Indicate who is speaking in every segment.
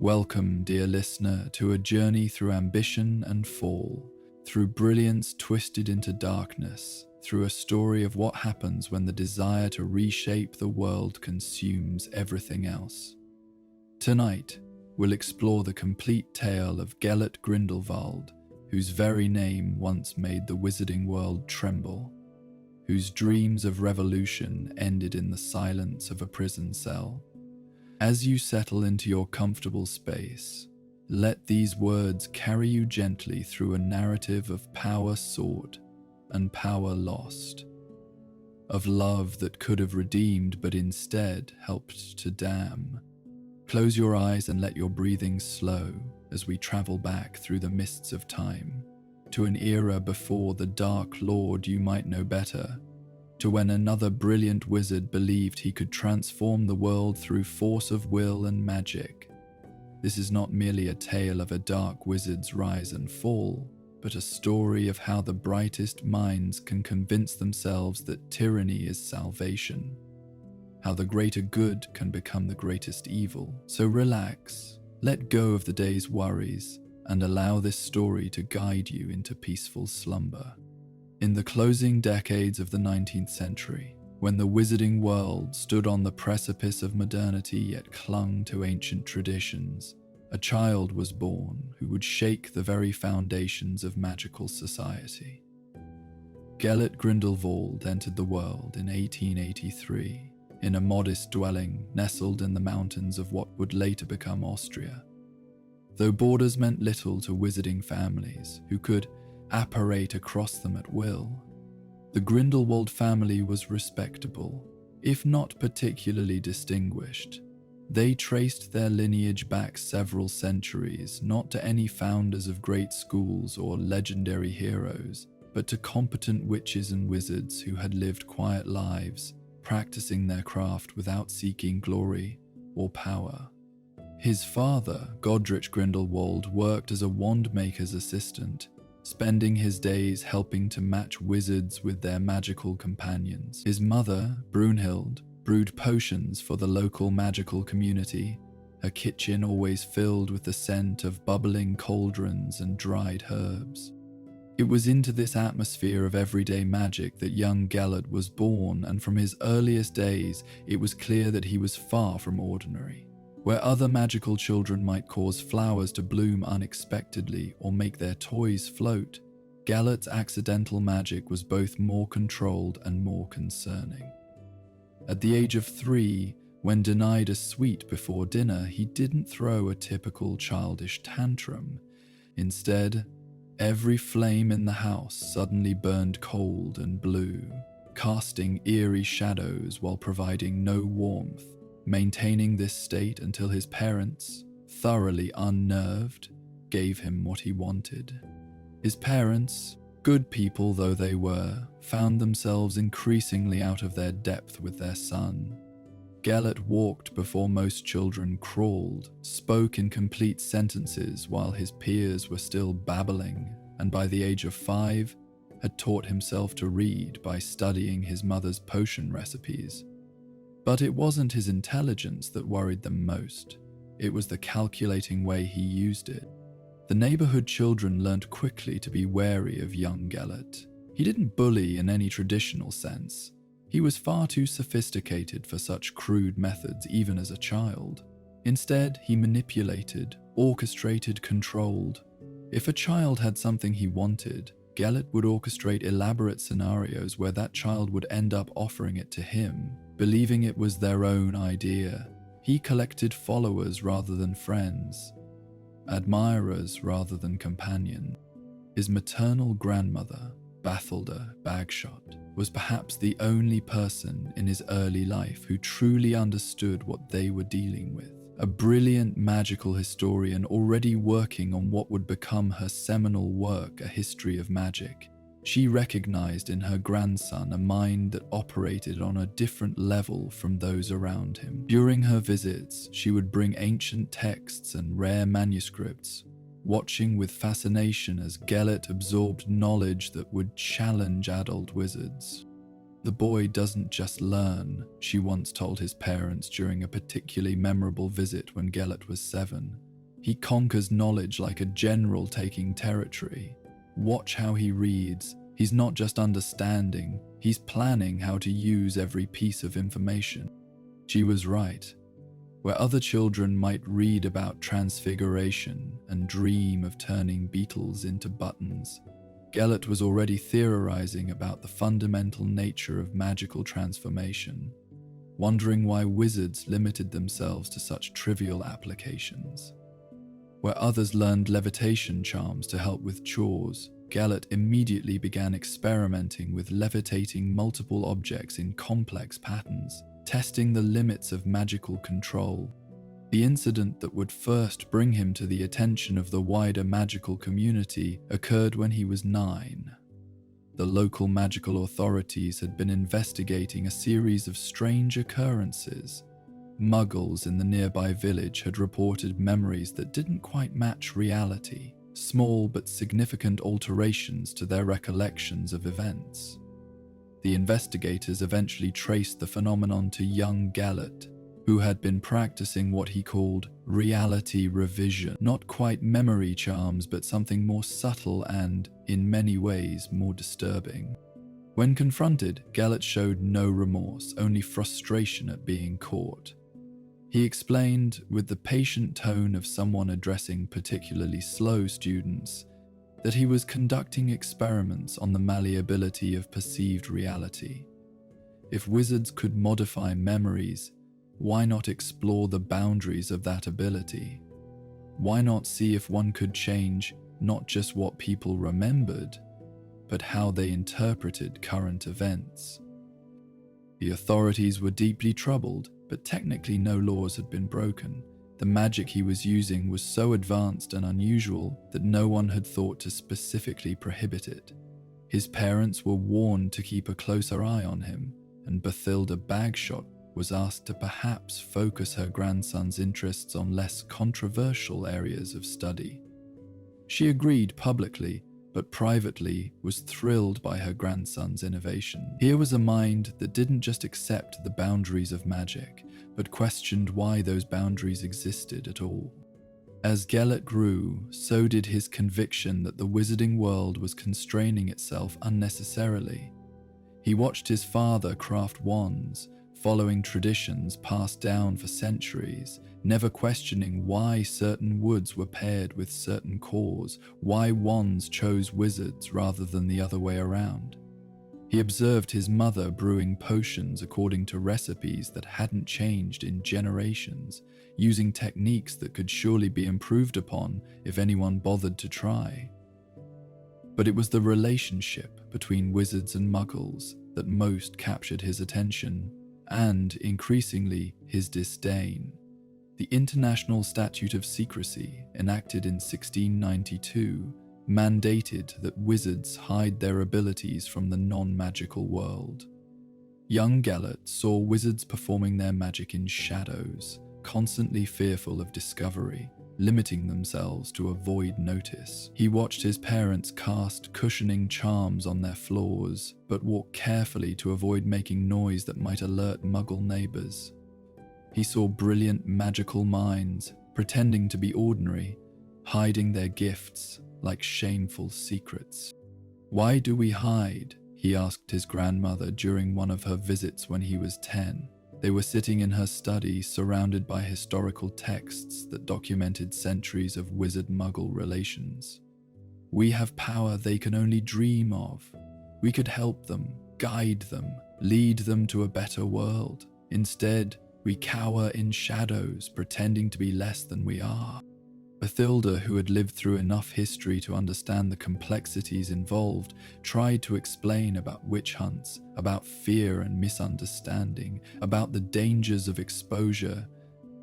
Speaker 1: Welcome, dear listener, to a journey through ambition and fall, through brilliance twisted into darkness, through a story of what happens when the desire to reshape the world consumes everything else. Tonight, we'll explore the complete tale of Gellert Grindelwald, whose very name once made the wizarding world tremble, whose dreams of revolution ended in the silence of a prison cell. As you settle into your comfortable space, let these words carry you gently through a narrative of power sought and power lost, of love that could have redeemed but instead helped to damn. Close your eyes and let your breathing slow as we travel back through the mists of time, to an era before the Dark Lord you might know better, to when another brilliant wizard believed he could transform the world through force of will and magic. This is not merely a tale of a dark wizard's rise and fall, but a story of how the brightest minds can convince themselves that tyranny is salvation, how the greater good can become the greatest evil. So relax, let go of the day's worries, and allow this story to guide you into peaceful slumber. In the closing decades of the 19th century, when the wizarding world stood on the precipice of modernity yet clung to ancient traditions, a child was born who would shake the very foundations of magical society. Gellert Grindelwald entered the world in 1883, in a modest dwelling nestled in the mountains of what would later become Austria. Though borders meant little to wizarding families who could apparate across them at will, the Grindelwald family was respectable, if not particularly distinguished. They traced their lineage back several centuries, not to any founders of great schools or legendary heroes, but to competent witches and wizards who had lived quiet lives, practicing their craft without seeking glory or power. His father, Godric Grindelwald, worked as a wand maker's assistant, spending his days helping to match wizards with their magical companions. His mother, Brunhild, brewed potions for the local magical community, her kitchen always filled with the scent of bubbling cauldrons and dried herbs. It was into this atmosphere of everyday magic that young Gellert was born, and from his earliest days it was clear that he was far from ordinary. Where other magical children might cause flowers to bloom unexpectedly or make their toys float, Gellert's accidental magic was both more controlled and more concerning. At the age of 3, when denied a sweet before dinner, he didn't throw a typical childish tantrum. Instead, every flame in the house suddenly burned cold and blue, casting eerie shadows while providing no warmth. Maintaining this state until his parents, thoroughly unnerved, gave him what he wanted. His parents, good people though they were, found themselves increasingly out of their depth with their son. Gellert walked before most children crawled, spoke in complete sentences while his peers were still babbling, and by the age of 5, had taught himself to read by studying his mother's potion recipes. But it wasn't his intelligence that worried them most. It was the calculating way he used it. The neighborhood children learned quickly to be wary of young Gellert. He didn't bully in any traditional sense. He was far too sophisticated for such crude methods even as a child. Instead, he manipulated, orchestrated, controlled. If a child had something he wanted, Gellert would orchestrate elaborate scenarios where that child would end up offering it to him, believing it was their own idea. He collected followers rather than friends, admirers rather than companions. His maternal grandmother, Bathilda Bagshot, was perhaps the only person in his early life who truly understood what they were dealing with. A brilliant magical historian already working on what would become her seminal work, A History of Magic. She recognized in her grandson a mind that operated on a different level from those around him. During her visits, she would bring ancient texts and rare manuscripts, watching with fascination as Gellert absorbed knowledge that would challenge adult wizards. "The boy doesn't just learn," she once told his parents during a particularly memorable visit when Gellert was 7. He conquers knowledge like a general taking territory. Watch how he reads. He's not just understanding, he's planning how to use every piece of information. She was right. Where other children might read about transfiguration and dream of turning beetles into buttons, Gellert was already theorizing about the fundamental nature of magical transformation, wondering why wizards limited themselves to such trivial applications. Where others learned levitation charms to help with chores, Gellert immediately began experimenting with levitating multiple objects in complex patterns, testing the limits of magical control. The incident that would first bring him to the attention of the wider magical community occurred when he was 9. The local magical authorities had been investigating a series of strange occurrences. Muggles in the nearby village had reported memories that didn't quite match reality, small but significant alterations to their recollections of events. The investigators eventually traced the phenomenon to young Gellert, who had been practicing what he called reality revision. Not quite memory charms, but something more subtle and, in many ways, more disturbing. When confronted, Gellert showed no remorse, only frustration at being caught. He explained, with the patient tone of someone addressing particularly slow students, that he was conducting experiments on the malleability of perceived reality. If wizards could modify memories, why not explore the boundaries of that ability? Why not see if one could change not just what people remembered, but how they interpreted current events? The authorities were deeply troubled, but technically no laws had been broken. The magic he was using was so advanced and unusual that no one had thought to specifically prohibit it. His parents were warned to keep a closer eye on him, and Bathilda Bagshot was asked to perhaps focus her grandson's interests on less controversial areas of study. She agreed publicly, but privately was thrilled by her grandson's innovation. Here was a mind that didn't just accept the boundaries of magic, but questioned why those boundaries existed at all. As Gellert grew, so did his conviction that the wizarding world was constraining itself unnecessarily. He watched his father craft wands, following traditions passed down for centuries, never questioning why certain woods were paired with certain cores, why wands chose wizards rather than the other way around. He observed his mother brewing potions according to recipes that hadn't changed in generations, using techniques that could surely be improved upon if anyone bothered to try. But it was the relationship between wizards and muggles that most captured his attention, and, increasingly, his disdain. The International Statute of Secrecy, enacted in 1692, mandated that wizards hide their abilities from the non-magical world. Young Gellert saw wizards performing their magic in shadows, constantly fearful of discovery, limiting themselves to avoid notice. He watched his parents cast cushioning charms on their floors, but walked carefully to avoid making noise that might alert Muggle neighbors. He saw brilliant magical minds, pretending to be ordinary, hiding their gifts like shameful secrets. "Why do we hide?" he asked his grandmother during one of her visits when he was 10. They were sitting in her study, surrounded by historical texts that documented centuries of wizard-muggle relations. "We have power they can only dream of. We could help them, guide them, lead them to a better world. Instead, we cower in shadows, pretending to be less than we are." Bathilda, who had lived through enough history to understand the complexities involved, tried to explain about witch hunts, about fear and misunderstanding, about the dangers of exposure,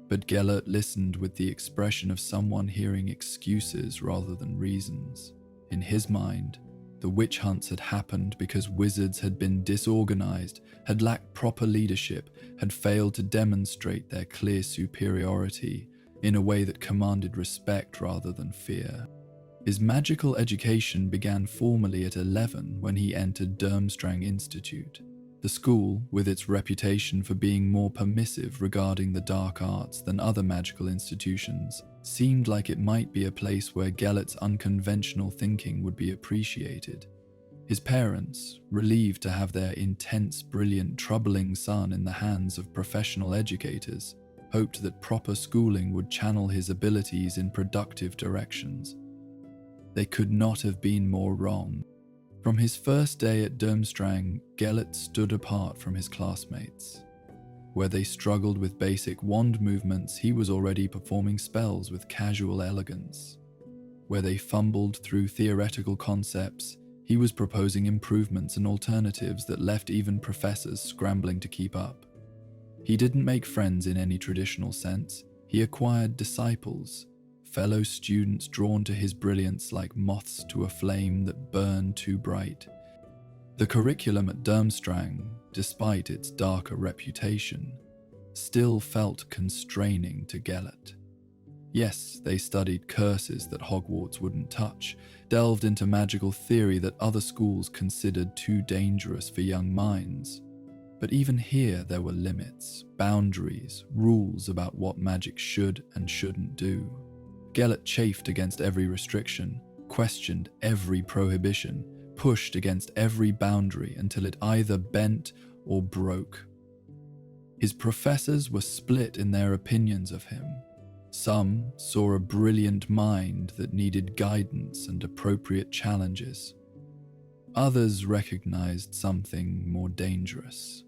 Speaker 1: but Gellert listened with the expression of someone hearing excuses rather than reasons. In his mind, the witch hunts had happened because wizards had been disorganized, had lacked proper leadership, had failed to demonstrate their clear superiority in a way that commanded respect rather than fear. His magical education began formally at 11 when he entered Durmstrang Institute. The school, with its reputation for being more permissive regarding the dark arts than other magical institutions, seemed like it might be a place where Gellert's unconventional thinking would be appreciated. His parents, relieved to have their intense, brilliant, troubling son in the hands of professional educators, hoped that proper schooling would channel his abilities in productive directions. They could not have been more wrong. From his first day at Durmstrang, Gellert stood apart from his classmates. Where they struggled with basic wand movements, he was already performing spells with casual elegance. Where they fumbled through theoretical concepts, he was proposing improvements and alternatives that left even professors scrambling to keep up. He didn't make friends in any traditional sense. He acquired disciples, fellow students drawn to his brilliance like moths to a flame that burned too bright. The curriculum at Durmstrang, despite its darker reputation, still felt constraining to Gellert. Yes, they studied curses that Hogwarts wouldn't touch, delved into magical theory that other schools considered too dangerous for young minds. But even here there were limits, boundaries, rules about what magic should and shouldn't do. Gellert chafed against every restriction, questioned every prohibition, pushed against every boundary until it either bent or broke. His professors were split in their opinions of him. Some saw a brilliant mind that needed guidance and appropriate challenges. Others recognized something more dangerous.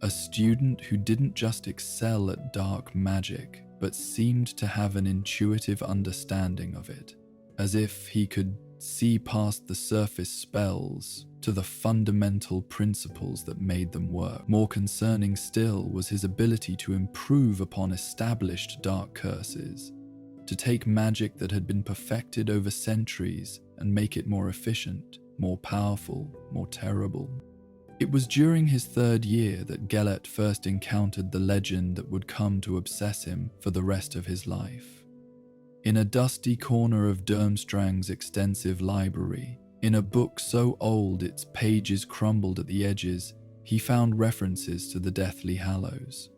Speaker 1: A student who didn't just excel at dark magic, but seemed to have an intuitive understanding of it, as if he could see past the surface spells to the fundamental principles that made them work. More concerning still was his ability to improve upon established dark curses, to take magic that had been perfected over centuries and make it more efficient, more powerful, more terrible. It was during his third year that Gellert first encountered the legend that would come to obsess him for the rest of his life. In a dusty corner of Durmstrang's extensive library, in a book so old its pages crumbled at the edges, he found references to the Deathly Hallows.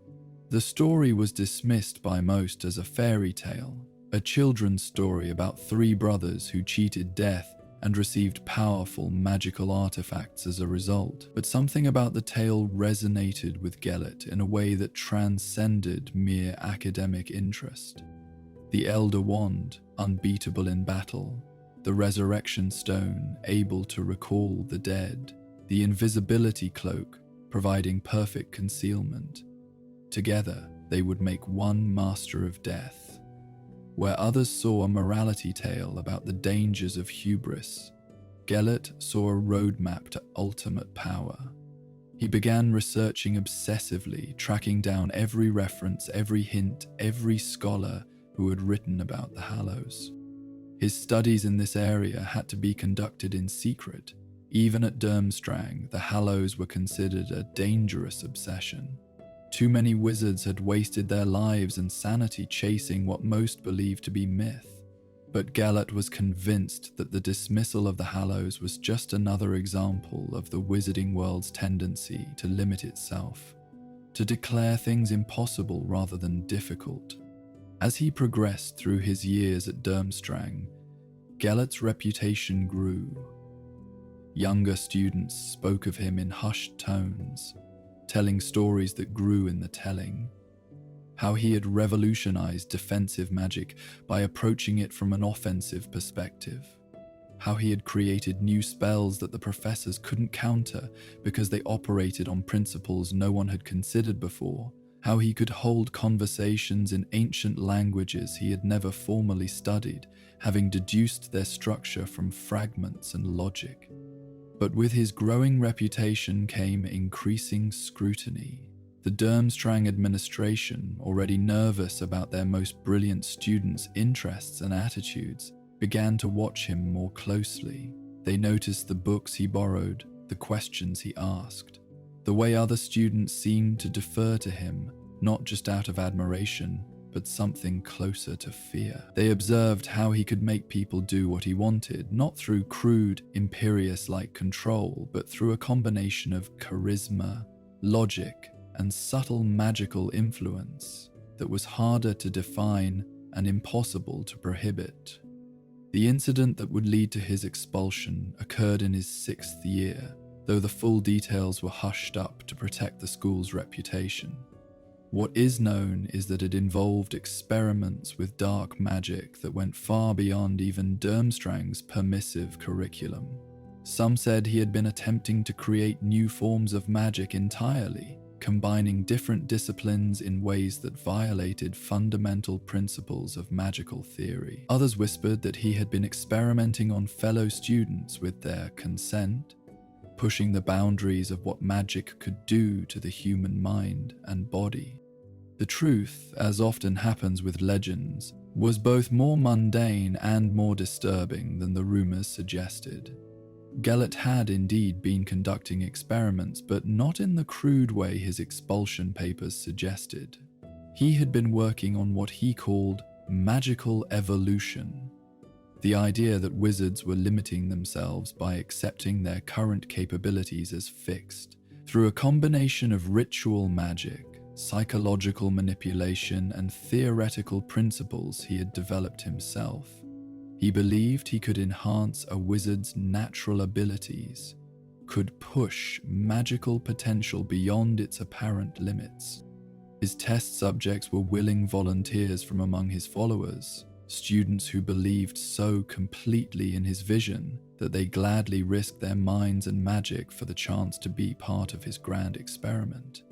Speaker 1: The story was dismissed by most as a fairy tale, a children's story about three brothers who cheated death and received powerful magical artifacts as a result. But something about the tale resonated with Gellert in a way that transcended mere academic interest. The Elder Wand, unbeatable in battle, the Resurrection Stone, able to recall the dead, the Invisibility Cloak, providing perfect concealment. Together, they would make one Master of Death. Where others saw a morality tale about the dangers of hubris, Gellert saw a roadmap to ultimate power. He began researching obsessively, tracking down every reference, every hint, every scholar who had written about the Hallows. His studies in this area had to be conducted in secret. Even at Durmstrang, the Hallows were considered a dangerous obsession. Too many wizards had wasted their lives and sanity chasing what most believed to be myth. But Gellert was convinced that the dismissal of the Hallows was just another example of the wizarding world's tendency to limit itself, to declare things impossible rather than difficult. As he progressed through his years at Durmstrang, Gellert's reputation grew. Younger students spoke of him in hushed tones, telling stories that grew in the telling. How he had revolutionized defensive magic by approaching it from an offensive perspective. How he had created new spells that the professors couldn't counter because they operated on principles no one had considered before. How he could hold conversations in ancient languages he had never formally studied, having deduced their structure from fragments and logic. But with his growing reputation came increasing scrutiny. The Durmstrang administration, already nervous about their most brilliant students' interests and attitudes, began to watch him more closely. They noticed the books he borrowed, the questions he asked, the way other students seemed to defer to him, not just out of admiration, but something closer to fear. They observed how he could make people do what he wanted, not through crude, imperious-like control, but through a combination of charisma, logic, and subtle magical influence that was harder to define and impossible to prohibit. The incident that would lead to his expulsion occurred in his 6th year, though the full details were hushed up to protect the school's reputation. What is known is that it involved experiments with dark magic that went far beyond even Durmstrang's permissive curriculum. Some said he had been attempting to create new forms of magic entirely, combining different disciplines in ways that violated fundamental principles of magical theory. Others whispered that he had been experimenting on fellow students with their consent, pushing the boundaries of what magic could do to the human mind and body. The truth, as often happens with legends, was both more mundane and more disturbing than the rumors suggested. Gellert had indeed been conducting experiments, but not in the crude way his expulsion papers suggested. He had been working on what he called magical evolution, the idea that wizards were limiting themselves by accepting their current capabilities as fixed. Through a combination of ritual magic, psychological manipulation, and theoretical principles he had developed himself, he believed he could enhance a wizard's natural abilities, could push magical potential beyond its apparent limits. His test subjects were willing volunteers from among his followers, students who believed so completely in his vision that they gladly risked their minds and magic for the chance to be part of his grand experiment.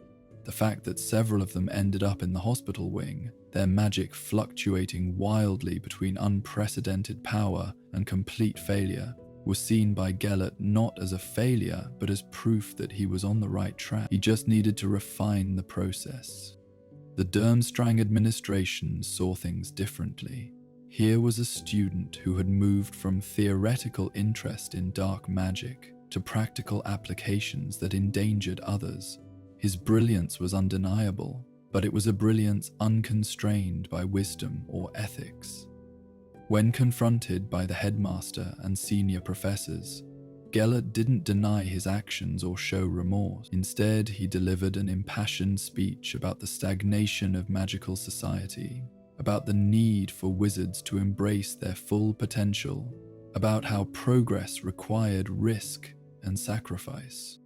Speaker 1: The fact that several of them ended up in the hospital wing, their magic fluctuating wildly between unprecedented power and complete failure, was seen by Gellert not as a failure, but as proof that he was on the right track. He just needed to refine the process. The Durmstrang administration saw things differently. Here was a student who had moved from theoretical interest in dark magic to practical applications that endangered others. His brilliance was undeniable, but it was a brilliance unconstrained by wisdom or ethics. When confronted by the headmaster and senior professors, Gellert didn't deny his actions or show remorse. Instead, he delivered an impassioned speech about the stagnation of magical society, about the need for wizards to embrace their full potential, about how progress required risk and sacrifice.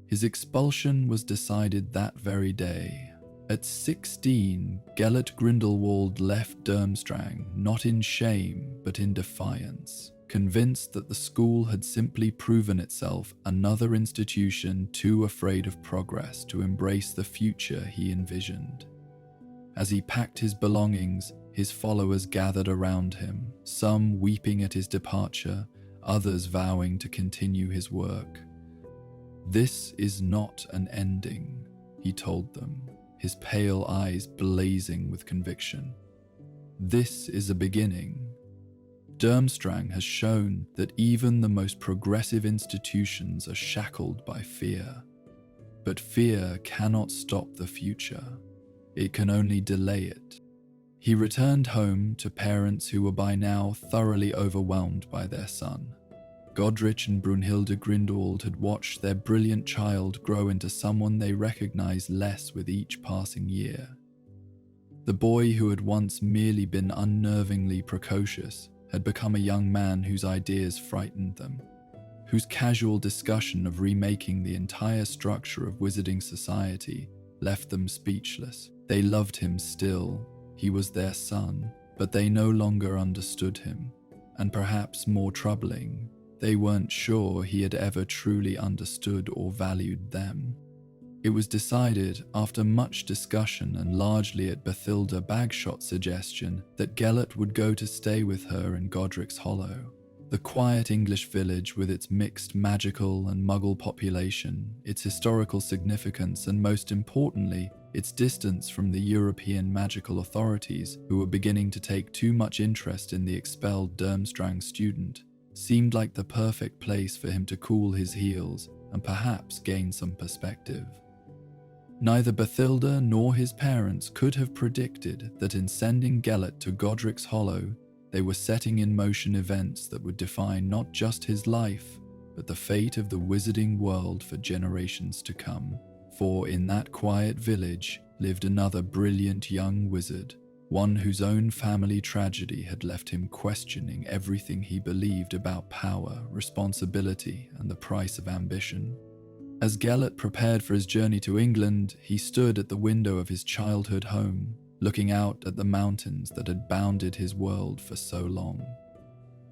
Speaker 1: His expulsion was decided that very day. At 16, Gellert Grindelwald left Durmstrang not in shame but in defiance, convinced that the school had simply proven itself another institution too afraid of progress to embrace the future he envisioned. As he packed his belongings, his followers gathered around him, some weeping at his departure, others vowing to continue his work. "This is not an ending," he told them, his pale eyes blazing with conviction. "This is a beginning. Durmstrang has shown that even the most progressive institutions are shackled by fear. But fear cannot stop the future. It can only delay it." He returned home to parents who were by now thoroughly overwhelmed by their son. Godric and Brunhilde Grindelwald had watched their brilliant child grow into someone they recognized less with each passing year. The boy who had once merely been unnervingly precocious had become a young man whose ideas frightened them, whose casual discussion of remaking the entire structure of wizarding society left them speechless. They loved him still, he was their son, but they no longer understood him, and perhaps more troubling, they weren't sure he had ever truly understood or valued them. It was decided, after much discussion and largely at Bathilda Bagshot's suggestion, that Gellert would go to stay with her in Godric's Hollow. The quiet English village with its mixed magical and muggle population, its historical significance, and most importantly, its distance from the European magical authorities who were beginning to take too much interest in the expelled Durmstrang student, seemed like the perfect place for him to cool his heels and perhaps gain some perspective. Neither Bathilda nor his parents could have predicted that in sending Gellert to Godric's Hollow, they were setting in motion events that would define not just his life, but the fate of the wizarding world for generations to come. For in that quiet village lived another brilliant young wizard, one whose own family tragedy had left him questioning everything he believed about power, responsibility, and the price of ambition. As Gellert prepared for his journey to England, he stood at the window of his childhood home, looking out at the mountains that had bounded his world for so long.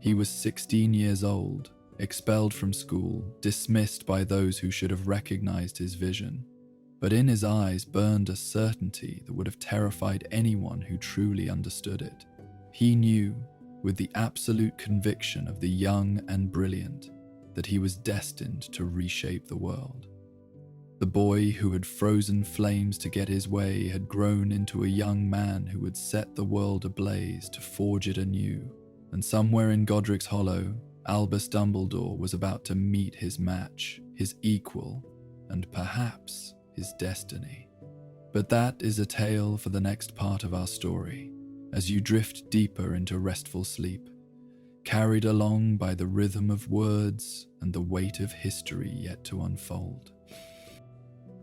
Speaker 1: He was 16 years old, expelled from school, dismissed by those who should have recognized his vision. But in his eyes burned a certainty that would have terrified anyone who truly understood it. He knew, with the absolute conviction of the young and brilliant, that he was destined to reshape the world. The boy who had frozen flames to get his way had grown into a young man who would set the world ablaze to forge it anew, and somewhere in Godric's Hollow, Albus Dumbledore was about to meet his match, his equal, and perhaps his destiny. But that is a tale for the next part of our story, as you drift deeper into restful sleep, carried along by the rhythm of words and the weight of history yet to unfold.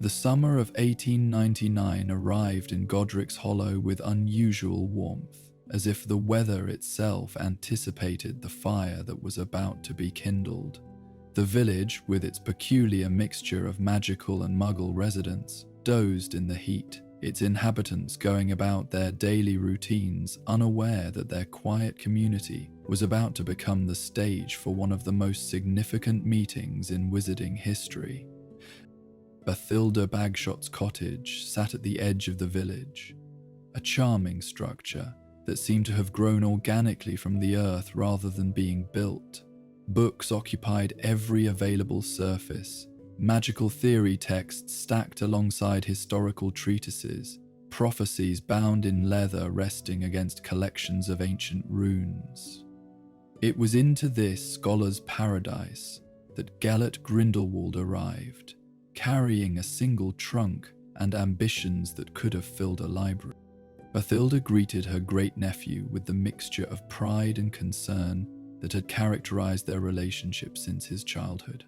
Speaker 1: The summer of 1899 arrived in Godric's Hollow with unusual warmth, as if the weather itself anticipated the fire that was about to be kindled. The village, with its peculiar mixture of magical and muggle residents, dozed in the heat, its inhabitants going about their daily routines, unaware that their quiet community was about to become the stage for one of the most significant meetings in wizarding history. Bathilda Bagshot's cottage sat at the edge of the village, a charming structure that seemed to have grown organically from the earth rather than being built. Books occupied every available surface, magical theory texts stacked alongside historical treatises, prophecies bound in leather resting against collections of ancient runes. It was into this scholar's paradise that Gellert Grindelwald arrived, carrying a single trunk and ambitions that could have filled a library. Bathilda greeted her great-nephew with the mixture of pride and concern that had characterized their relationship since his childhood.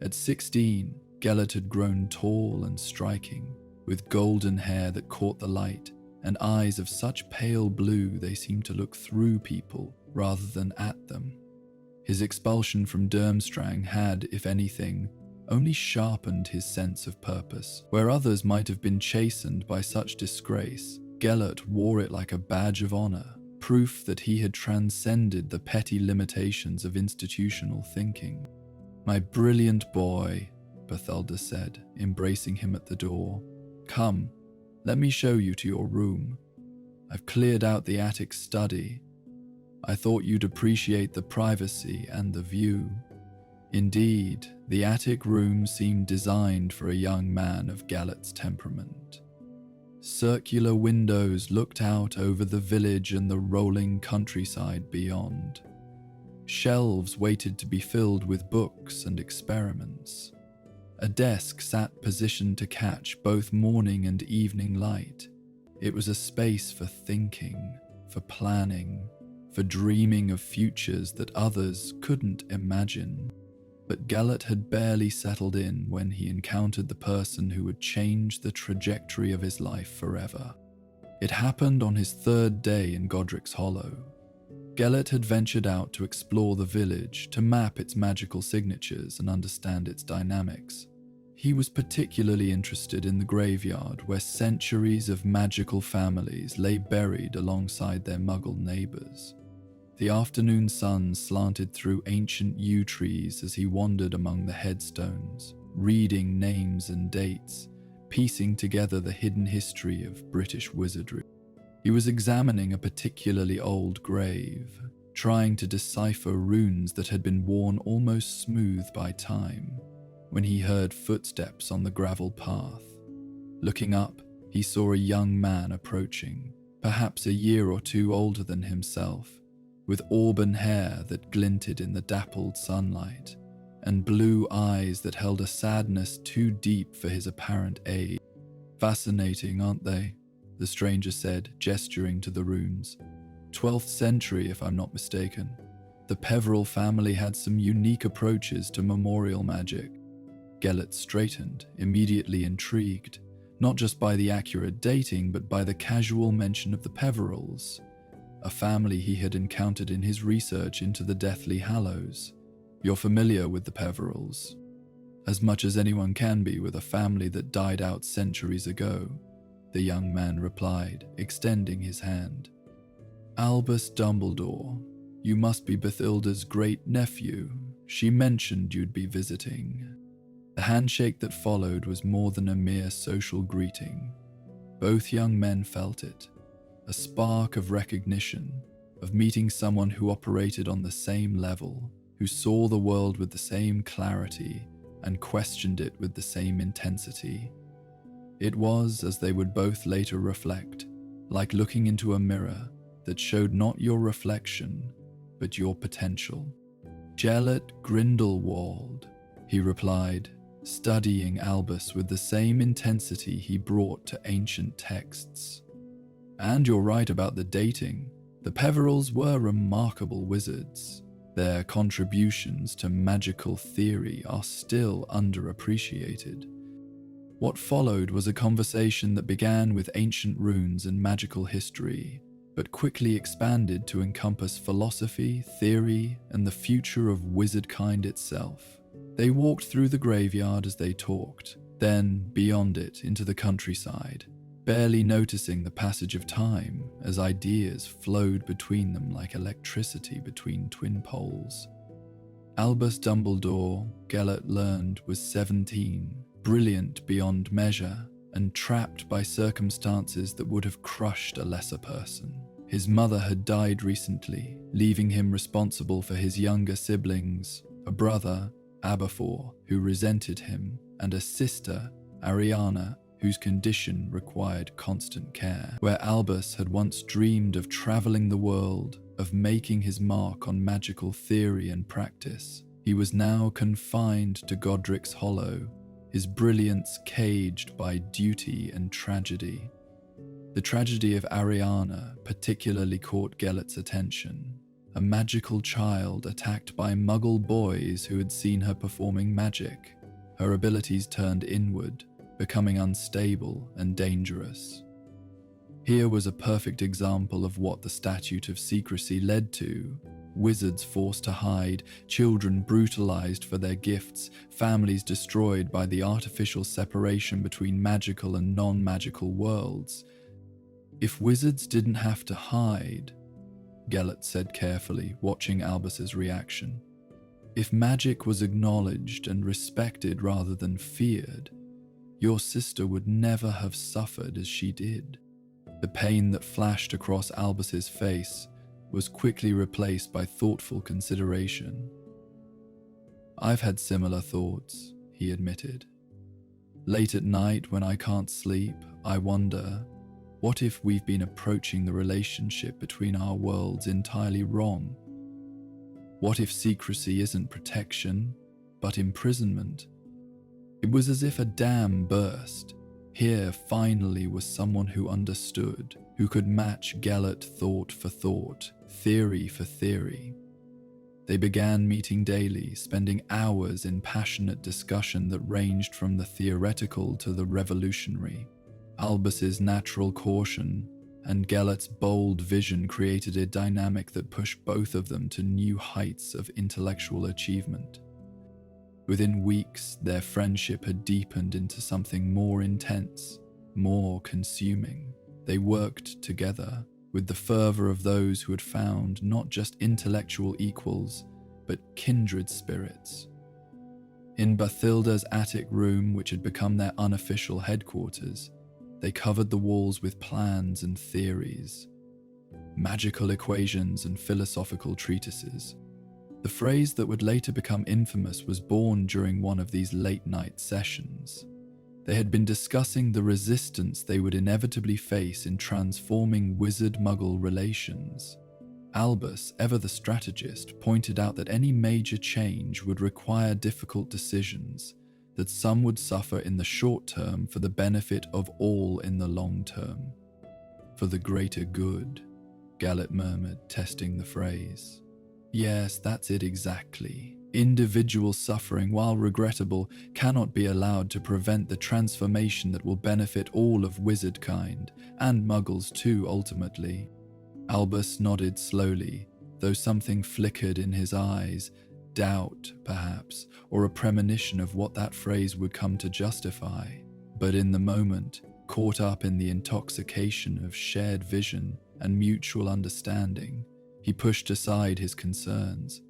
Speaker 1: At 16, Gellert had grown tall and striking, with golden hair that caught the light and eyes of such pale blue they seemed to look through people rather than at them. His expulsion from Durmstrang had, if anything, only sharpened his sense of purpose. Where others might have been chastened by such disgrace, Gellert wore it like a badge of honor, proof that he had transcended the petty limitations of institutional thinking. "My brilliant boy," Bathilda said, embracing him at the door. "Come, let me show you to your room. I've cleared out the attic study. I thought you'd appreciate the privacy and the view." Indeed, the attic room seemed designed for a young man of Gellert's temperament. Circular windows looked out over the village and the rolling countryside beyond. Shelves waited to be filled with books and experiments. A desk sat positioned to catch both morning and evening light. It was a space for thinking, for planning, for dreaming of futures that others couldn't imagine. But Gellert had barely settled in when he encountered the person who would change the trajectory of his life forever. It happened on his third day in Godric's Hollow. Gellert had ventured out to explore the village, to map its magical signatures and understand its dynamics. He was particularly interested in the graveyard where centuries of magical families lay buried alongside their muggle neighbors. The afternoon sun slanted through ancient yew trees as he wandered among the headstones, reading names and dates, piecing together the hidden history of British wizardry. He was examining a particularly old grave, trying to decipher runes that had been worn almost smooth by time, when he heard footsteps on the gravel path. Looking up, he saw a young man approaching, perhaps a year or two older than himself, with auburn hair that glinted in the dappled sunlight, and blue eyes that held a sadness too deep for his apparent age. Fascinating, aren't they? The stranger said, gesturing to the runes. 12th century, if I'm not mistaken. The Peveril family had some unique approaches to memorial magic. Gellert straightened, immediately intrigued, not just by the accurate dating, but by the casual mention of the Peverils, a family he had encountered in his research into the Deathly Hallows. You're familiar with the Peverils? As much as anyone can be with a family that died out centuries ago, the young man replied, extending his hand. Albus Dumbledore, you must be Bathilda's great-nephew. She mentioned you'd be visiting. The handshake that followed was more than a mere social greeting. Both young men felt it, a spark of recognition, of meeting someone who operated on the same level, who saw the world with the same clarity and questioned it with the same intensity. It was, as they would both later reflect, like looking into a mirror that showed not your reflection, but your potential. Gellert Grindelwald, he replied, studying Albus with the same intensity he brought to ancient texts. And you're right about the dating. The Peverils were remarkable wizards. Their contributions to magical theory are still underappreciated. What followed was a conversation that began with ancient runes and magical history, but quickly expanded to encompass philosophy, theory, and the future of wizardkind itself. They walked through the graveyard as they talked, then beyond it into the countryside, barely noticing the passage of time as ideas flowed between them like electricity between twin poles. Albus Dumbledore, Gellert learned, was 17, brilliant beyond measure, and trapped by circumstances that would have crushed a lesser person. His mother had died recently, leaving him responsible for his younger siblings, a brother, Aberforth, who resented him, and a sister, Ariana, whose condition required constant care. Where Albus had once dreamed of traveling the world, of making his mark on magical theory and practice, he was now confined to Godric's Hollow, his brilliance caged by duty and tragedy. The tragedy of Ariana particularly caught Gellert's attention. A magical child attacked by muggle boys who had seen her performing magic. Her abilities turned inward, becoming unstable and dangerous. Here was a perfect example of what the Statute of Secrecy led to. Wizards forced to hide, children brutalized for their gifts, families destroyed by the artificial separation between magical and non-magical worlds. If wizards didn't have to hide, Gellert said carefully, watching Albus's reaction. If magic was acknowledged and respected rather than feared, your sister would never have suffered as she did. The pain that flashed across Albus's face was quickly replaced by thoughtful consideration. I've had similar thoughts, he admitted. Late at night when I can't sleep, I wonder, what if we've been approaching the relationship between our worlds entirely wrong? What if secrecy isn't protection, but imprisonment? It was as if a dam burst. Here finally was someone who understood, who could match Gellert thought for thought, theory for theory. They began meeting daily, spending hours in passionate discussion that ranged from the theoretical to the revolutionary. Albus's natural caution and Gellert's bold vision created a dynamic that pushed both of them to new heights of intellectual achievement. Within weeks, their friendship had deepened into something more intense, more consuming. They worked together with the fervor of those who had found not just intellectual equals, but kindred spirits. In Bathilda's attic room, which had become their unofficial headquarters, they covered the walls with plans and theories, magical equations and philosophical treatises. The phrase that would later become infamous was born during one of these late-night sessions. They had been discussing the resistance they would inevitably face in transforming wizard-muggle relations. Albus, ever the strategist, pointed out that any major change would require difficult decisions, that some would suffer in the short term for the benefit of all in the long term. For the greater good, Gellert murmured, testing the phrase. Yes, that's it exactly. Individual suffering, while regrettable, cannot be allowed to prevent the transformation that will benefit all of wizard kind, and muggles too, ultimately. Albus nodded slowly, though something flickered in his eyes, doubt, perhaps, or a premonition of what that phrase would come to justify. But in the moment, caught up in the intoxication of shared vision and mutual understanding, he pushed aside his concerns.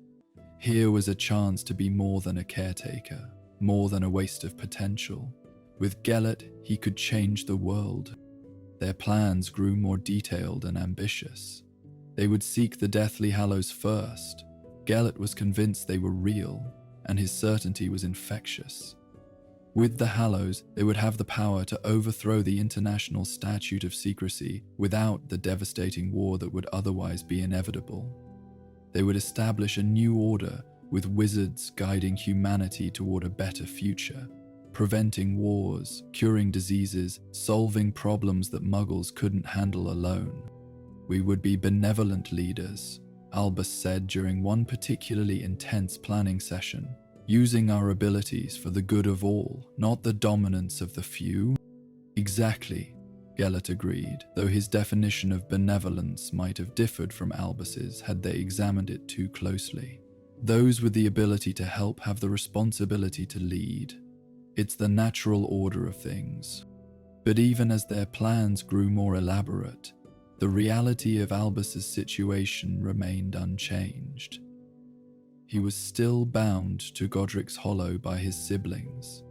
Speaker 1: Here was a chance to be more than a caretaker, more than a waste of potential. With Gellert, he could change the world. Their plans grew more detailed and ambitious. They would seek the Deathly Hallows first. Gellert was convinced they were real, and his certainty was infectious. With the Hallows, they would have the power to overthrow the International Statute of Secrecy without the devastating war that would otherwise be inevitable. They would establish a new order with wizards guiding humanity toward a better future, preventing wars, curing diseases, solving problems that muggles couldn't handle alone. We would be benevolent leaders, Albus said during one particularly intense planning session, using our abilities for the good of all, not the dominance of the few. Exactly, Gellert agreed, though his definition of benevolence might have differed from Albus's had they examined it too closely. Those with the ability to help have the responsibility to lead. It's the natural order of things. But even as their plans grew more elaborate, the reality of Albus's situation remained unchanged. He was still bound to Godric's Hollow by his siblings,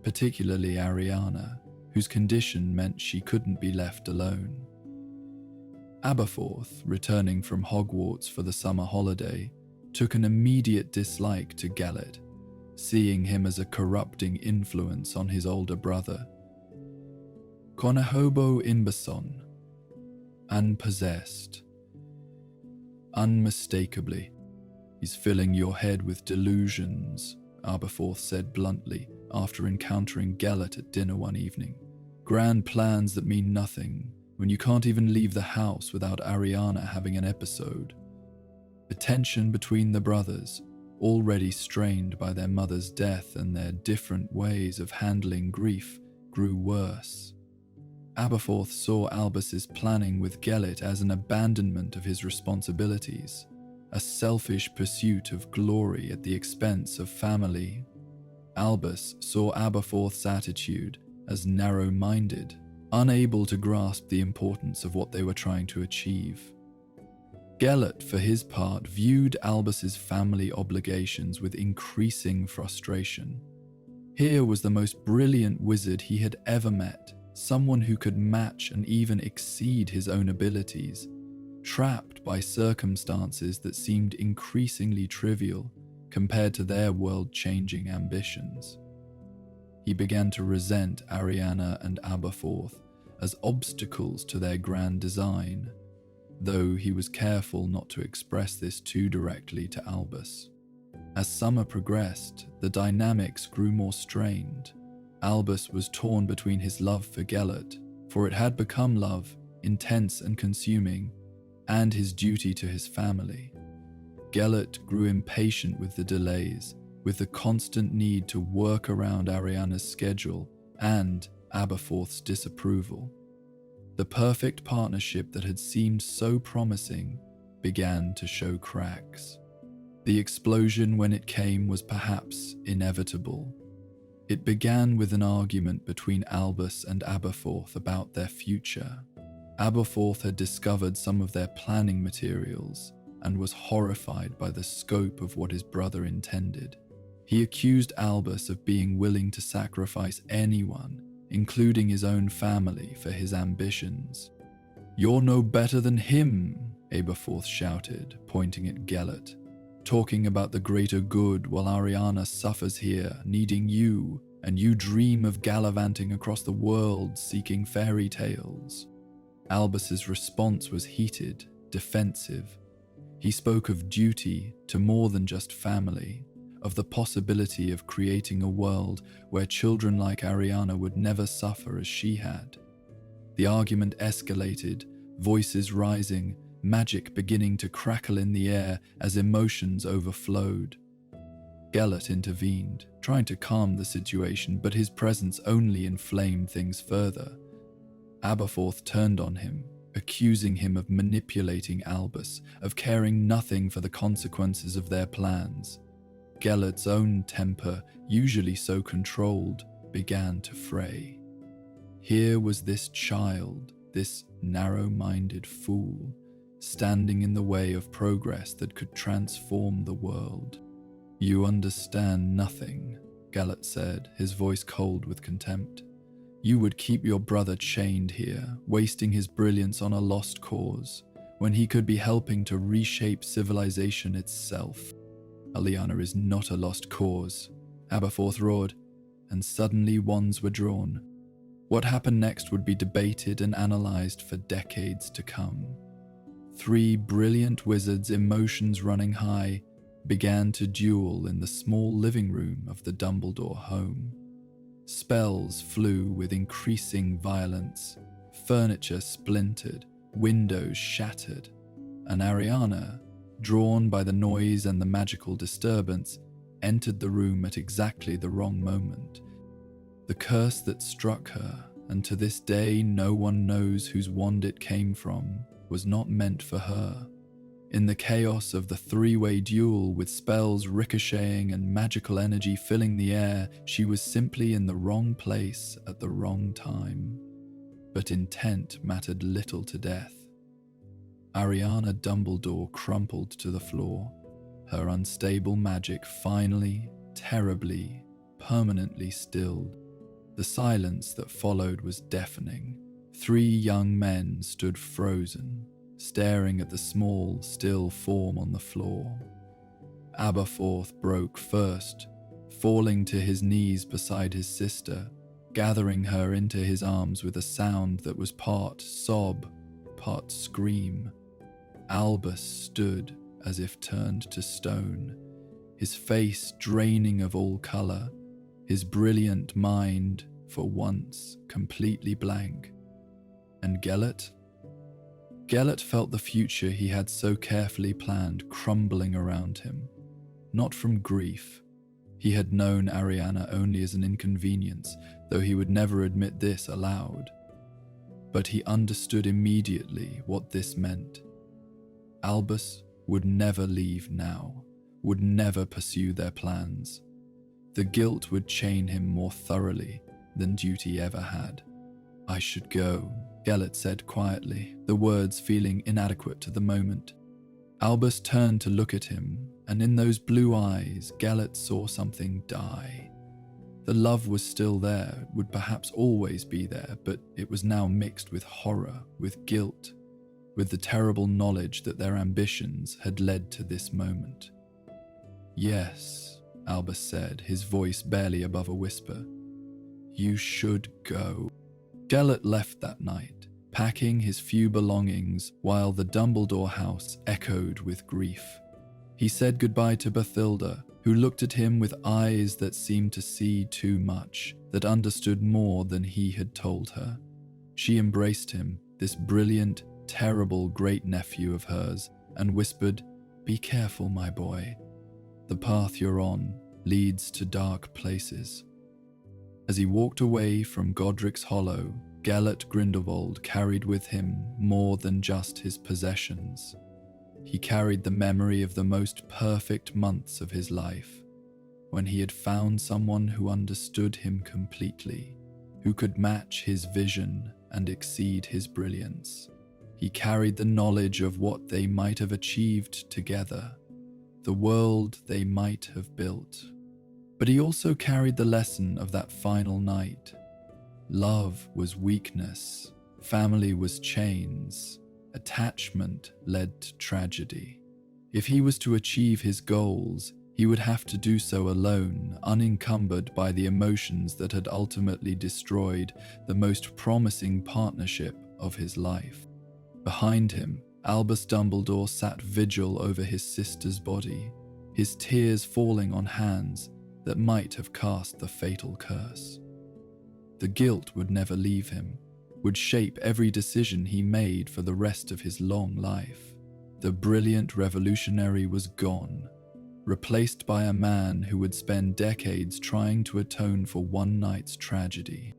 Speaker 1: particularly Ariana, whose condition meant she couldn't be left alone. Aberforth, returning from Hogwarts for the summer holiday, took an immediate dislike to Gellert, seeing him as a corrupting influence on his older brother. Conehobo Imberson, unpossessed. Unmistakably. He's filling your head with delusions, Aberforth said bluntly after encountering Gellert at dinner one evening. Grand plans that mean nothing when you can't even leave the house without Ariana having an episode. The tension between the brothers, already strained by their mother's death and their different ways of handling grief, grew worse. Aberforth saw Albus's planning with Gellert as an abandonment of his responsibilities, a selfish pursuit of glory at the expense of family. Albus saw Aberforth's attitude as narrow-minded, unable to grasp the importance of what they were trying to achieve. Gellert, for his part, viewed Albus's family obligations with increasing frustration. Here was the most brilliant wizard he had ever met, someone who could match and even exceed his own abilities, trapped by circumstances that seemed increasingly trivial compared to their world-changing ambitions. He began to resent Ariana and Aberforth as obstacles to their grand design, though he was careful not to express this too directly to Albus. As summer progressed, the dynamics grew more strained. Albus was torn between his love for Gellert, for it had become love, intense and consuming, and his duty to his family. Gellert grew impatient with the delays, with the constant need to work around Ariana's schedule and Aberforth's disapproval. The perfect partnership that had seemed so promising began to show cracks. The explosion, when it came, was perhaps inevitable. It began with an argument between Albus and Aberforth about their future. Aberforth had discovered some of their planning materials and was horrified by the scope of what his brother intended. He accused Albus of being willing to sacrifice anyone, including his own family, for his ambitions. "You're no better than him," Aberforth shouted, pointing at Gellert. "Talking about the greater good while Ariana suffers here, needing you, and you dream of gallivanting across the world seeking fairy tales." Albus's response was heated, defensive. He spoke of duty to more than just family, of the possibility of creating a world where children like Ariana would never suffer as she had. The argument escalated, voices rising, magic beginning to crackle in the air as emotions overflowed. Gellert intervened, trying to calm the situation, but his presence only inflamed things further. Aberforth turned on him, accusing him of manipulating Albus, of caring nothing for the consequences of their plans. Gellert's own temper, usually so controlled, began to fray. Here was this child, this narrow-minded fool, standing in the way of progress that could transform the world. "You understand nothing," Gellert said, his voice cold with contempt. "You would keep your brother chained here, wasting his brilliance on a lost cause, when he could be helping to reshape civilization itself." "Aliana is not a lost cause," Aberforth roared, and suddenly wands were drawn. What happened next would be debated and analysed for decades to come. Three brilliant wizards, emotions running high, began to duel in the small living room of the Dumbledore home. Spells flew with increasing violence, furniture splintered, windows shattered, and Ariana, drawn by the noise and the magical disturbance, entered the room at exactly the wrong moment. The curse that struck her, and to this day no one knows whose wand it came from, was not meant for her. In the chaos of the three-way duel, with spells ricocheting and magical energy filling the air, she was simply in the wrong place at the wrong time. But intent mattered little to death. Ariana Dumbledore crumpled to the floor, her unstable magic finally, terribly, permanently stilled. The silence that followed was deafening. Three young men stood frozen, staring at the small, still form on the floor. Aberforth broke first, falling to his knees beside his sister, gathering her into his arms with a sound that was part sob, part scream. Albus stood as if turned to stone, his face draining of all colour, his brilliant mind, for once, completely blank. And Gellert? Gellert felt the future he had so carefully planned crumbling around him. Not from grief. He had known Ariana only as an inconvenience, though he would never admit this aloud. But he understood immediately what this meant. Albus would never leave now, would never pursue their plans. The guilt would chain him more thoroughly than duty ever had. "I should go," Gellert said quietly, the words feeling inadequate to the moment. Albus turned to look at him, and in those blue eyes, Gellert saw something die. The love was still there, would perhaps always be there, but it was now mixed with horror, with guilt, with the terrible knowledge that their ambitions had led to this moment. "Yes," Albus said, his voice barely above a whisper. "You should go." Gellert left that night, packing his few belongings while the Dumbledore house echoed with grief. He said goodbye to Bathilda, who looked at him with eyes that seemed to see too much, that understood more than he had told her. She embraced him, this brilliant, terrible great-nephew of hers, and whispered, "Be careful, my boy. The path you're on leads to dark places." As he walked away from Godric's Hollow, Gellert Grindelwald carried with him more than just his possessions. He carried the memory of the most perfect months of his life, when he had found someone who understood him completely, who could match his vision and exceed his brilliance. He carried the knowledge of what they might have achieved together, the world they might have built. But he also carried the lesson of that final night. Love was weakness, family was chains, attachment led to tragedy. If he was to achieve his goals, he would have to do so alone, unencumbered by the emotions that had ultimately destroyed the most promising partnership of his life. Behind him, Albus Dumbledore sat vigil over his sister's body. his tears falling on hands that might have cast the fatal curse. The guilt would never leave him, would shape every decision he made for the rest of his long life. The brilliant revolutionary was gone, replaced by a man who would spend decades trying to atone for one night's tragedy.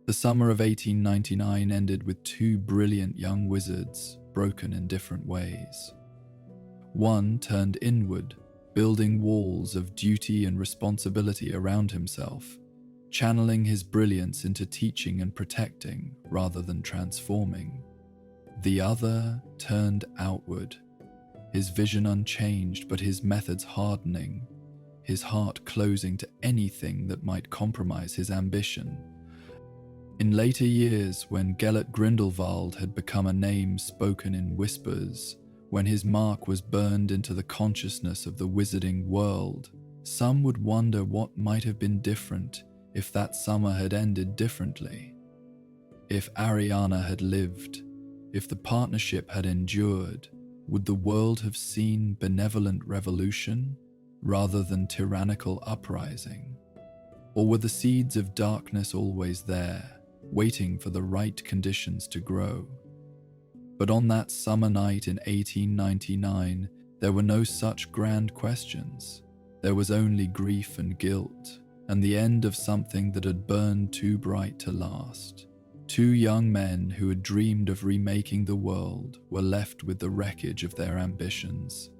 Speaker 1: The summer of 1899 ended with two brilliant young wizards, broken in different ways. One turned inward, building walls of duty and responsibility around himself, channeling his brilliance into teaching and protecting rather than transforming. The other turned outward, his vision unchanged but his methods hardening, his heart closing to anything that might compromise his ambition. In later years, when Gellert Grindelwald had become a name spoken in whispers, when his mark was burned into the consciousness of the wizarding world, some would wonder what might have been different if that summer had ended differently. If Ariana had lived, if the partnership had endured, would the world have seen benevolent revolution rather than tyrannical uprising? Or were the seeds of darkness always there, waiting for the right conditions to grow? But on that summer night in 1899, there were no such grand questions. There was only grief and guilt, and the end of something that had burned too bright to last. Two young men who had dreamed of remaking the world were left with the wreckage of their ambitions,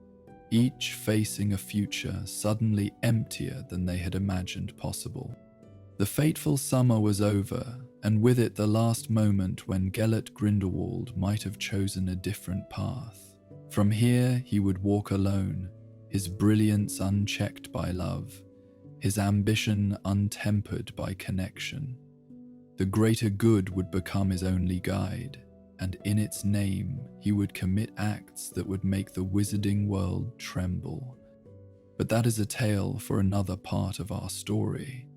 Speaker 1: each facing a future suddenly emptier than they had imagined possible. The fateful summer was over, and with it the last moment when Gellert Grindelwald might have chosen a different path. From here he would walk alone, his brilliance unchecked by love, his ambition untempered by connection. The greater good would become his only guide, and in its name he would commit acts that would make the wizarding world tremble. But that is a tale for another part of our story.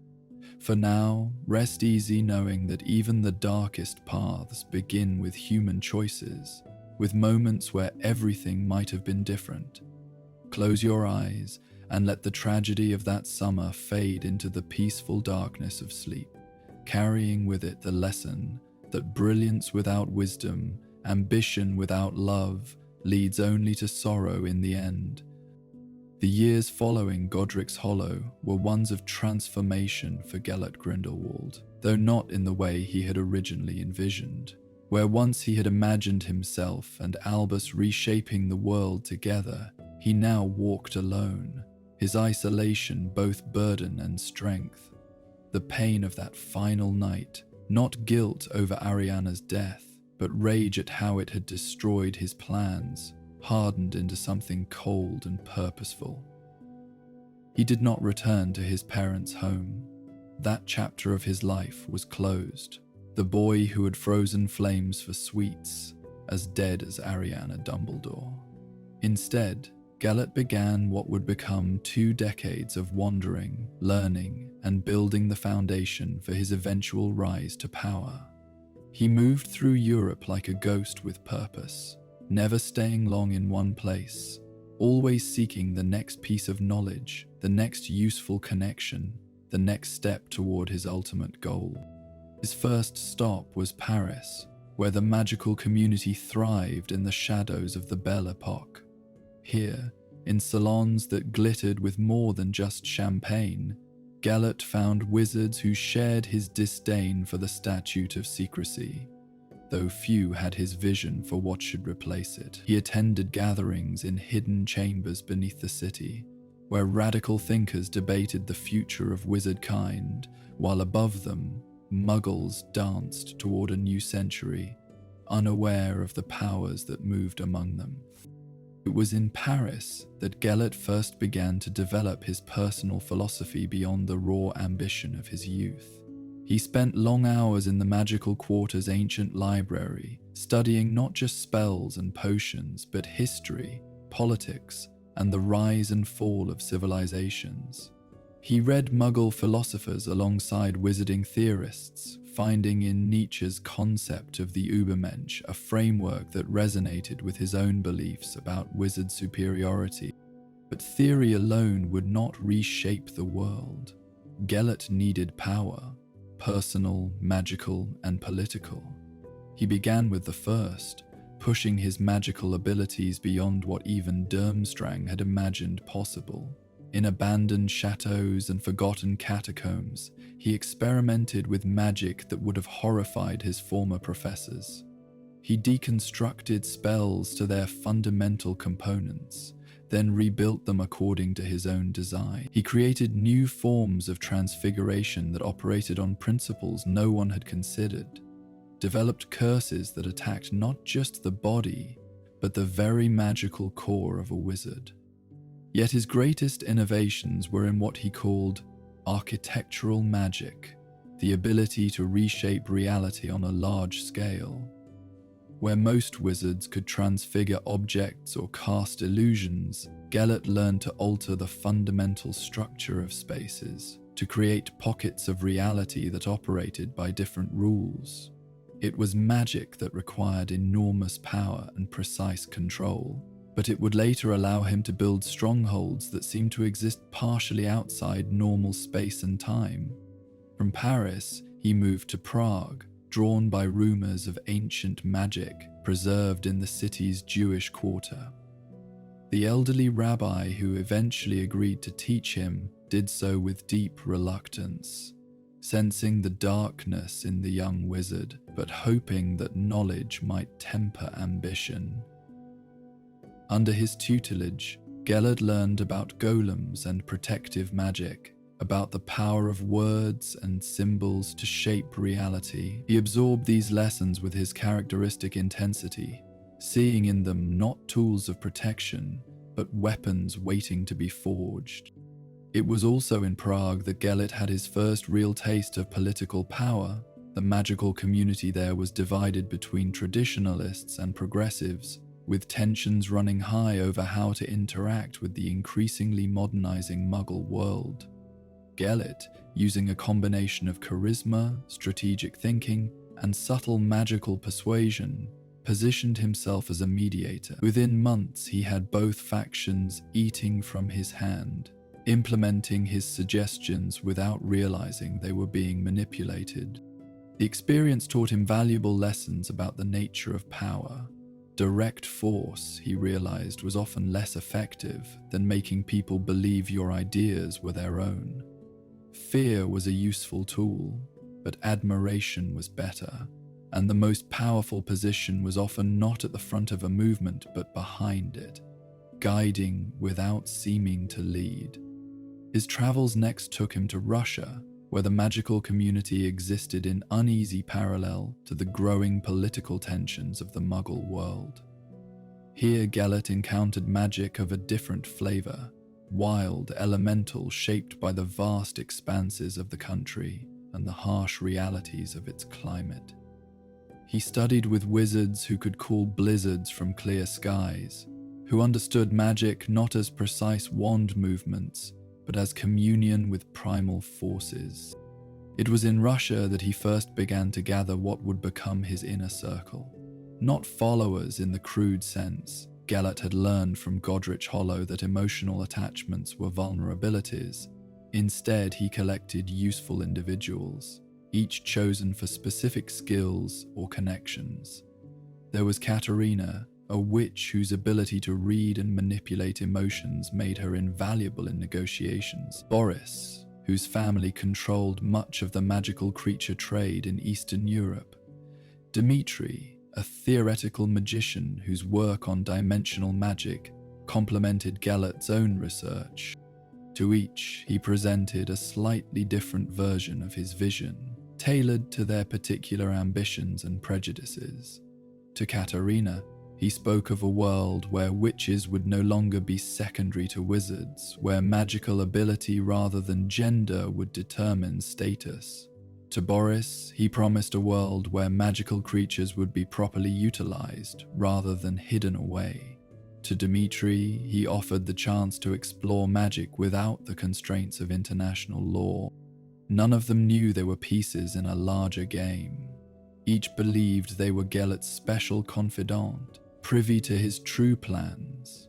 Speaker 1: For now, rest easy knowing that even the darkest paths begin with human choices, with moments where everything might have been different. Close your eyes and let the tragedy of that summer fade into the peaceful darkness of sleep, carrying with it the lesson that brilliance without wisdom, ambition without love, leads only to sorrow in the end. The years following Godric's Hollow were ones of transformation for Gellert Grindelwald, though not in the way he had originally envisioned. Where once he had imagined himself and Albus reshaping the world together, he now walked alone, his isolation both burden and strength. The pain of that final night, not guilt over Ariana's death, but rage at how it had destroyed his plans, hardened into something cold and purposeful. He did not return to his parents' home. That chapter of his life was closed. The boy who had frozen flames for sweets, as dead as Ariana Dumbledore. Instead, Gellert began what would become 2 decades of wandering, learning, and building the foundation for his eventual rise to power. He moved through Europe like a ghost with purpose, never staying long in one place, always seeking the next piece of knowledge, the next useful connection, the next step toward his ultimate goal. His first stop was Paris, where the magical community thrived in the shadows of the Belle Epoque. Here, in salons that glittered with more than just champagne, Gellert found wizards who shared his disdain for the statute of secrecy. Though few had his vision for what should replace it, he attended gatherings in hidden chambers beneath the city, where radical thinkers debated the future of wizardkind, while above them, muggles danced toward a new century, unaware of the powers that moved among them. It was in Paris that Gellert first began to develop his personal philosophy beyond the raw ambition of his youth. He spent long hours in the magical quarter's ancient library, studying not just spells and potions, but history, politics, and the rise and fall of civilizations. He read Muggle philosophers alongside wizarding theorists, finding in Nietzsche's concept of the Übermensch a framework that resonated with his own beliefs about wizard superiority. But theory alone would not reshape the world. Gellert needed power, personal, magical, and political. He began with the first, pushing his magical abilities beyond what even Durmstrang had imagined possible. In abandoned chateaus and forgotten catacombs, he experimented with magic that would have horrified his former professors. He deconstructed spells to their fundamental components, then rebuilt them according to his own design. He created new forms of transfiguration that operated on principles no one had considered, developed curses that attacked not just the body, but the very magical core of a wizard. Yet his greatest innovations were in what he called architectural magic, the ability to reshape reality on a large scale. Where most wizards could transfigure objects or cast illusions, Gellert learned to alter the fundamental structure of spaces, to create pockets of reality that operated by different rules. It was magic that required enormous power and precise control, but it would later allow him to build strongholds that seemed to exist partially outside normal space and time. From Paris, he moved to Prague, drawn by rumors of ancient magic preserved in the city's Jewish quarter. The elderly rabbi who eventually agreed to teach him did so with deep reluctance, sensing the darkness in the young wizard, but hoping that knowledge might temper ambition. Under his tutelage, Gellert learned about golems and protective magic, about the power of words and symbols to shape reality. He absorbed these lessons with his characteristic intensity, seeing in them not tools of protection, but weapons waiting to be forged. It was also in Prague that Gellert had his first real taste of political power. The magical community there was divided between traditionalists and progressives, with tensions running high over how to interact with the increasingly modernizing Muggle world. Gellert, using a combination of charisma, strategic thinking, and subtle magical persuasion, positioned himself as a mediator. Within months, he had both factions eating from his hand, implementing his suggestions without realizing they were being manipulated. The experience taught him valuable lessons about the nature of power. Direct force, he realized, was often less effective than making people believe your ideas were their own. Fear was a useful tool, but admiration was better, and the most powerful position was often not at the front of a movement but behind it, guiding without seeming to lead. His travels next took him to Russia, where the magical community existed in uneasy parallel to the growing political tensions of the Muggle world. Here Gellert encountered magic of a different flavor, wild, elemental, shaped by the vast expanses of the country and the harsh realities of its climate. He studied with wizards who could call blizzards from clear skies, who understood magic not as precise wand movements, but as communion with primal forces. It was in Russia that he first began to gather what would become his inner circle. Not followers in the crude sense. Gellert had learned from Godric Hollow that emotional attachments were vulnerabilities. Instead, he collected useful individuals, each chosen for specific skills or connections. There was Katerina, a witch whose ability to read and manipulate emotions made her invaluable in negotiations. Boris, whose family controlled much of the magical creature trade in Eastern Europe. Dmitri, a theoretical magician whose work on dimensional magic complemented Gellert's own research. To each, he presented a slightly different version of his vision, tailored to their particular ambitions and prejudices. To Katerina, he spoke of a world where witches would no longer be secondary to wizards, where magical ability rather than gender would determine status. To Boris, he promised a world where magical creatures would be properly utilized rather than hidden away. To Dmitri, he offered the chance to explore magic without the constraints of international law. None of them knew they were pieces in a larger game. Each believed they were Gellert's special confidant, privy to his true plans.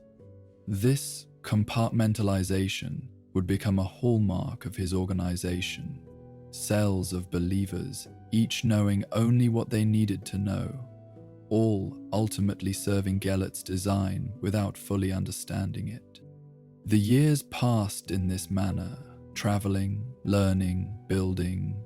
Speaker 1: This Compartmentalization would become a hallmark of his organization. Cells of believers, each knowing only what they needed to know, all ultimately serving Gellert's design without fully understanding it. The years passed in this manner, traveling, learning, building.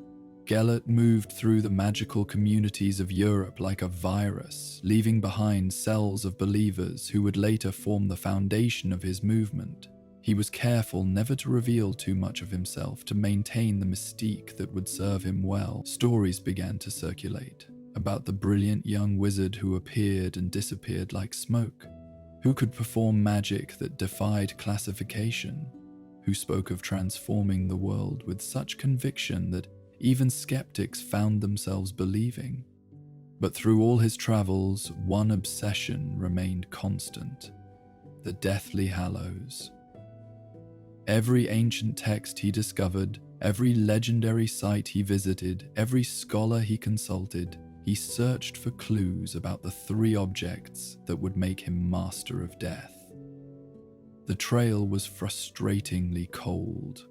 Speaker 1: Gellert moved through the magical communities of Europe like a virus, leaving behind cells of believers who would later form the foundation of his movement. He was careful never to reveal too much of himself to maintain the mystique that would serve him well. Stories began to circulate about the brilliant young wizard who appeared and disappeared like smoke, who could perform magic that defied classification, who spoke of transforming the world with such conviction that even skeptics found themselves believing. But through all his travels, one obsession remained constant: the Deathly Hallows. Every ancient text he discovered, every legendary site he visited, every scholar he consulted, he searched for clues about the three objects that would make him master of death. The trail was frustratingly cold,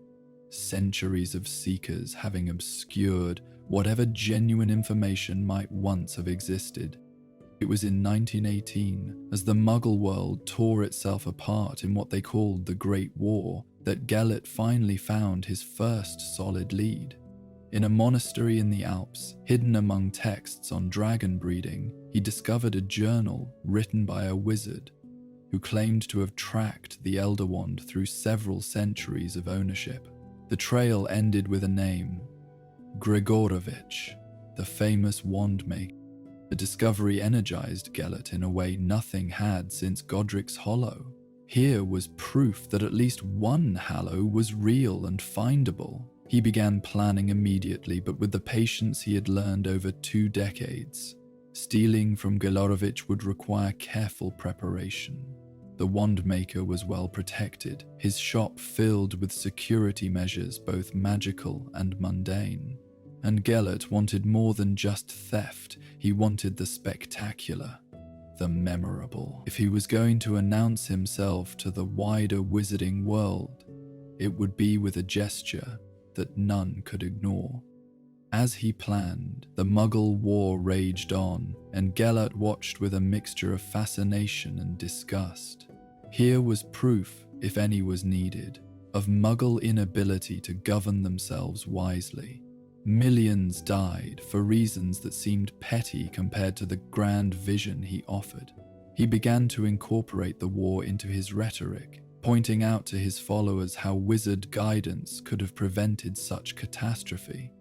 Speaker 1: centuries of seekers having obscured whatever genuine information might once have existed. It was in 1918, as the Muggle world tore itself apart in what they called the Great War, that Gellert finally found his first solid lead. In a monastery in the Alps, hidden among texts on dragon breeding, he discovered a journal written by a wizard who claimed to have tracked the Elder Wand through several centuries of ownership. The trail ended with a name: Grigorovich, the famous wand maker. The discovery energized Gellert in a way nothing had since Godric's Hollow. Here was proof that at least one Hallow was real and findable. He began planning immediately, but with the patience he had learned over 2 decades. Stealing from Grigorovich would require careful preparation. The wand maker was well protected, his shop filled with security measures both magical and mundane. And Gellert wanted more than just theft, he wanted the spectacular, the memorable. If he was going to announce himself to the wider wizarding world, it would be with a gesture that none could ignore. As he planned, the Muggle War raged on, and Gellert watched with a mixture of fascination and disgust. Here was proof, if any was needed, of Muggle inability to govern themselves wisely. Millions died for reasons that seemed petty compared to the grand vision he offered. He began to incorporate the war into his rhetoric, pointing out to his followers how wizard guidance could have prevented such catastrophe.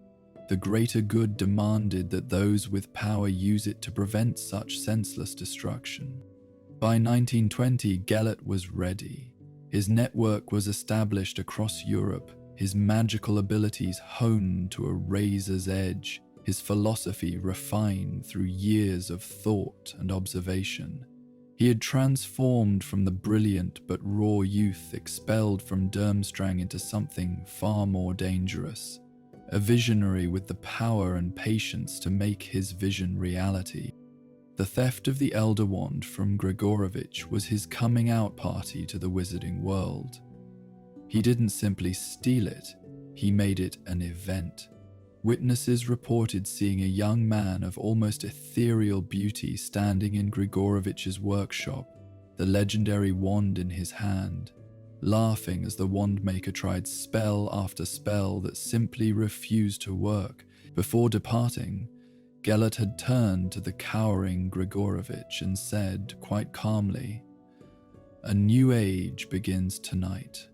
Speaker 1: The greater good demanded that those with power use it to prevent such senseless destruction. By 1920, Gellert was ready. His network was established across Europe, his magical abilities honed to a razor's edge, his philosophy refined through years of thought and observation. He had transformed from the brilliant but raw youth expelled from Durmstrang into something far more dangerous, a visionary with the power and patience to make his vision reality. The theft of the Elder Wand from Grigorovich was his coming out party to the wizarding world. He didn't simply steal it, he made it an event. Witnesses reported seeing a young man of almost ethereal beauty standing in Grigorovich's workshop, the legendary wand in his hand, laughing as the wand maker tried spell after spell that simply refused to work. Before departing, Gellert had turned to the cowering Grigorovich and said, quite calmly, "A new age begins tonight.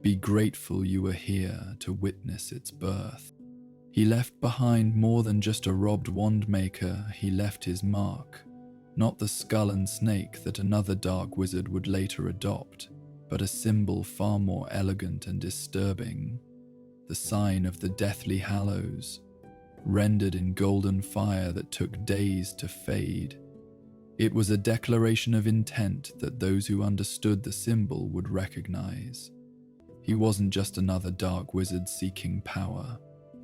Speaker 1: Be grateful you were here to witness its birth." He left behind more than just a robbed wand maker, he left his mark. Not the skull and snake that another dark wizard would later adopt, but a symbol far more elegant and disturbing. The sign of the Deathly Hallows, rendered in golden fire that took days to fade. It was a declaration of intent that those who understood the symbol would recognize. He wasn't just another dark wizard seeking power.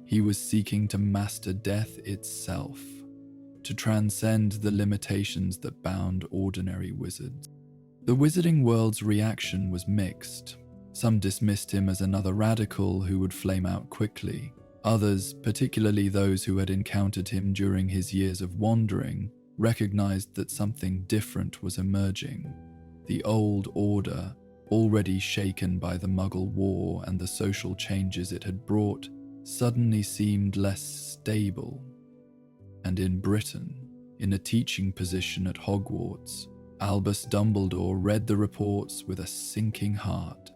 Speaker 1: He was seeking to master death itself, to transcend the limitations that bound ordinary wizards. The wizarding world's reaction was mixed. Some dismissed him as another radical who would flame out quickly. Others, particularly those who had encountered him during his years of wandering, recognized that something different was emerging. The old order, already shaken by the Muggle War and the social changes it had brought, suddenly seemed less stable. And in Britain, in a teaching position at Hogwarts, Albus Dumbledore read the reports with a sinking heart.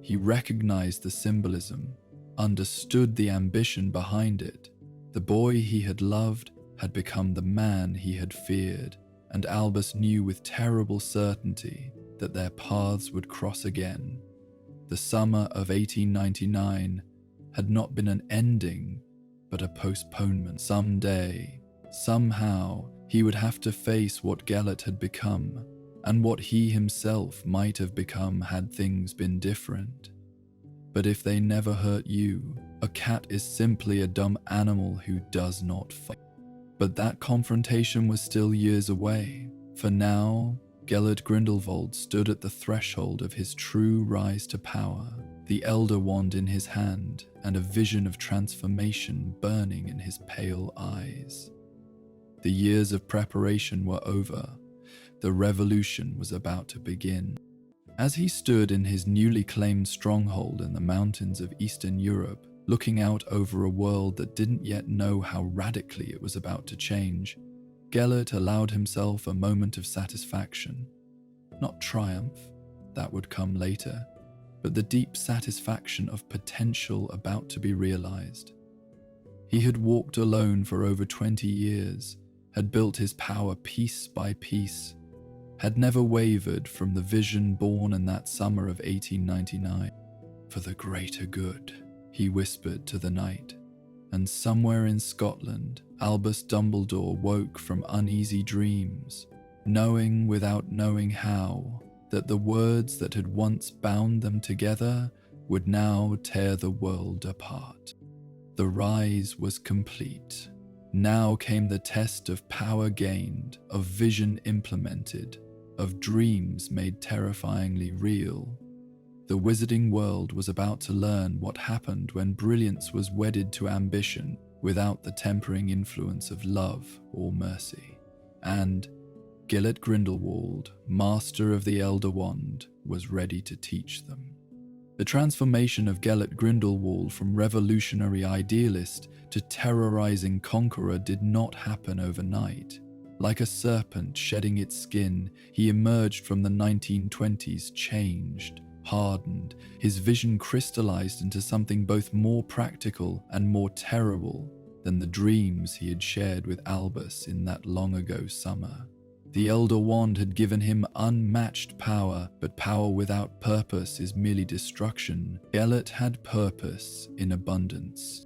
Speaker 1: He recognized the symbolism, understood the ambition behind it. The boy he had loved had become the man he had feared, and Albus knew with terrible certainty that their paths would cross again. The summer of 1899 had not been an ending, but a postponement. Someday, somehow, he would have to face what Gellert had become, and what he himself might have become had things been different. But if they never hurt you, a cat is simply a dumb animal who does not fight. But that confrontation was still years away, for now, Gellert Grindelwald stood at the threshold of his true rise to power, the Elder Wand in his hand and a vision of transformation burning in his pale eyes. The years of preparation were over. The revolution was about to begin. As he stood in his newly claimed stronghold in the mountains of Eastern Europe, looking out over a world that didn't yet know how radically it was about to change, Gellert allowed himself a moment of satisfaction. Not triumph, that would come later, but the deep satisfaction of potential about to be realized. He had walked alone for over 20 years, had built his power piece by piece, had never wavered from the vision born in that summer of 1899. For the greater good, he whispered to the night, and somewhere in Scotland, Albus Dumbledore woke from uneasy dreams, knowing without knowing how that the words that had once bound them together would now tear the world apart. The rise was complete. Now came the test of power gained, of vision implemented, of dreams made terrifyingly real. The wizarding world was about to learn what happened when brilliance was wedded to ambition without the tempering influence of love or mercy. And Gellert Grindelwald, master of the Elder Wand, was ready to teach them. The transformation of Gellert Grindelwald from revolutionary idealist to terrorizing conqueror did not happen overnight. Like a serpent shedding its skin, he emerged from the 1920s changed, hardened. His vision crystallized into something both more practical and more terrible than the dreams he had shared with Albus in that long-ago summer. The Elder Wand had given him unmatched power, but power without purpose is merely destruction. Gellert had purpose in abundance.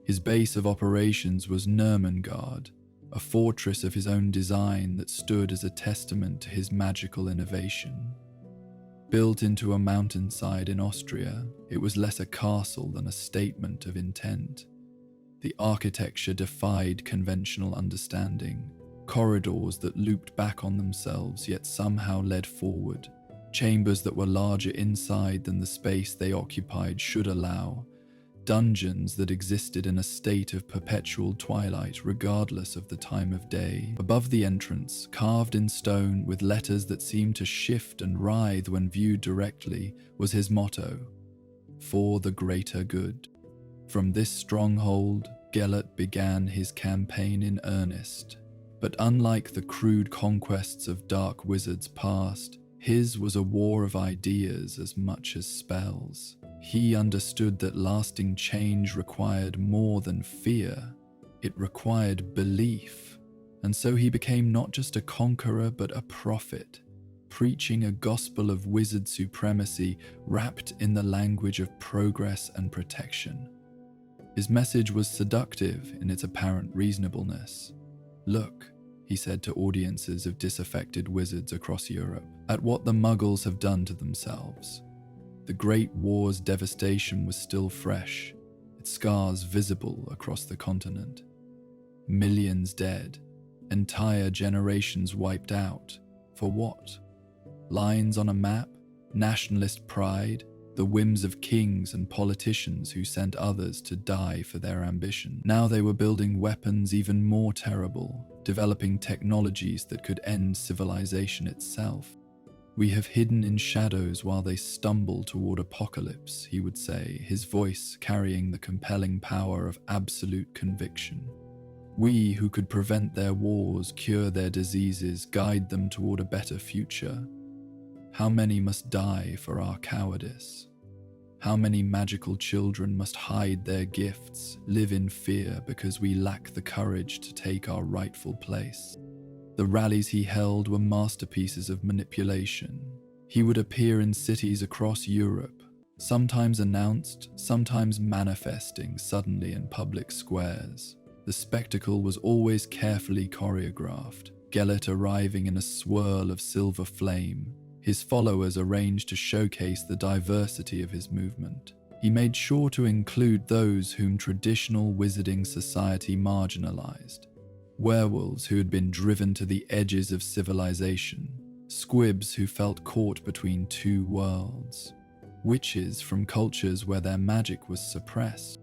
Speaker 1: His base of operations was Nurmengard, a fortress of his own design that stood as a testament to his magical innovation. Built into a mountainside in Austria, it was less a castle than a statement of intent. The architecture defied conventional understanding. Corridors that looped back on themselves yet somehow led forward. Chambers that were larger inside than the space they occupied should allow. Dungeons that existed in a state of perpetual twilight regardless of the time of day. Above the entrance, carved in stone with letters that seemed to shift and writhe when viewed directly, was his motto, "For the greater good." From this stronghold, Gellert began his campaign in earnest. But unlike the crude conquests of dark wizards past, his was a war of ideas as much as spells. He understood that lasting change required more than fear. It required belief. And so he became not just a conqueror but a prophet, preaching a gospel of wizard supremacy wrapped in the language of progress and protection. His message was seductive in its apparent reasonableness. "Look," he said to audiences of disaffected wizards across Europe, "at what the Muggles have done to themselves." The Great War's devastation was still fresh, its scars visible across the continent. Millions dead, entire generations wiped out. For what? Lines on a map, nationalist pride, the whims of kings and politicians who sent others to die for their ambition. Now they were building weapons even more terrible, developing technologies that could end civilization itself. "We have hidden in shadows while they stumble toward apocalypse," he would say, his voice carrying the compelling power of absolute conviction. "We who could prevent their wars, cure their diseases, guide them toward a better future. How many must die for our cowardice? How many magical children must hide their gifts, live in fear because we lack the courage to take our rightful place?" The rallies he held were masterpieces of manipulation. He would appear in cities across Europe, sometimes announced, sometimes manifesting suddenly in public squares. The spectacle was always carefully choreographed, Gellert arriving in a swirl of silver flame, his followers arranged to showcase the diversity of his movement. He made sure to include those whom traditional wizarding society marginalized. Werewolves who had been driven to the edges of civilization, squibs who felt caught between two worlds, witches from cultures where their magic was suppressed.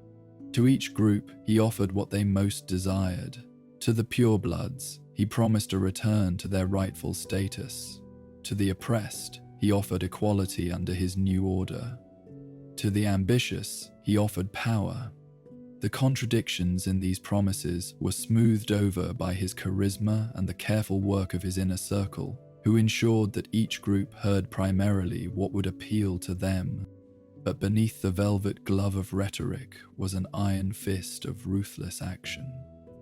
Speaker 1: To each group, he offered what they most desired. To the purebloods, he promised a return to their rightful status. To the oppressed, he offered equality under his new order. To the ambitious, he offered power. The contradictions in these promises were smoothed over by his charisma and the careful work of his inner circle, who ensured that each group heard primarily what would appeal to them. But beneath the velvet glove of rhetoric was an iron fist of ruthless action.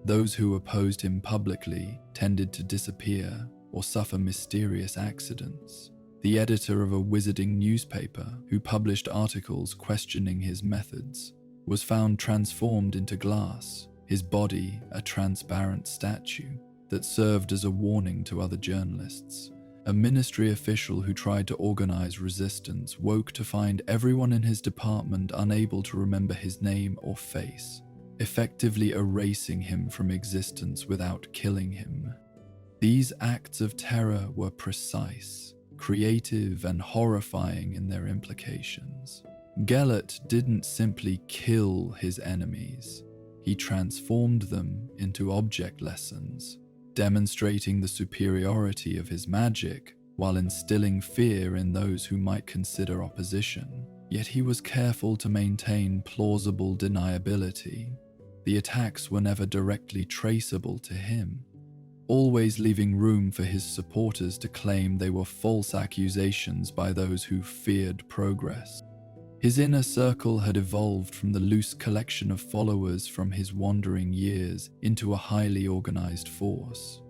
Speaker 1: Those who opposed him publicly tended to disappear or suffer mysterious accidents. The editor of a wizarding newspaper, who published articles questioning his methods, was found transformed into glass, his body a transparent statue that served as a warning to other journalists. A ministry official who tried to organize resistance woke to find everyone in his department unable to remember his name or face, effectively erasing him from existence without killing him. These acts of terror were precise, creative, and horrifying in their implications. Gellert didn't simply kill his enemies, he transformed them into object lessons, demonstrating the superiority of his magic while instilling fear in those who might consider opposition. Yet he was careful to maintain plausible deniability. The attacks were never directly traceable to him, always leaving room for his supporters to claim they were false accusations by those who feared progress. His inner circle had evolved from the loose collection of followers from his wandering years into a highly organized force.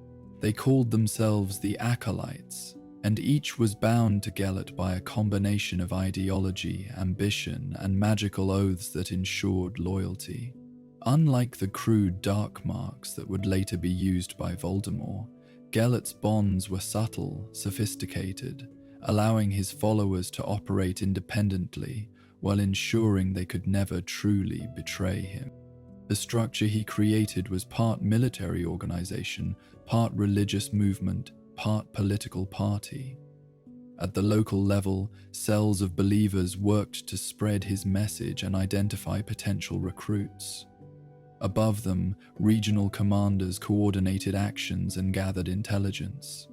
Speaker 1: They called themselves the Acolytes, and each was bound to Gellert by a combination of ideology, ambition, and magical oaths that ensured loyalty. Unlike the crude dark marks that would later be used by Voldemort, Gellert's bonds were subtle, sophisticated, allowing his followers to operate independently while ensuring they could never truly betray him. The structure he created was part military organization, part religious movement, part political party. At the local level, cells of believers worked to spread his message and identify potential recruits. Above them, regional commanders coordinated actions and gathered intelligence.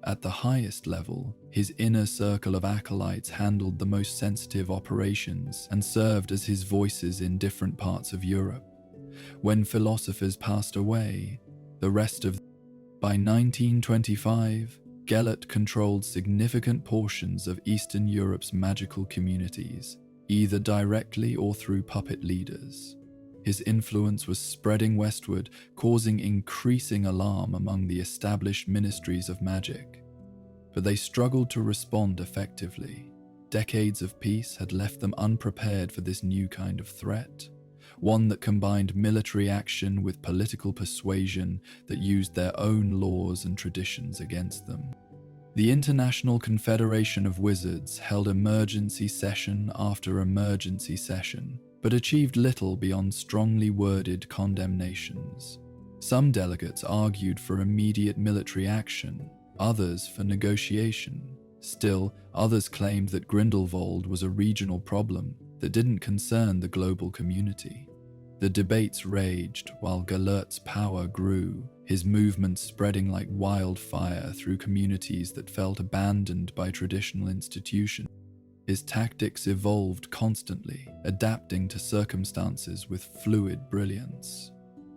Speaker 1: At the highest level, his inner circle of acolytes handled the most sensitive operations and served as his voices in different parts of Europe. When philosophers passed away, by 1925, Gellert controlled significant portions of Eastern Europe's magical communities, either directly or through puppet leaders. His influence was spreading westward, causing increasing alarm among the established ministries of magic. But they struggled to respond effectively. Decades of peace had left them unprepared for this new kind of threat, one that combined military action with political persuasion that used their own laws and traditions against them. The International Confederation of Wizards held emergency session after emergency session, but achieved little beyond strongly worded condemnations. Some delegates argued for immediate military action, others for negotiation. Still, others claimed that Grindelwald was a regional problem that didn't concern the global community. The debates raged while Gellert's power grew, his movement spreading like wildfire through communities that felt abandoned by traditional institutions. His tactics evolved constantly, adapting to circumstances with fluid brilliance.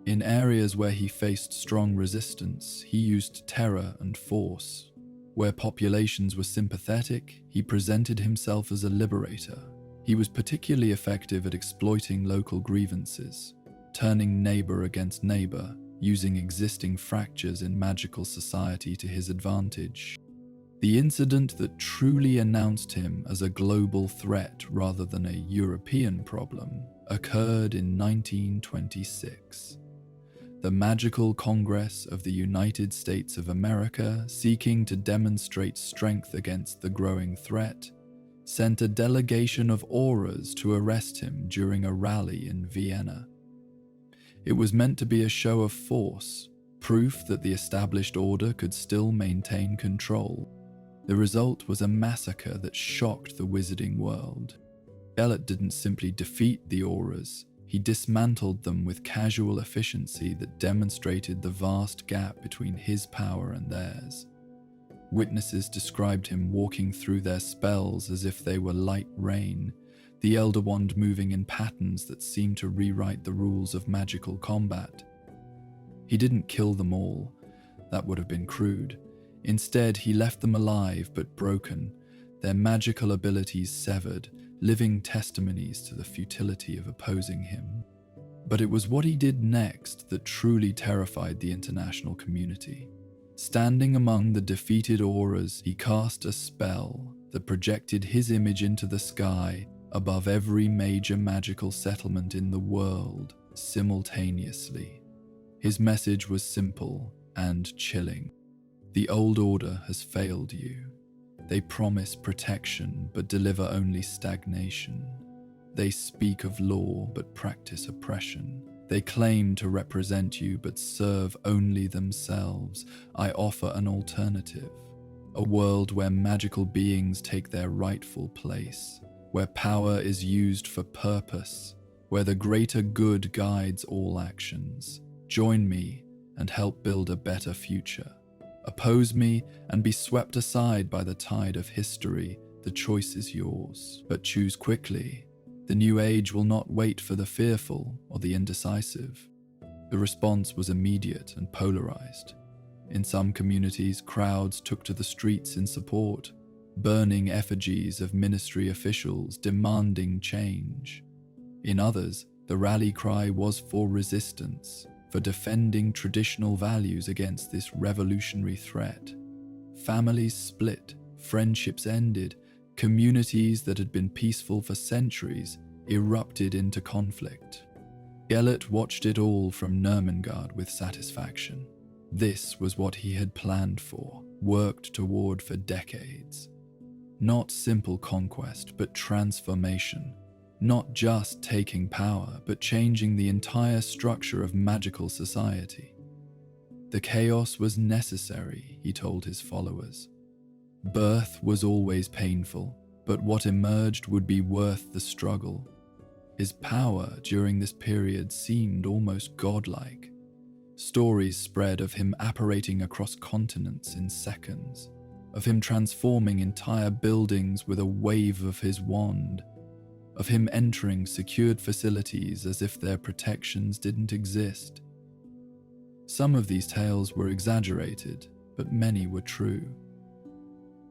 Speaker 1: In areas where he faced strong resistance, he used terror and force. Where populations were sympathetic, he presented himself as a liberator. He was particularly effective at exploiting local grievances, turning neighbor against neighbor, using existing fractures in magical society to his advantage. The incident that truly announced him as a global threat rather than a European problem occurred in 1926. The Magical Congress of the United States of America, seeking to demonstrate strength against the growing threat, sent a delegation of Aurors to arrest him during a rally in Vienna. It was meant to be a show of force, proof that the established order could still maintain control. The result was a massacre that shocked the wizarding world. Gellert didn't simply defeat the Aurors, he dismantled them with casual efficiency that demonstrated the vast gap between his power and theirs. Witnesses described him walking through their spells as if they were light rain, the Elder Wand moving in patterns that seemed to rewrite the rules of magical combat. He didn't kill them all, that would have been crude. Instead, he left them alive but broken, their magical abilities severed, living testimonies to the futility of opposing him. But it was what he did next that truly terrified the international community. Standing among the defeated Aurors, he cast a spell that projected his image into the sky above every major magical settlement in the world simultaneously. His message was simple and chilling. The old order has failed you. They promise protection but deliver only stagnation. They speak of law but practice oppression. They claim to represent you but serve only themselves. I offer an alternative. A world where magical beings take their rightful place, where power is used for purpose, where the greater good guides all actions. Join me and help build a better future. Oppose me and be swept aside by the tide of history. The choice is yours, but choose quickly. The new age will not wait for the fearful or the indecisive. The response was immediate and polarized. In some communities, crowds took to the streets in support, burning effigies of ministry officials demanding change. In others, the rally cry was for resistance, for defending traditional values against this revolutionary threat. Families split, friendships ended, communities that had been peaceful for centuries erupted into conflict. Gellert watched it all from Nurmengard with satisfaction. This was what he had planned for, worked toward for decades. Not simple conquest, but transformation. Not just taking power, but changing the entire structure of magical society. The chaos was necessary, he told his followers. Birth was always painful, but what emerged would be worth the struggle. His power during this period seemed almost godlike. Stories spread of him apparating across continents in seconds, of him transforming entire buildings with a wave of his wand, of him entering secured facilities as if their protections didn't exist. Some of these tales were exaggerated, but many were true.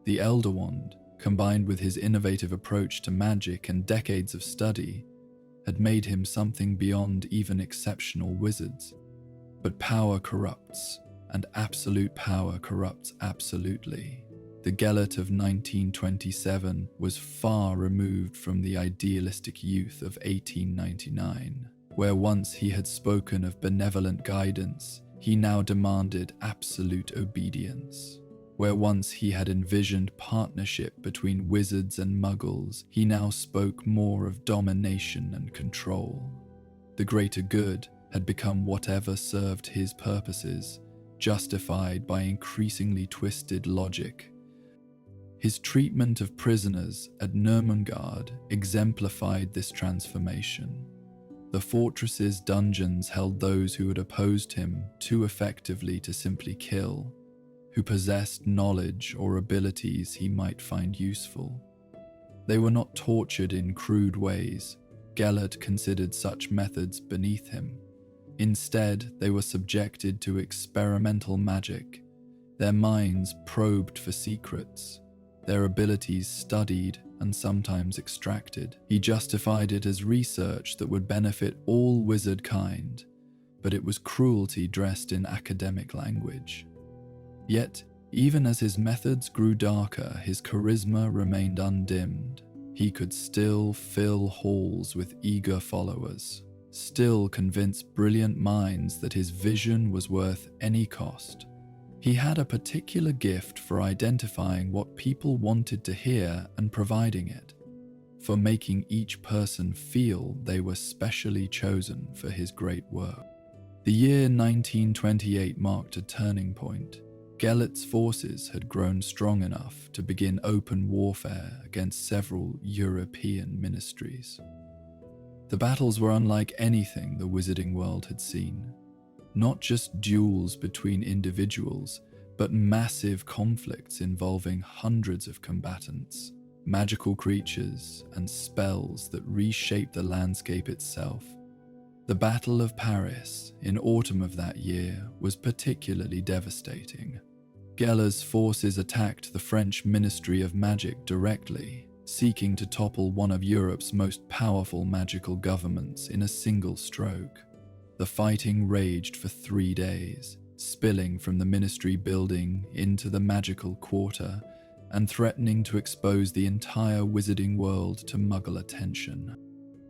Speaker 1: The Elder Wand, combined with his innovative approach to magic and decades of study, had made him something beyond even exceptional wizards. But power corrupts, and absolute power corrupts absolutely. The Gellert of 1927 was far removed from the idealistic youth of 1899, where once he had spoken of benevolent guidance, he now demanded absolute obedience. Where once he had envisioned partnership between wizards and muggles, he now spoke more of domination and control. The greater good had become whatever served his purposes, justified by increasingly twisted logic. His treatment of prisoners at Nurmengard exemplified this transformation. The fortress's dungeons held those who had opposed him too effectively to simply kill, who possessed knowledge or abilities he might find useful. They were not tortured in crude ways. Gellert considered such methods beneath him. Instead, they were subjected to experimental magic, their minds probed for secrets, their abilities studied and sometimes extracted. He justified it as research that would benefit all wizard kind, but it was cruelty dressed in academic language. Yet, even as his methods grew darker, his charisma remained undimmed. He could still fill halls with eager followers, still convince brilliant minds that his vision was worth any cost. He had a particular gift for identifying what people wanted to hear and providing it, for making each person feel they were specially chosen for his great work. The year 1928 marked a turning point. Gellert's forces had grown strong enough to begin open warfare against several European ministries. The battles were unlike anything the wizarding world had seen. Not just duels between individuals, but massive conflicts involving hundreds of combatants, magical creatures, and spells that reshaped the landscape itself. The Battle of Paris in autumn of that year was particularly devastating. Gellert's forces attacked the French Ministry of Magic directly, seeking to topple one of Europe's most powerful magical governments in a single stroke. The fighting raged for 3 days, spilling from the ministry building into the magical quarter and threatening to expose the entire wizarding world to Muggle attention.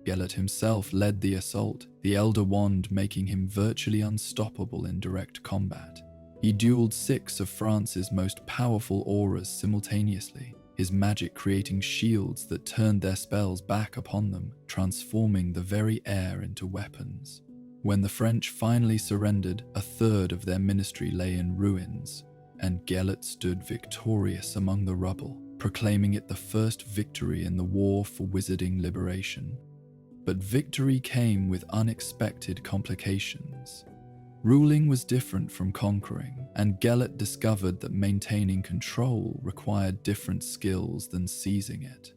Speaker 1: Gellert himself led the assault, the Elder Wand making him virtually unstoppable in direct combat. He dueled 6 of France's most powerful auras simultaneously, his magic creating shields that turned their spells back upon them, transforming the very air into weapons. When the French finally surrendered, a third of their ministry lay in ruins, and Gellert stood victorious among the rubble, proclaiming it the first victory in the war for wizarding liberation. But victory came with unexpected complications. Ruling was different from conquering, and Gellert discovered that maintaining control required different skills than seizing it.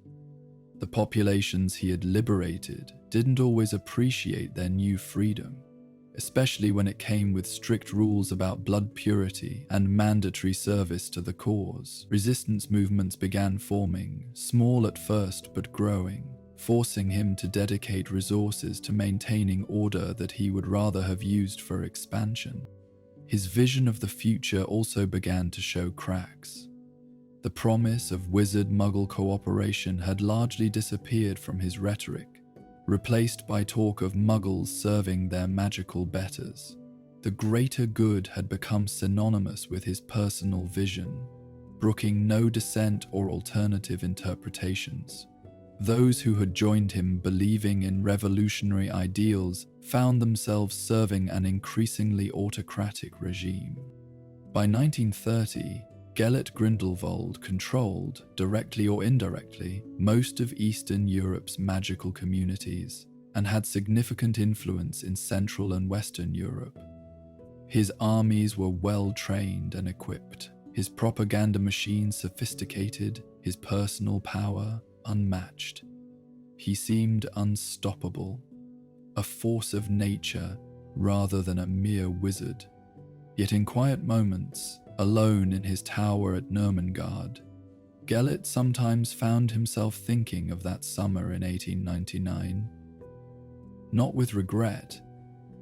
Speaker 1: The populations he had liberated didn't always appreciate their new freedom, especially when it came with strict rules about blood purity and mandatory service to the cause. Resistance movements began forming, small at first but growing, forcing him to dedicate resources to maintaining order that he would rather have used for expansion. His vision of the future also began to show cracks. The promise of wizard-muggle cooperation had largely disappeared from his rhetoric, replaced by talk of muggles serving their magical betters. The greater good had become synonymous with his personal vision, brooking no dissent or alternative interpretations. Those who had joined him believing in revolutionary ideals found themselves serving an increasingly autocratic regime. By 1930, Gellert Grindelwald controlled, directly or indirectly, most of Eastern Europe's magical communities and had significant influence in Central and Western Europe. His armies were well trained and equipped, his propaganda machine sophisticated, his personal power unmatched. He seemed unstoppable, a force of nature rather than a mere wizard. Yet in quiet moments, alone in his tower at Nurmengard, Gellert sometimes found himself thinking of that summer in 1899. Not with regret,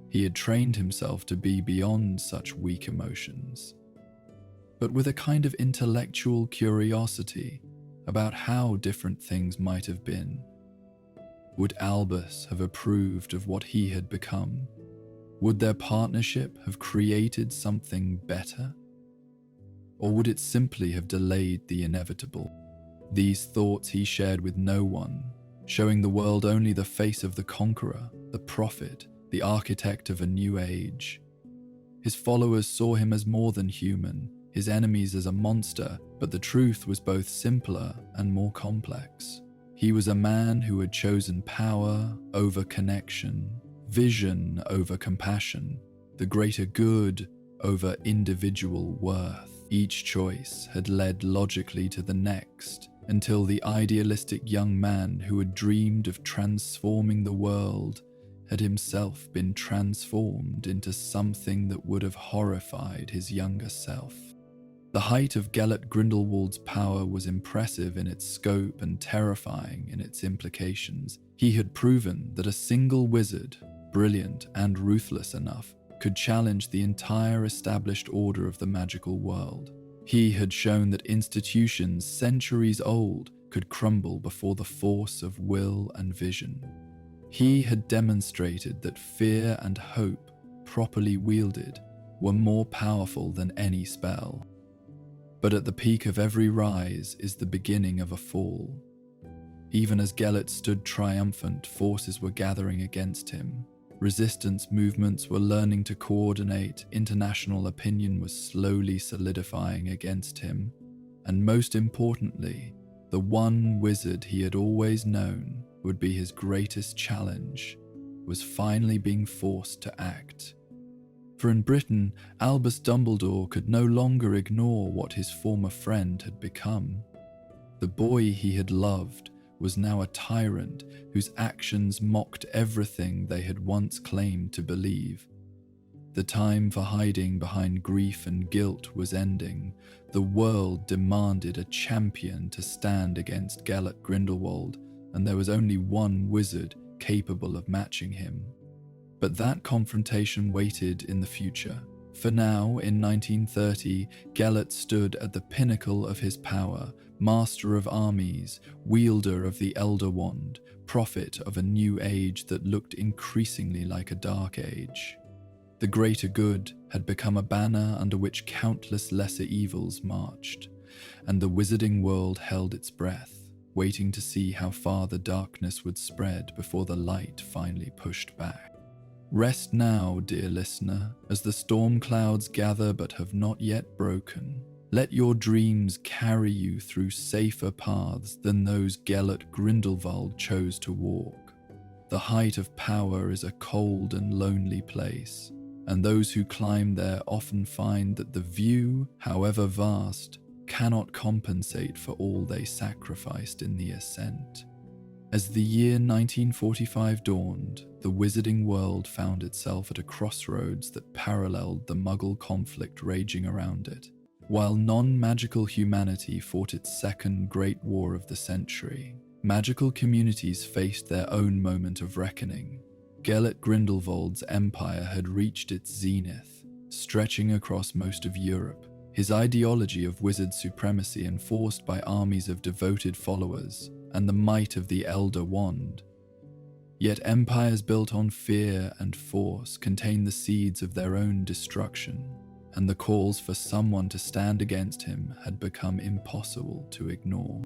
Speaker 1: he had trained himself to be beyond such weak emotions, but with a kind of intellectual curiosity about how different things might have been. Would Albus have approved of what he had become? Would their partnership have created something better? Or would it simply have delayed the inevitable? These thoughts he shared with no one, showing the world only the face of the conqueror, the prophet, the architect of a new age. His followers saw him as more than human, his enemies as a monster But the truth was both simpler and more complex. He was a man who had chosen power over connection, vision over compassion, the greater good over individual worth. Each choice had led logically to the next, until the idealistic young man who had dreamed of transforming the world had himself been transformed into something that would have horrified his younger self. The height of Gellert Grindelwald's power was impressive in its scope and terrifying in its implications. He had proven that a single wizard, brilliant and ruthless enough, could challenge the entire established order of the magical world. He had shown that institutions centuries old could crumble before the force of will and vision. He had demonstrated that fear and hope, properly wielded, were more powerful than any spell. But at the peak of every rise is the beginning of a fall. Even as Gellert stood triumphant, forces were gathering against him. Resistance movements were learning to coordinate, international opinion was slowly solidifying against him, and most importantly, the one wizard he had always known would be his greatest challenge was finally being forced to act. For in Britain, Albus Dumbledore could no longer ignore what his former friend had become. The boy he had loved was now a tyrant whose actions mocked everything they had once claimed to believe. The time for hiding behind grief and guilt was ending. The world demanded a champion to stand against Gellert Grindelwald, and there was only one wizard capable of matching him. But that confrontation waited in the future. For now, in 1930, Gellert stood at the pinnacle of his power, master of armies, wielder of the Elder Wand, prophet of a new age that looked increasingly like a dark age. The greater good had become a banner under which countless lesser evils marched, and the wizarding world held its breath, waiting to see how far the darkness would spread before the light finally pushed back. Rest now, dear listener, as the storm clouds gather but have not yet broken. Let your dreams carry you through safer paths than those Gellert Grindelwald chose to walk. The height of power is a cold and lonely place, and those who climb there often find that the view, however vast, cannot compensate for all they sacrificed in the ascent. As the year 1945 dawned, the wizarding world found itself at a crossroads that paralleled the Muggle conflict raging around it. While non-magical humanity fought its second great war of the century, magical communities faced their own moment of reckoning. Gellert Grindelwald's empire had reached its zenith, stretching across most of Europe. His ideology of wizard supremacy enforced by armies of devoted followers, and the might of the Elder Wand. Yet empires built on fear and force contain the seeds of their own destruction, and the calls for someone to stand against him had become impossible to ignore.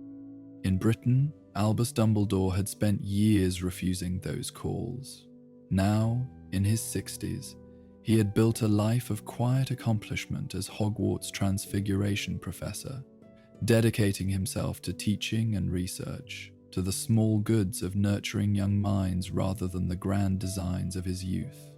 Speaker 1: In Britain, Albus Dumbledore had spent years refusing those calls. Now, in his 60s, he had built a life of quiet accomplishment as Hogwarts Transfiguration Professor, dedicating himself to teaching and research, to the small goods of nurturing young minds rather than the grand designs of his youth.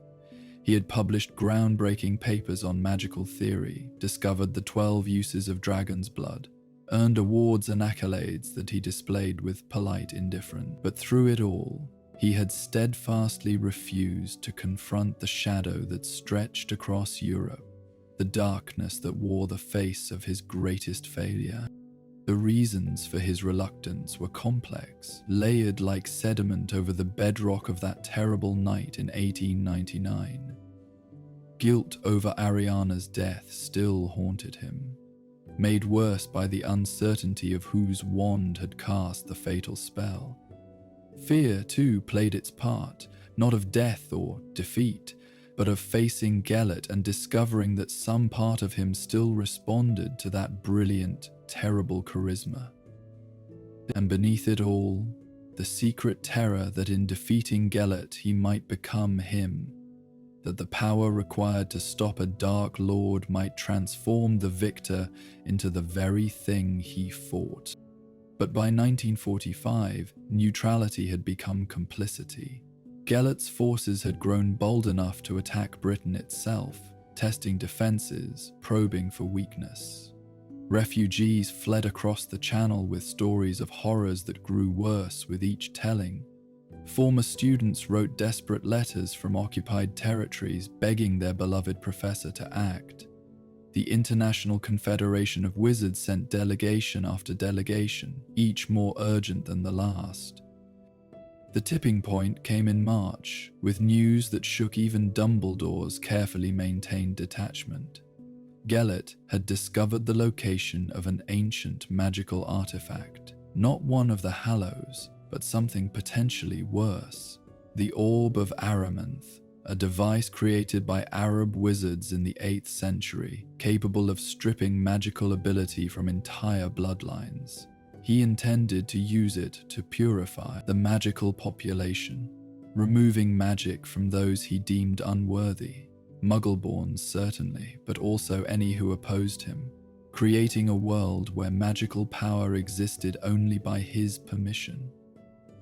Speaker 1: He had published groundbreaking papers on magical theory, discovered the 12 uses of dragon's blood, earned awards and accolades that he displayed with polite indifference. But through it all, he had steadfastly refused to confront the shadow that stretched across Europe, the darkness that wore the face of his greatest failure. The reasons for his reluctance were complex, layered like sediment over the bedrock of that terrible night in 1899. Guilt over Ariana's death still haunted him, made worse by the uncertainty of whose wand had cast the fatal spell. Fear, too, played its part, not of death or defeat, but of facing Gellert and discovering that some part of him still responded to that brilliant, terrible charisma. And beneath it all, the secret terror that in defeating Gellert he might become him, that the power required to stop a Dark Lord might transform the victor into the very thing he fought. But by 1945, neutrality had become complicity. Gellert's forces had grown bold enough to attack Britain itself, testing defenses, probing for weakness. Refugees fled across the Channel with stories of horrors that grew worse with each telling. Former students wrote desperate letters from occupied territories begging their beloved professor to act. The International Confederation of Wizards sent delegation after delegation, each more urgent than the last. The tipping point came in March, with news that shook even Dumbledore's carefully maintained detachment. Gellert had discovered the location of an ancient magical artifact, not one of the Hallows, but something potentially worse. The Orb of Aramanth, a device created by Arab wizards in the 8th century, capable of stripping magical ability from entire bloodlines. He intended to use it to purify the magical population, removing magic from those he deemed unworthy, Muggleborns certainly, but also any who opposed him, creating a world where magical power existed only by his permission.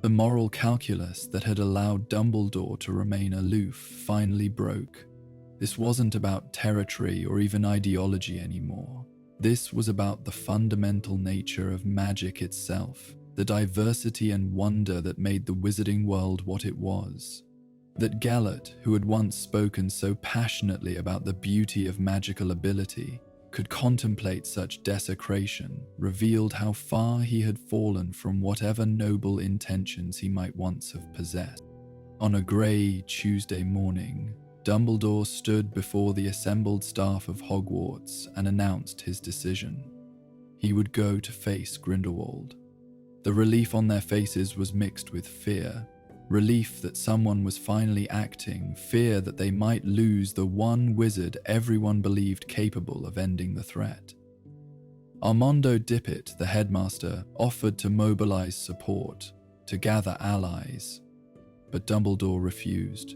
Speaker 1: The moral calculus that had allowed Dumbledore to remain aloof finally broke. This wasn't about territory or even ideology anymore. This was about the fundamental nature of magic itself, the diversity and wonder that made the wizarding world what it was. That Gellert, who had once spoken so passionately about the beauty of magical ability, could contemplate such desecration revealed how far he had fallen from whatever noble intentions he might once have possessed. On a grey Tuesday morning, Dumbledore stood before the assembled staff of Hogwarts and announced his decision. He would go to face Grindelwald. The relief on their faces was mixed with fear. Relief that someone was finally acting, fear that they might lose the one wizard everyone believed capable of ending the threat. Armando Dippet, the headmaster, offered to mobilize support, to gather allies, but Dumbledore refused.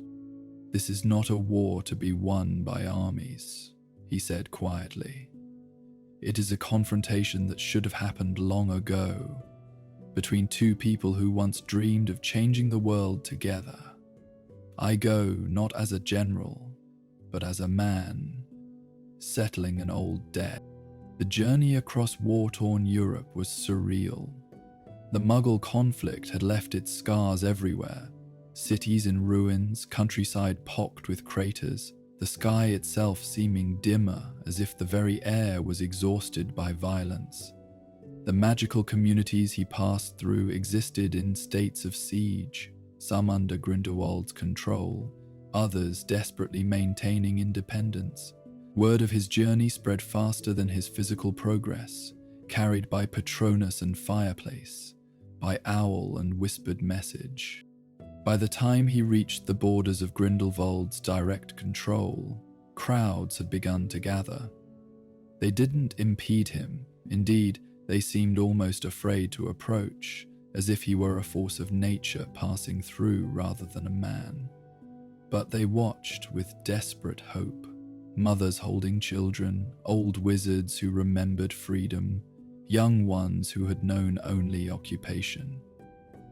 Speaker 1: "This is not a war to be won by armies," he said quietly. "It is a confrontation that should have happened long ago, between two people who once dreamed of changing the world together. I go not as a general, but as a man, settling an old debt." The journey across war-torn Europe was surreal. The Muggle conflict had left its scars everywhere. Cities in ruins, countryside pocked with craters, the sky itself seeming dimmer as if the very air was exhausted by violence. The magical communities he passed through existed in states of siege, some under Grindelwald's control, others desperately maintaining independence. Word of his journey spread faster than his physical progress, carried by Patronus and fireplace, by owl and whispered message. By the time he reached the borders of Grindelwald's direct control, crowds had begun to gather. They didn't impede him. Indeed, they seemed almost afraid to approach, as if he were a force of nature passing through rather than a man. But they watched with desperate hope. Mothers holding children, old wizards who remembered freedom, young ones who had known only occupation.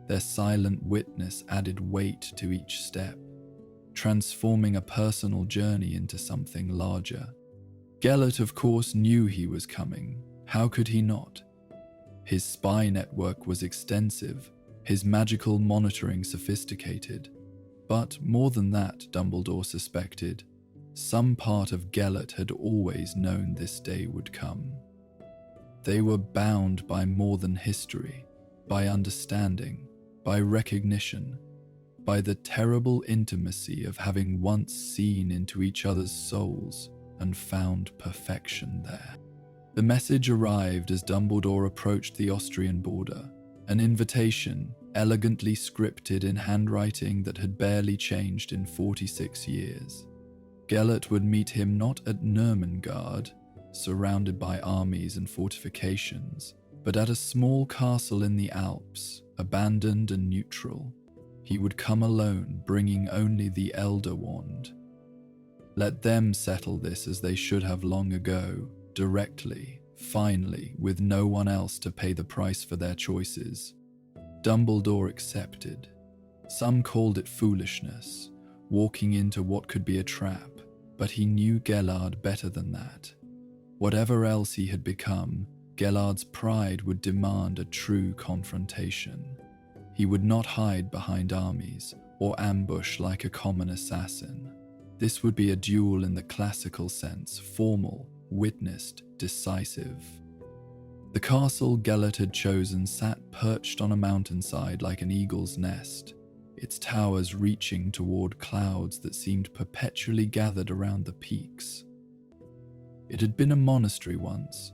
Speaker 1: Their silent witness added weight to each step, transforming a personal journey into something larger. Gellert, of course, knew he was coming. How could he not? His spy network was extensive, his magical monitoring sophisticated. But more than that, Dumbledore suspected, some part of Gellert had always known this day would come. They were bound by more than history, by understanding, by recognition, by the terrible intimacy of having once seen into each other's souls and found perfection there. The message arrived as Dumbledore approached the Austrian border, an invitation elegantly scripted in handwriting that had barely changed in 46 years. Gellert would meet him not at Nurmengard, surrounded by armies and fortifications, but at a small castle in the Alps, abandoned and neutral. He would come alone, bringing only the Elder Wand. Let them settle this as they should have long ago, directly, finally, with no one else to pay the price for their choices. Dumbledore accepted. Some called it foolishness, walking into what could be a trap, but he knew Gellert better than that. Whatever else he had become, Gellert's pride would demand a true confrontation. He would not hide behind armies or ambush like a common assassin. This would be a duel in the classical sense, formal, witnessed, decisive. The castle Gellert had chosen sat perched on a mountainside like an eagle's nest, its towers reaching toward clouds that seemed perpetually gathered around the peaks. It had been a monastery once,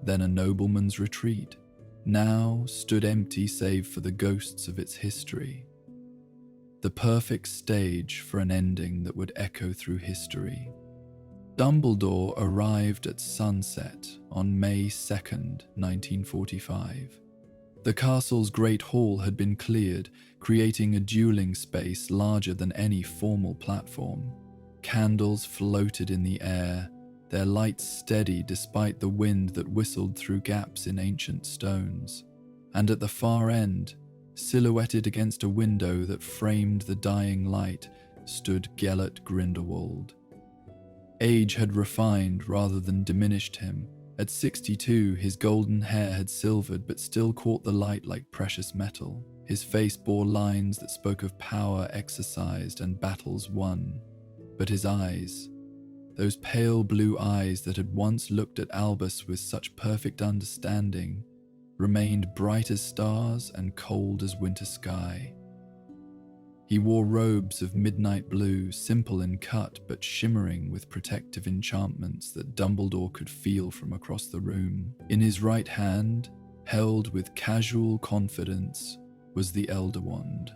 Speaker 1: then a nobleman's retreat, now stood empty save for the ghosts of its history. The perfect stage for an ending that would echo through history. Dumbledore arrived at sunset on May 2nd, 1945. The castle's great hall had been cleared, creating a dueling space larger than any formal platform. Candles floated in the air, their light steady despite the wind that whistled through gaps in ancient stones. And at the far end, silhouetted against a window that framed the dying light, stood Gellert Grindelwald. Age had refined rather than diminished him. At 62, his golden hair had silvered but still caught the light like precious metal. His face bore lines that spoke of power exercised and battles won. But his eyes, those pale blue eyes that had once looked at Albus with such perfect understanding, remained bright as stars and cold as winter sky. He wore robes of midnight blue, simple in cut but shimmering with protective enchantments that Dumbledore could feel from across the room. In his right hand, held with casual confidence, was the Elder Wand.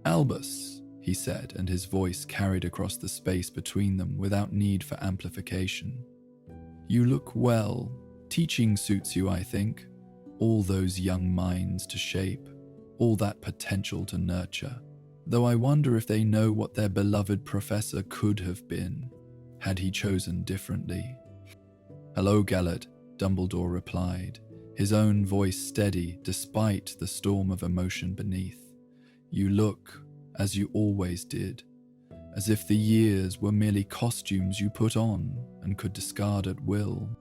Speaker 1: "Albus," he said, and his voice carried across the space between them without need for amplification. "You look well. Teaching suits you, I think. All those young minds to shape, all that potential to nurture. Though I wonder if they know what their beloved professor could have been, had he chosen differently." "Hello, Gellert," Dumbledore replied, his own voice steady despite the storm of emotion beneath. "You look, as you always did, as if the years were merely costumes you put on and could discard at will."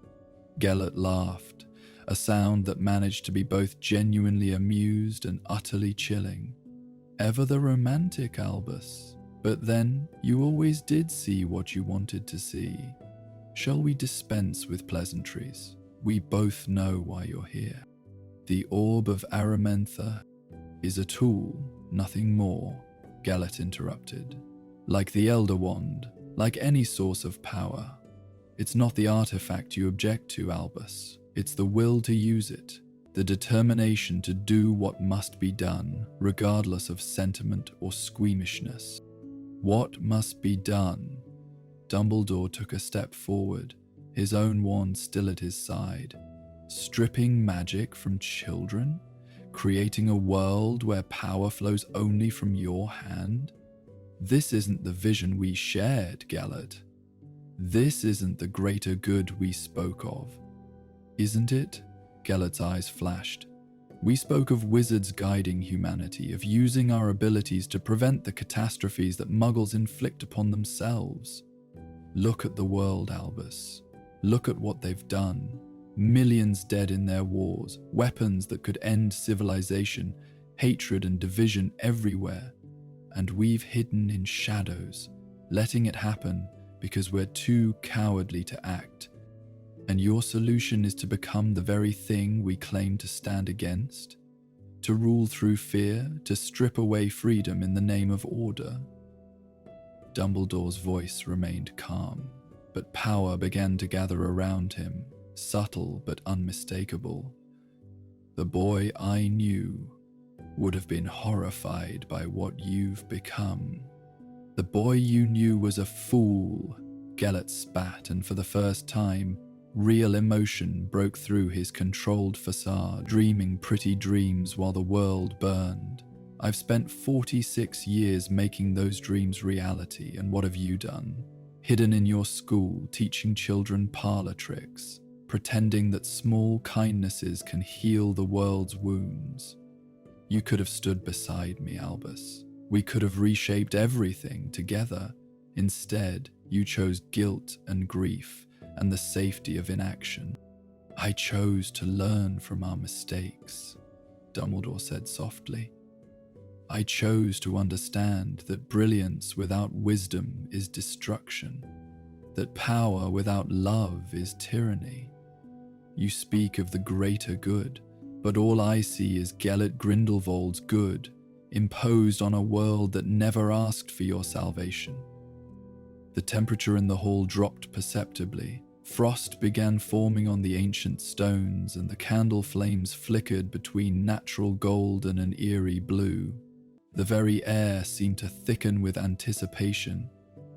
Speaker 1: Gellert laughed, a sound that managed to be both genuinely amused and utterly chilling. "Ever the romantic, Albus. But then, you always did see what you wanted to see. Shall we dispense with pleasantries? We both know why you're here. The Orb of Aramantha is a tool, nothing more," Gellert interrupted. "Like the Elder Wand, like any source of power. It's not the artifact you object to, Albus. It's the will to use it. The determination to do what must be done, regardless of sentiment or squeamishness." "What must be done?" Dumbledore took a step forward, his own wand still at his side. "Stripping magic from children? Creating a world where power flows only from your hand? This isn't the vision we shared, Gellert. This isn't the greater good we spoke of. Isn't it?" Gellert's eyes flashed. "We spoke of wizards guiding humanity, of using our abilities to prevent the catastrophes that muggles inflict upon themselves. Look at the world, Albus. Look at what they've done. Millions dead in their wars, weapons that could end civilization, hatred and division everywhere. And we've hidden in shadows, letting it happen because we're too cowardly to act. And your solution is to become the very thing we claim to stand against? To rule through fear, to strip away freedom in the name of order?" Dumbledore's voice remained calm, but power began to gather around him, subtle but unmistakable. "The boy I knew would have been horrified by what you've become. The boy you knew was a fool." Gellert spat, and for the first time, real emotion broke through his controlled facade, dreaming pretty dreams while the world burned. "I've spent 46 years making those dreams reality, and what have you done? hidden in your school teaching children parlor tricks, pretending that small kindnesses can heal the world's wounds. You could have stood beside me, Albus. We could have reshaped everything together. Instead, you chose guilt and grief and the safety of inaction. I chose to learn from our mistakes, Dumbledore said softly. I chose to understand that brilliance without wisdom is destruction, that power without love is tyranny. You speak of the greater good, but all I see is Gellert Grindelwald's good, imposed on a world that never asked for your salvation. The temperature in the hall dropped perceptibly. Frost began forming on the ancient stones, and the candle flames flickered between natural gold and an eerie blue. The very air seemed to thicken with anticipation,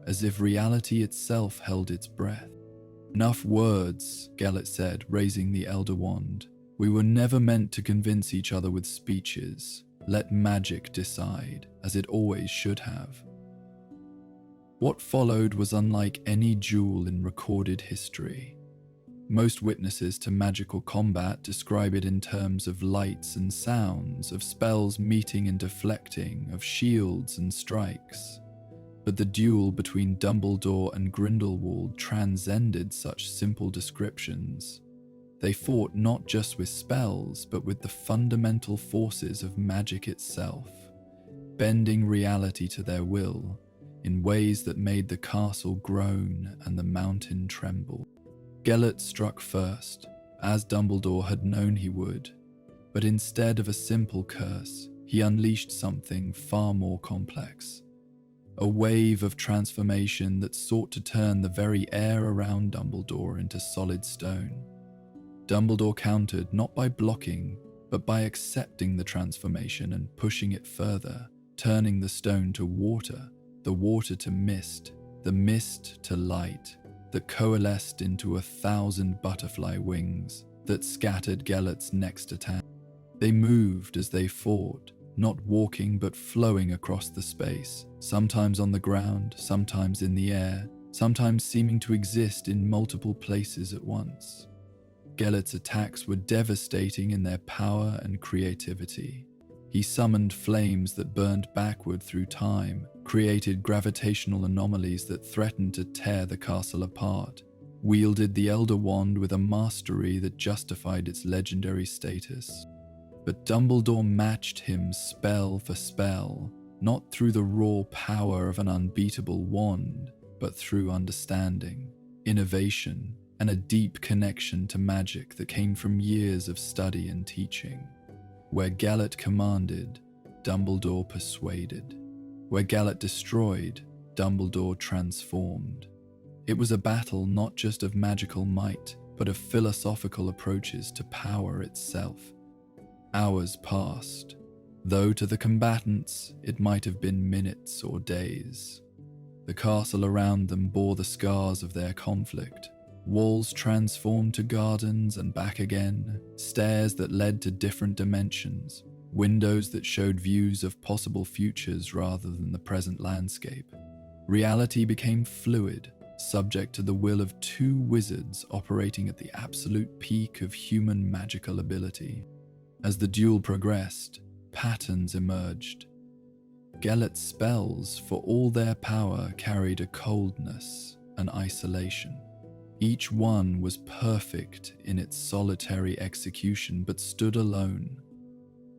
Speaker 1: as if reality itself held its breath. Enough words, Gellert said, raising the Elder Wand. We were never meant to convince each other with speeches. Let magic decide, as it always should have. What followed was unlike any duel in recorded history. Most witnesses to magical combat describe it in terms of lights and sounds, of spells meeting and deflecting, of shields and strikes. But the duel between Dumbledore and Grindelwald transcended such simple descriptions. They fought not just with spells, but with the fundamental forces of magic itself, bending reality to their will in ways that made the castle groan and the mountain tremble. Gellert struck first, as Dumbledore had known he would, but instead of a simple curse, he unleashed something far more complex. A wave of transformation that sought to turn the very air around Dumbledore into solid stone. Dumbledore countered not by blocking, but by accepting the transformation and pushing it further, turning the stone to water, the water to mist, the mist to light, that coalesced into 1,000 butterfly wings that scattered Gellert's next attack. They moved as they fought, not walking but flowing across the space, sometimes on the ground, sometimes in the air, sometimes seeming to exist in multiple places at once. Gellert's attacks were devastating in their power and creativity. He summoned flames that burned backward through time, created gravitational anomalies that threatened to tear the castle apart, wielded the Elder Wand with a mastery that justified its legendary status. But Dumbledore matched him spell for spell, not through the raw power of an unbeatable wand, but through understanding, innovation, and a deep connection to magic that came from years of study and teaching. Where Gellert commanded, Dumbledore persuaded. Where Gellert destroyed, Dumbledore transformed. It was a battle not just of magical might, but of philosophical approaches to power itself. Hours passed, though to the combatants it might have been minutes or days. The castle around them bore the scars of their conflict. Walls transformed to gardens and back again, stairs that led to different dimensions, windows that showed views of possible futures rather than the present landscape. Reality became fluid, subject to the will of two wizards operating at the absolute peak of human magical ability. As the duel progressed, patterns emerged. Gellert's spells, for all their power, carried a coldness, an isolation. Each one was perfect in its solitary execution, but stood alone.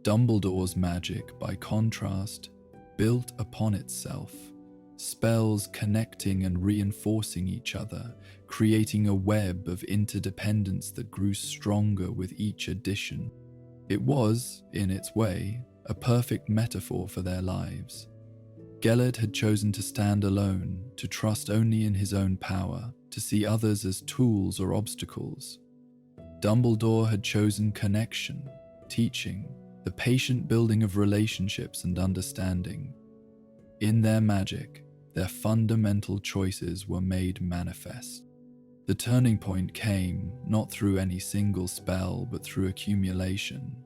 Speaker 1: Dumbledore's magic, by contrast, built upon itself, spells connecting and reinforcing each other, creating a web of interdependence that grew stronger with each addition. It was, in its way, a perfect metaphor for their lives. Gellert had chosen to stand alone, to trust only in his own power, to see others as tools or obstacles. Dumbledore had chosen connection, teaching, the patient building of relationships and understanding. In their magic, their fundamental choices were made manifest. The turning point came not through any single spell, but through accumulation.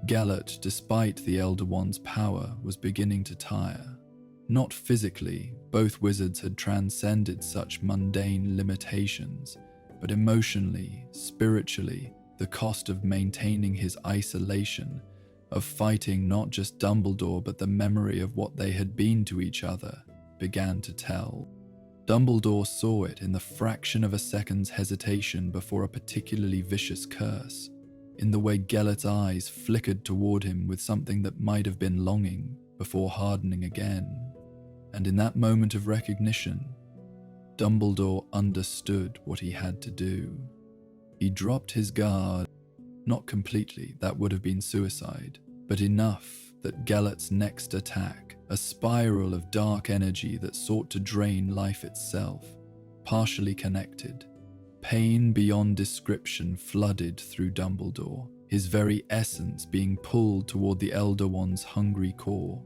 Speaker 1: Gellert, despite the Elder Wand's power, was beginning to tire. Not physically, both wizards had transcended such mundane limitations, but emotionally, spiritually, the cost of maintaining his isolation, of fighting not just Dumbledore but the memory of what they had been to each other, began to tell. Dumbledore saw it in the fraction of a second's hesitation before a particularly vicious curse, in the way Gellert's eyes flickered toward him with something that might have been longing before hardening again. And in that moment of recognition, Dumbledore understood what he had to do. He dropped his guard, not completely, that would have been suicide, but enough that Gellert's next attack, a spiral of dark energy that sought to drain life itself, partially connected. Pain beyond description flooded through Dumbledore, his very essence being pulled toward the Elder One's hungry core.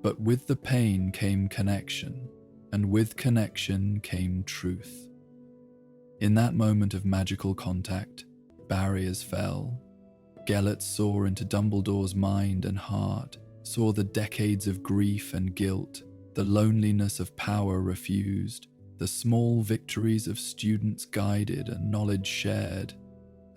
Speaker 1: But with the pain came connection, and with connection came truth. In that moment of magical contact, barriers fell. Gellert saw into Dumbledore's mind and heart, saw the decades of grief and guilt, the loneliness of power refused, the small victories of students guided and knowledge shared.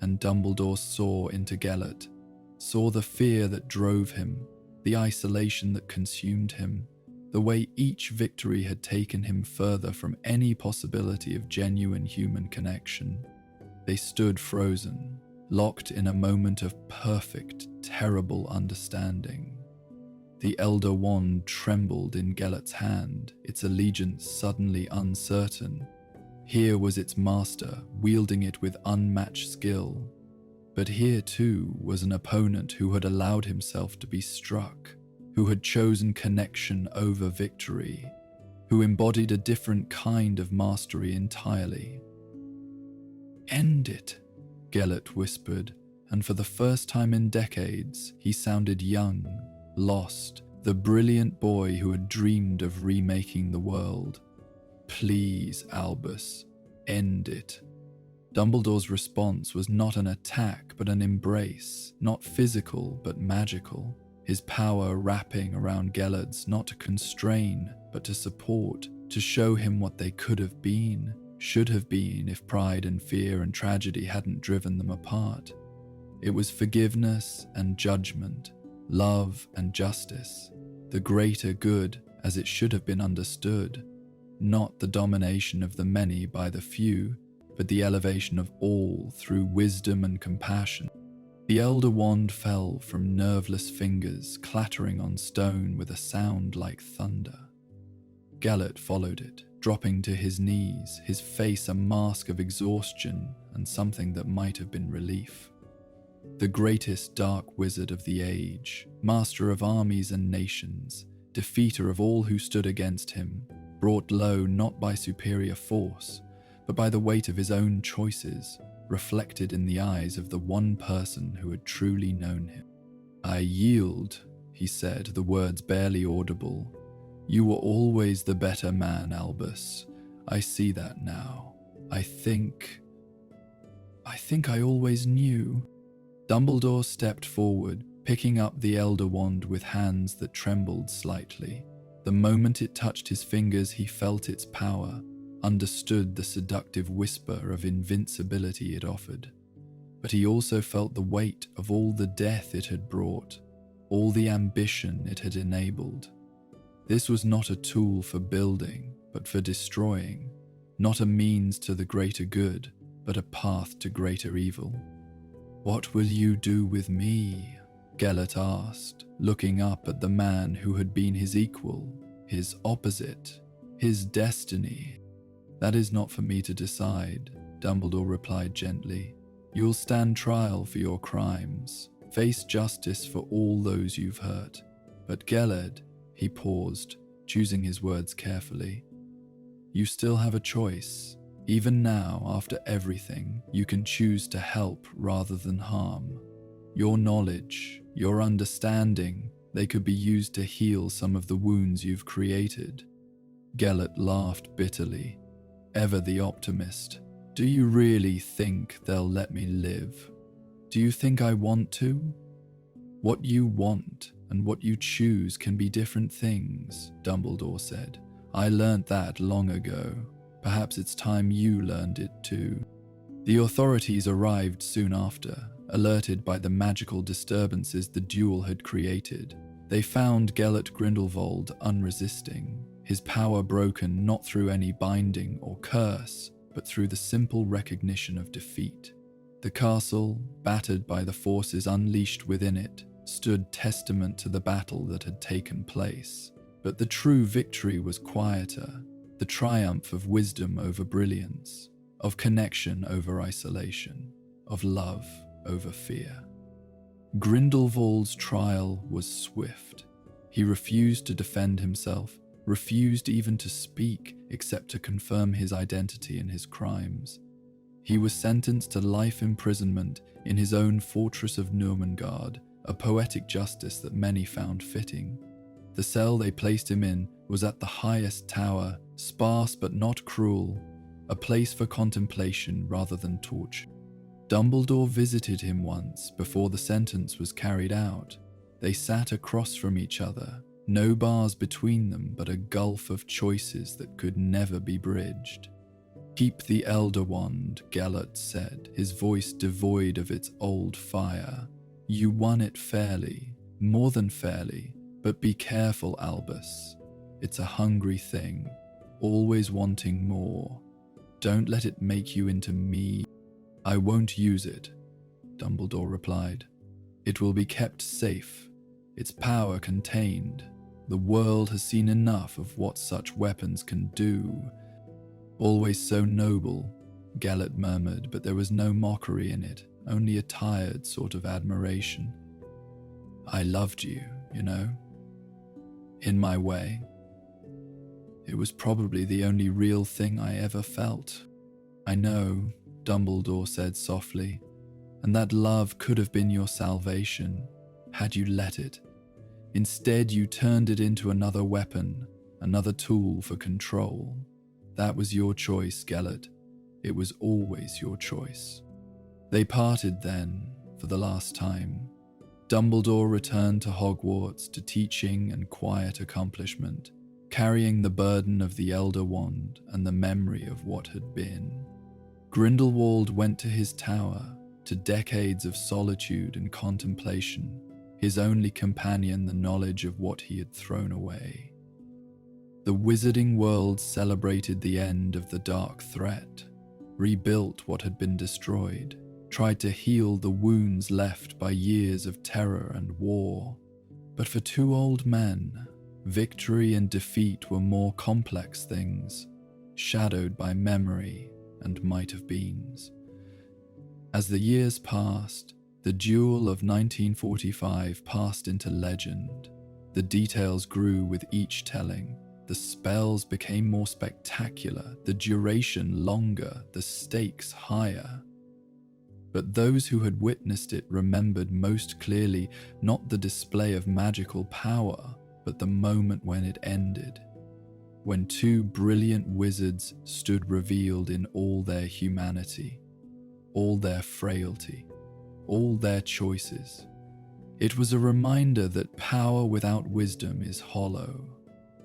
Speaker 1: And Dumbledore saw into Gellert, saw the fear that drove him, the isolation that consumed him, the way each victory had taken him further from any possibility of genuine human connection. They stood frozen, locked in a moment of perfect, terrible understanding. The Elder Wand trembled in Gellert's hand, its allegiance suddenly uncertain. Here was its master, wielding it with unmatched skill. But here too was an opponent who had allowed himself to be struck, who had chosen connection over victory, who embodied a different kind of mastery entirely. "End it," Gellert whispered, and for the first time in decades, he sounded young, lost, the brilliant boy who had dreamed of remaking the world. "Please, Albus, end it." Dumbledore's response was not an attack but an embrace, not physical but magical, his power wrapping around Gellert's not to constrain but to support, to show him what they could have been, should have been if pride and fear and tragedy hadn't driven them apart. It was forgiveness and judgment, love and justice, the greater good as it should have been understood, not the domination of the many by the few, but the elevation of all through wisdom and compassion. The Elder Wand fell from nerveless fingers, clattering on stone with a sound like thunder. Gellert followed it, dropping to his knees, his face a mask of exhaustion and something that might have been relief. The greatest dark wizard of the age, master of armies and nations, defeater of all who stood against him, brought low not by superior force, but by the weight of his own choices, reflected in the eyes of the one person who had truly known him. "I yield," he said, the words barely audible. "You were always the better man, Albus. I see that now. I think I always knew." Dumbledore stepped forward, picking up the Elder Wand with hands that trembled slightly. The moment it touched his fingers, he felt its power, understood the seductive whisper of invincibility it offered. But he also felt the weight of all the death it had brought, all the ambition it had enabled. This was not a tool for building, but for destroying, not a means to the greater good, but a path to greater evil. "What will you do with me?" Gellert asked, looking up at the man who had been his equal, his opposite, his destiny. "That is not for me to decide," Dumbledore replied gently. "You'll stand trial for your crimes, face justice for all those you've hurt. But Gellert," he paused, choosing his words carefully, "you still have a choice. Even now, after everything, you can choose to help rather than harm. Your knowledge, your understanding, they could be used to heal some of the wounds you've created." Gellert laughed bitterly. Ever the optimist. "Do you really think they'll let me live? Do you think I want to? What you want and what you choose can be different things, Dumbledore said. I learnt that long ago. Perhaps it's time you learned it too. The authorities arrived soon after, alerted by the magical disturbances the duel had created. They found Gellert Grindelwald unresisting, his power broken not through any binding or curse, but through the simple recognition of defeat. The castle, battered by the forces unleashed within it, stood testament to the battle that had taken place. But the true victory was quieter, the triumph of wisdom over brilliance, of connection over isolation, of love over fear. Grindelwald's trial was swift. He refused to defend himself, refused even to speak except to confirm his identity and his crimes. He was sentenced to life imprisonment in his own fortress of Nurmengard, a poetic justice that many found fitting. The cell they placed him in was at the highest tower, sparse but not cruel, a place for contemplation rather than torture. Dumbledore visited him once before the sentence was carried out. They sat across from each other, no bars between them but a gulf of choices that could never be bridged. Keep the Elder Wand, Gellert said, his voice devoid of its old fire. You won it fairly, more than fairly, but be careful, Albus. It's a hungry thing, always wanting more. Don't let it make you into me. I won't use it, Dumbledore replied. It will be kept safe, its power contained. The world has seen enough of what such weapons can do. Always so noble, Gellert murmured, but there was no mockery in it, only a tired sort of admiration. I loved you, you know, in my way. It was probably the only real thing I ever felt. I know, Dumbledore said softly, and that love could have been your salvation, had you let it. Instead, you turned it into another weapon, another tool for control. That was your choice, Gellert. It was always your choice. They parted then, for the last time. Dumbledore returned to Hogwarts to teaching and quiet accomplishment, carrying the burden of the Elder Wand and the memory of what had been. Grindelwald went to his tower, to decades of solitude and contemplation, his only companion the knowledge of what he had thrown away. The wizarding world celebrated the end of the dark threat, rebuilt what had been destroyed, tried to heal the wounds left by years of terror and war. But for two old men, victory and defeat were more complex things, shadowed by memory and might-have-beens. As the years passed, the duel of 1945 passed into legend. The details grew with each telling. The spells became more spectacular, the duration longer, the stakes higher. But those who had witnessed it remembered most clearly not the display of magical power, but the moment when it ended. When two brilliant wizards stood revealed in all their humanity, all their frailty, all their choices. It was a reminder that power without wisdom is hollow,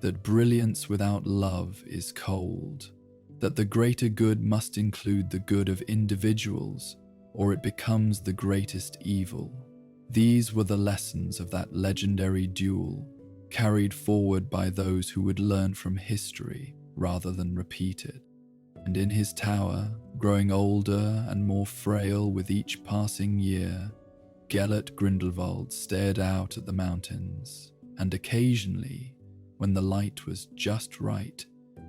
Speaker 1: that brilliance without love is cold, that the greater good must include the good of individuals, or it becomes the greatest evil. These were the lessons of that legendary duel, carried forward by those who would learn from history rather than repeat it. And in his tower, growing older and more frail with each passing year, Gellert Grindelwald stared out at the mountains, and occasionally, when the light was just right,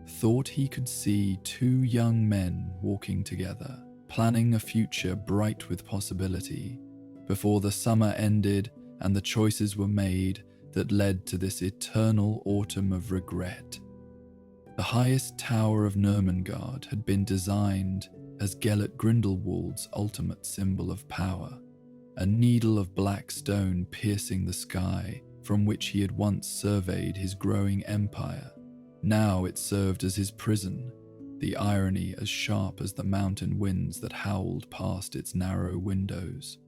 Speaker 1: thought he could see two young men walking together, planning a future bright with possibility, before the summer ended and the choices were made that led to this eternal autumn of regret. The highest tower of Nurmengard had been designed as Gellert Grindelwald's ultimate symbol of power, a needle of black stone piercing the sky from which he had once surveyed his growing empire. Now it served as his prison, the irony as sharp as the mountain winds that howled past its narrow windows.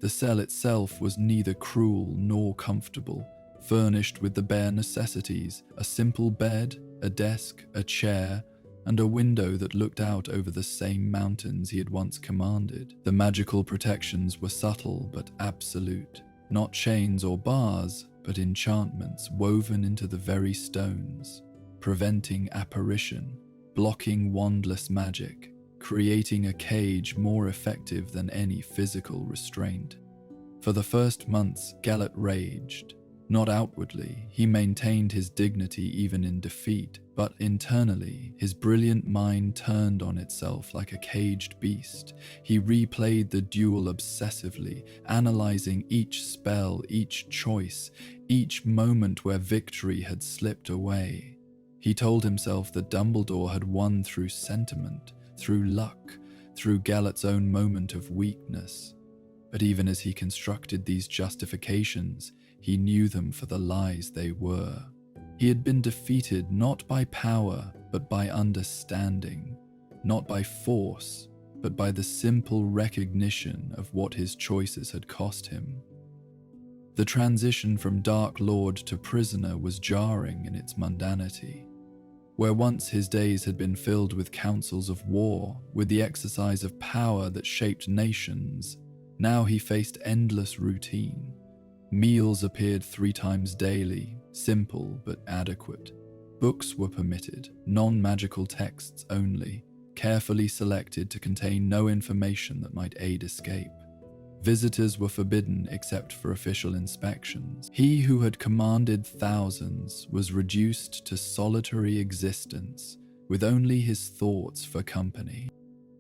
Speaker 1: The cell itself was neither cruel nor comfortable, furnished with the bare necessities: a simple bed, a desk, a chair, and a window that looked out over the same mountains he had once commanded. The magical protections were subtle but absolute, not chains or bars, but enchantments woven into the very stones, preventing apparition, blocking wandless magic, creating a cage more effective than any physical restraint. For the first months, Gellert raged. Not outwardly, he maintained his dignity even in defeat, but internally, his brilliant mind turned on itself like a caged beast. He replayed the duel obsessively, analyzing each spell, each choice, each moment where victory had slipped away. He told himself that Dumbledore had won through sentiment, through luck, through Gellert's own moment of weakness. But even as he constructed these justifications, he knew them for the lies they were. He had been defeated not by power, but by understanding, not by force, but by the simple recognition of what his choices had cost him. The transition from Dark Lord to prisoner was jarring in its mundanity. Where once his days had been filled with councils of war, with the exercise of power that shaped nations, now he faced endless routine. Meals appeared 3 times daily, simple but adequate. Books were permitted, non-magical texts only, carefully selected to contain no information that might aid escape. Visitors were forbidden except for official inspections. He who had commanded thousands was reduced to solitary existence, with only his thoughts for company.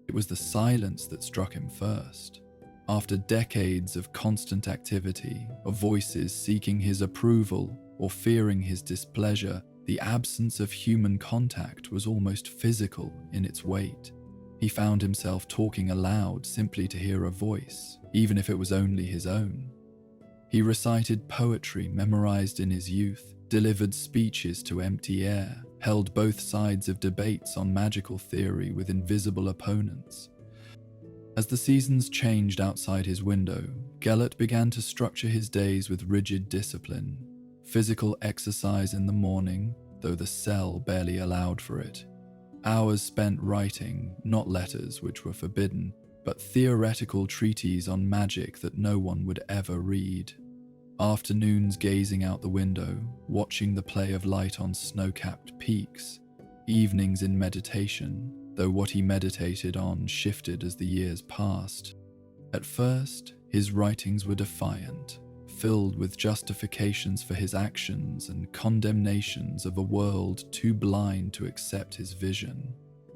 Speaker 1: It was the silence that struck him first. After decades of constant activity, of voices seeking his approval or fearing his displeasure, the absence of human contact was almost physical in its weight. He found himself talking aloud simply to hear a voice, even if it was only his own. He recited poetry memorized in his youth, delivered speeches to empty air, held both sides of debates on magical theory with invisible opponents. As the seasons changed outside his window, Gellert began to structure his days with rigid discipline. Physical exercise in the morning, though the cell barely allowed for it. Hours spent writing, not letters which were forbidden, but theoretical treatises on magic that no one would ever read. Afternoons gazing out the window, watching the play of light on snow-capped peaks. Evenings in meditation, though what he meditated on shifted as the years passed. At first, his writings were defiant, filled with justifications for his actions and condemnations of a world too blind to accept his vision.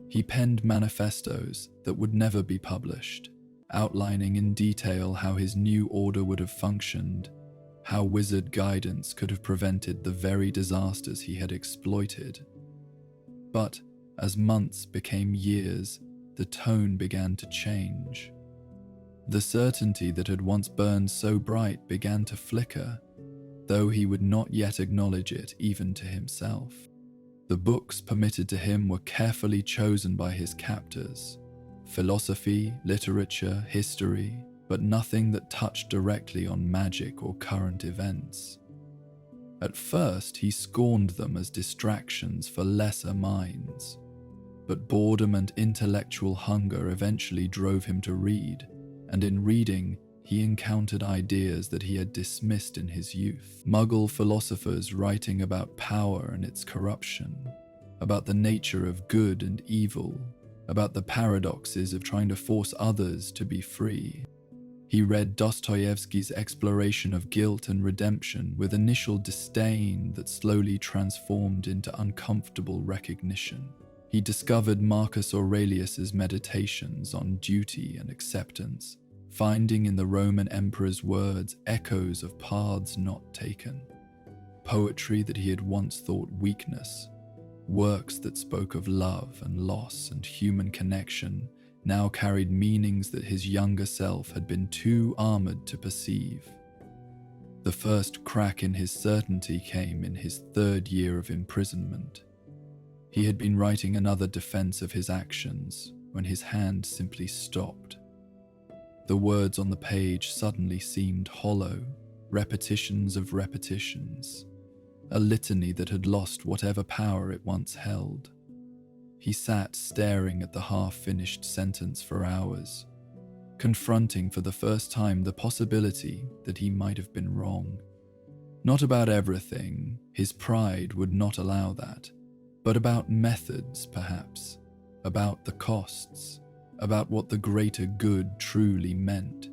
Speaker 1: He penned manifestos that would never be published, outlining in detail how his new order would have functioned, how wizard guidance could have prevented the very disasters he had exploited. But as months became years, the tone began to change. The certainty that had once burned so bright began to flicker, though he would not yet acknowledge it even to himself. The books permitted to him were carefully chosen by his captors: philosophy, literature, history, but nothing that touched directly on magic or current events. At first, he scorned them as distractions for lesser minds, but boredom and intellectual hunger eventually drove him to read, and in reading, he encountered ideas that he had dismissed in his youth. Muggle philosophers writing about power and its corruption, about the nature of good and evil, about the paradoxes of trying to force others to be free. He read Dostoevsky's exploration of guilt and redemption with initial disdain that slowly transformed into uncomfortable recognition. He discovered Marcus Aurelius's meditations on duty and acceptance, finding in the Roman emperor's words echoes of paths not taken. Poetry that he had once thought weakness, works that spoke of love and loss and human connection, now carried meanings that his younger self had been too armored to perceive. The first crack in his certainty came in his 3rd year of imprisonment. He had been writing another defense of his actions when his hand simply stopped. The words on the page suddenly seemed hollow, repetitions of repetitions, a litany that had lost whatever power it once held. He sat staring at the half-finished sentence for hours, confronting for the first time the possibility that he might have been wrong. Not about everything, his pride would not allow that, but about methods, perhaps, about the costs, about what the greater good truly meant.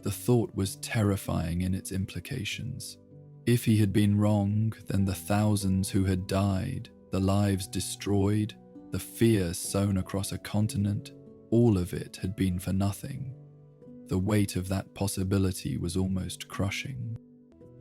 Speaker 1: The thought was terrifying in its implications. If he had been wrong, then the thousands who had died, the lives destroyed, the fear sown across a continent, all of it had been for nothing. The weight of that possibility was almost crushing.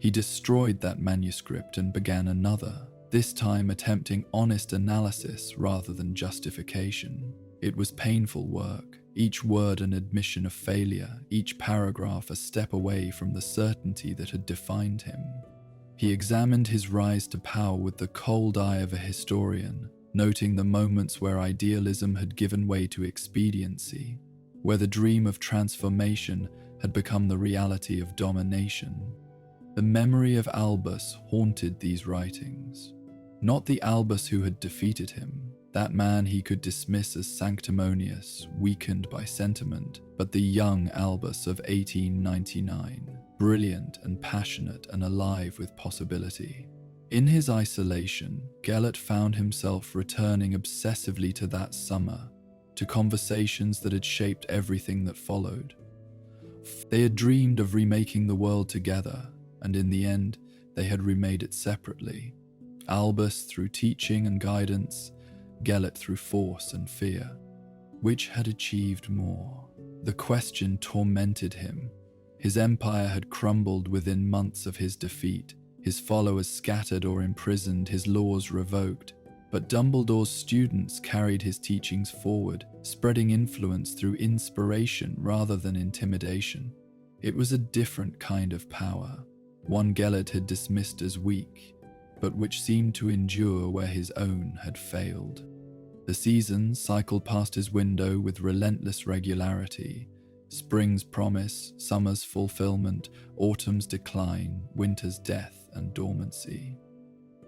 Speaker 1: He destroyed that manuscript and began another, this time attempting honest analysis rather than justification. It was painful work, each word an admission of failure, each paragraph a step away from the certainty that had defined him. He examined his rise to power with the cold eye of a historian, noting the moments where idealism had given way to expediency, where the dream of transformation had become the reality of domination. The memory of Albus haunted these writings. Not the Albus who had defeated him, that man he could dismiss as sanctimonious, weakened by sentiment, but the young Albus of 1899, brilliant and passionate and alive with possibility. In his isolation, Gellert found himself returning obsessively to that summer, to conversations that had shaped everything that followed. They had dreamed of remaking the world together, and in the end, they had remade it separately. Albus through teaching and guidance, Gellert through force and fear. Which had achieved more? The question tormented him. His empire had crumbled within months of his defeat, his followers scattered or imprisoned, his laws revoked. But Dumbledore's students carried his teachings forward, spreading influence through inspiration rather than intimidation. It was a different kind of power, one Gellert had dismissed as weak, but which seemed to endure where his own had failed. The seasons cycled past his window with relentless regularity. Spring's promise, summer's fulfillment, autumn's decline, winter's death and dormancy.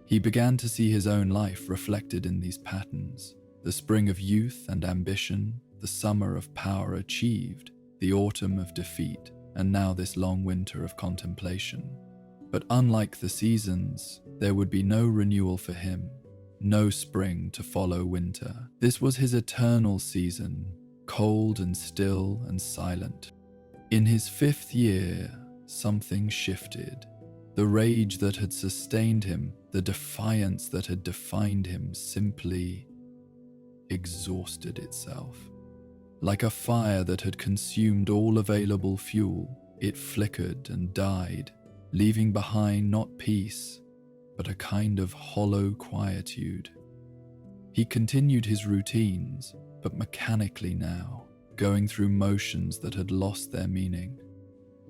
Speaker 1: He began to see his own life reflected in these patterns. The spring of youth and ambition, the summer of power achieved, the autumn of defeat, and now this long winter of contemplation. But unlike the seasons, there would be no renewal for him, no spring to follow winter. This was his eternal season, cold and still and silent. In his 5th year, something shifted. The rage that had sustained him, the defiance that had defined him, simply exhausted itself. Like a fire that had consumed all available fuel, it flickered and died, leaving behind not peace, but a kind of hollow quietude. He continued his routines, but mechanically now, going through motions that had lost their meaning.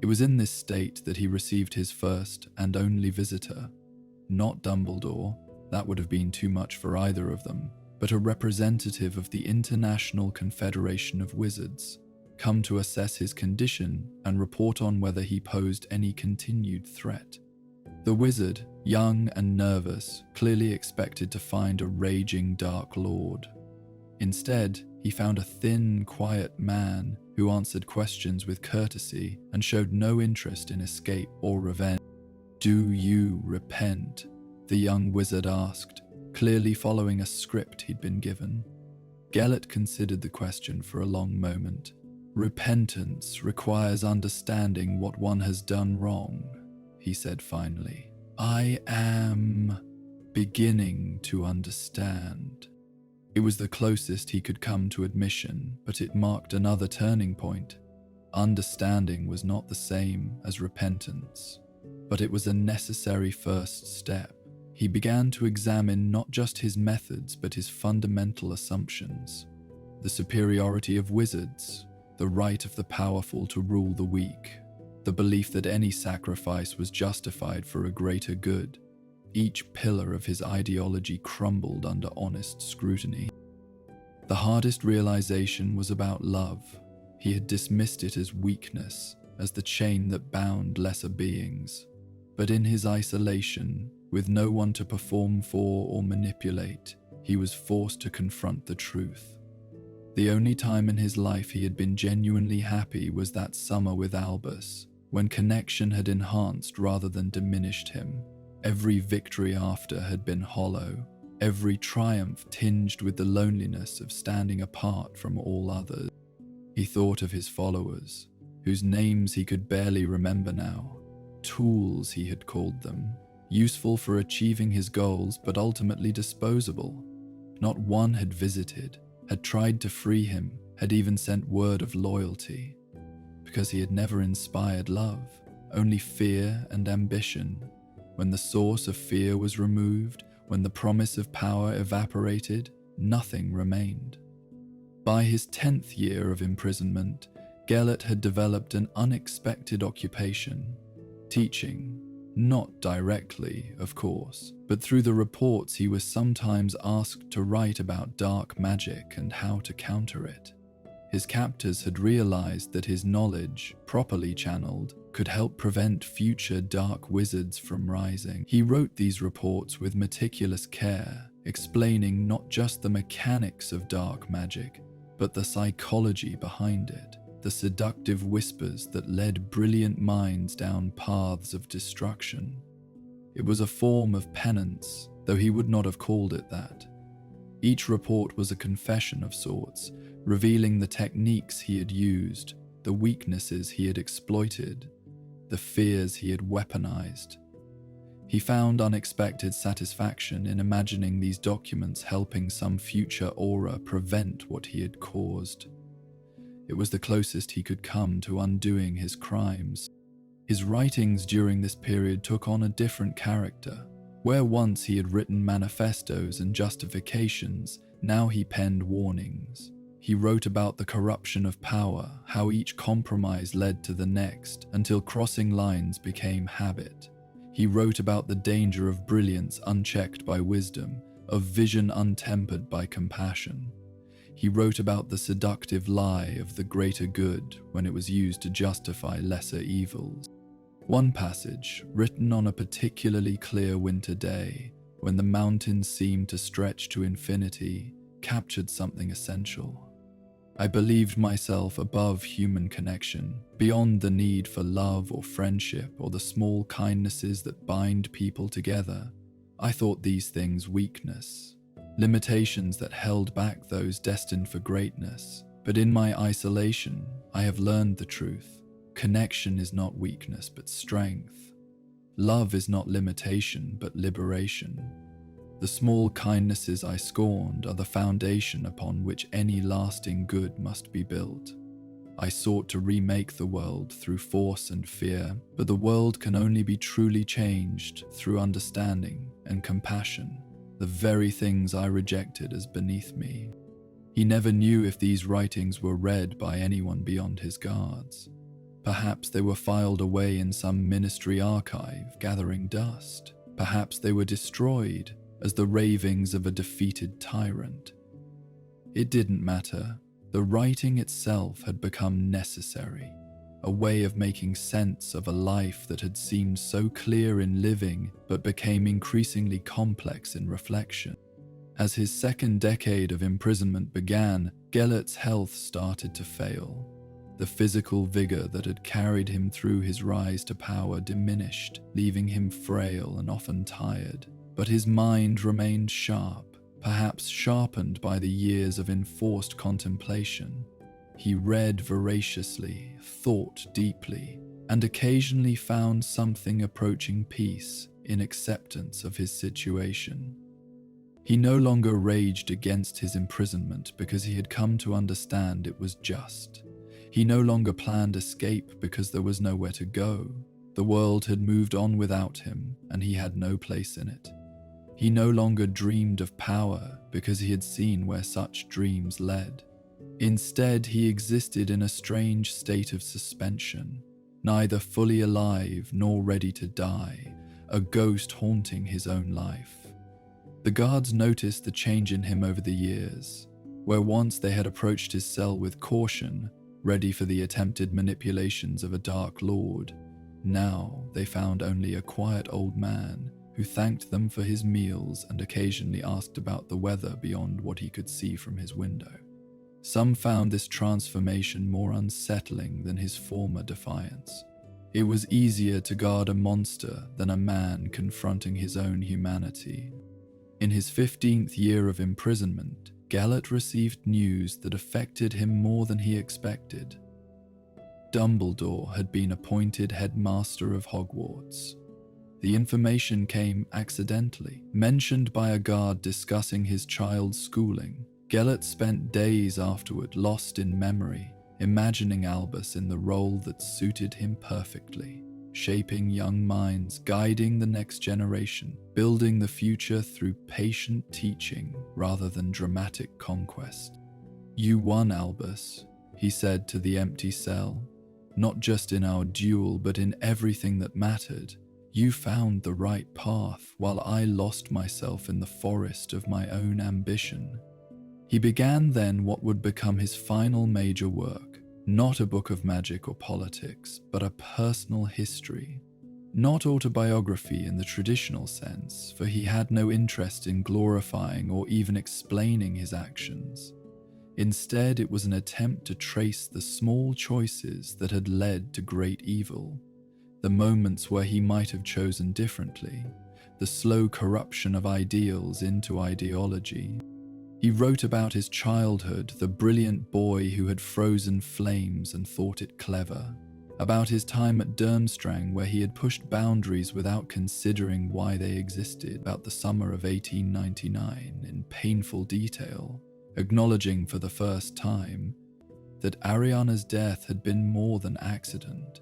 Speaker 1: It was in this state that he received his first and only visitor, not Dumbledore, that would have been too much for either of them, but a representative of the International Confederation of Wizards, come to assess his condition and report on whether he posed any continued threat. The wizard, young and nervous, clearly expected to find a raging Dark Lord. Instead, he found a thin, quiet man who answered questions with courtesy and showed no interest in escape or revenge. "Do you repent?" the young wizard asked, clearly following a script he'd been given. Gellert considered the question for a long moment. "Repentance requires understanding what one has done wrong," he said finally. "I am beginning to understand." It was the closest he could come to admission, but it marked another turning point. Understanding was not the same as repentance, but it was a necessary first step. He began to examine not just his methods, but his fundamental assumptions. The superiority of wizards, the right of the powerful to rule the weak, the belief that any sacrifice was justified for a greater good. Each pillar of his ideology crumbled under honest scrutiny. The hardest realization was about love. He had dismissed it as weakness, as the chain that bound lesser beings. But in his isolation, with no one to perform for or manipulate, he was forced to confront the truth. The only time in his life he had been genuinely happy was that summer with Albus, when connection had enhanced rather than diminished him. Every victory after had been hollow, every triumph tinged with the loneliness of standing apart from all others. He thought of his followers, whose names he could barely remember now. Tools, he had called them, useful for achieving his goals but ultimately disposable. Not one had visited, had tried to free him, had even sent word of loyalty. Because he had never inspired love, only fear and ambition. When the source of fear was removed, when the promise of power evaporated, nothing remained. By his 10th year of imprisonment, Gellert had developed an unexpected occupation, teaching, not directly, of course, but through the reports he was sometimes asked to write about dark magic and how to counter it. His captors had realized that his knowledge, properly channeled, could help prevent future dark wizards from rising. He wrote these reports with meticulous care, explaining not just the mechanics of dark magic, but the psychology behind it, the seductive whispers that led brilliant minds down paths of destruction. It was a form of penance, though he would not have called it that. Each report was a confession of sorts, revealing the techniques he had used, the weaknesses he had exploited, the fears he had weaponized. He found unexpected satisfaction in imagining these documents helping some future aura prevent what he had caused. It was the closest he could come to undoing his crimes. His writings during this period took on a different character. Where once he had written manifestos and justifications, now he penned warnings. He wrote about the corruption of power, how each compromise led to the next, until crossing lines became habit. He wrote about the danger of brilliance unchecked by wisdom, of vision untempered by compassion. He wrote about the seductive lie of the greater good when it was used to justify lesser evils. One passage, written on a particularly clear winter day, when the mountains seemed to stretch to infinity, captured something essential. I believed myself above human connection, beyond the need for love or friendship or the small kindnesses that bind people together. I thought these things weakness, limitations that held back those destined for greatness. But in my isolation, I have learned the truth. Connection is not weakness, but strength. Love is not limitation, but liberation. The small kindnesses I scorned are the foundation upon which any lasting good must be built. I sought to remake the world through force and fear, but the world can only be truly changed through understanding and compassion, the very things I rejected as beneath me. He never knew if these writings were read by anyone beyond his guards. Perhaps they were filed away in some ministry archive, gathering dust. Perhaps they were destroyed as the ravings of a defeated tyrant. It didn't matter. The writing itself had become necessary, a way of making sense of a life that had seemed so clear in living but became increasingly complex in reflection. As his second decade of imprisonment began, Gellert's health started to fail. The physical vigor that had carried him through his rise to power diminished, leaving him frail and often tired. But his mind remained sharp, perhaps sharpened by the years of enforced contemplation. He read voraciously, thought deeply, and occasionally found something approaching peace in acceptance of his situation. He no longer raged against his imprisonment because he had come to understand it was just. He no longer planned escape because there was nowhere to go. The world had moved on without him, and he had no place in it. He no longer dreamed of power because he had seen where such dreams led. Instead, he existed in a strange state of suspension, neither fully alive nor ready to die, a ghost haunting his own life. The guards noticed the change in him over the years. Where once they had approached his cell with caution, ready for the attempted manipulations of a Dark Lord. Now they found only a quiet old man who thanked them for his meals and occasionally asked about the weather beyond what he could see from his window. Some found this transformation more unsettling than his former defiance. It was easier to guard a monster than a man confronting his own humanity. In his 15th year of imprisonment, Gellert received news that affected him more than he expected. Dumbledore had been appointed headmaster of Hogwarts. The information came accidentally, mentioned by a guard discussing his child's schooling. Gellert spent days afterward lost in memory, imagining Albus in the role that suited him perfectly, shaping young minds, guiding the next generation, building the future through patient teaching rather than dramatic conquest. "You won, Albus," he said to the empty cell. "Not just in our duel, but in everything that mattered. You found the right path, while I lost myself in the forest of my own ambition." He began then what would become his final major work, not a book of magic or politics, but a personal history. Not autobiography in the traditional sense, for he had no interest in glorifying or even explaining his actions. Instead, it was an attempt to trace the small choices that had led to great evil, the moments where he might have chosen differently, the slow corruption of ideals into ideology. He wrote about his childhood, the brilliant boy who had frozen flames and thought it clever, about his time at Durmstrang where he had pushed boundaries without considering why they existed, about the summer of 1899 in painful detail, acknowledging for the first time that Ariana's death had been more than accident.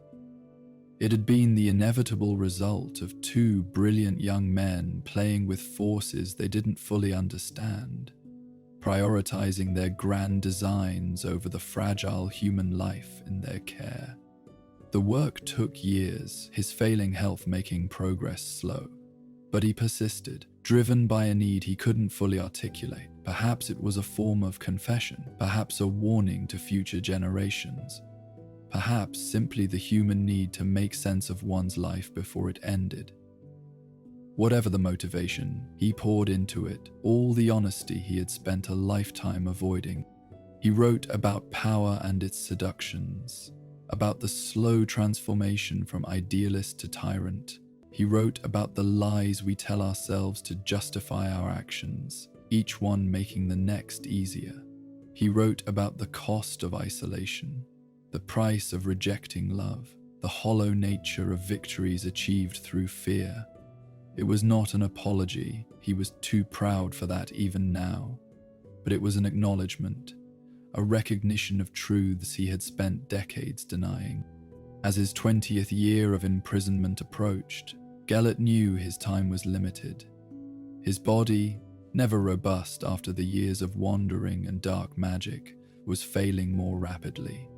Speaker 1: It had been the inevitable result of two brilliant young men playing with forces they didn't fully understand, prioritizing their grand designs over the fragile human life in their care. The work took years, his failing health making progress slow. But he persisted, driven by a need he couldn't fully articulate. Perhaps it was a form of confession, perhaps a warning to future generations, perhaps simply the human need to make sense of one's life before it ended. Whatever the motivation, he poured into it all the honesty he had spent a lifetime avoiding. He wrote about power and its seductions, about the slow transformation from idealist to tyrant. He wrote about the lies we tell ourselves to justify our actions, each one making the next easier. He wrote about the cost of isolation, the price of rejecting love, the hollow nature of victories achieved through fear. It was not an apology, he was too proud for that even now, but it was an acknowledgement, a recognition of truths he had spent decades denying. As his 20th year of imprisonment approached, Gellert knew his time was limited. His body, never robust after the years of wandering and dark magic, was failing more rapidly.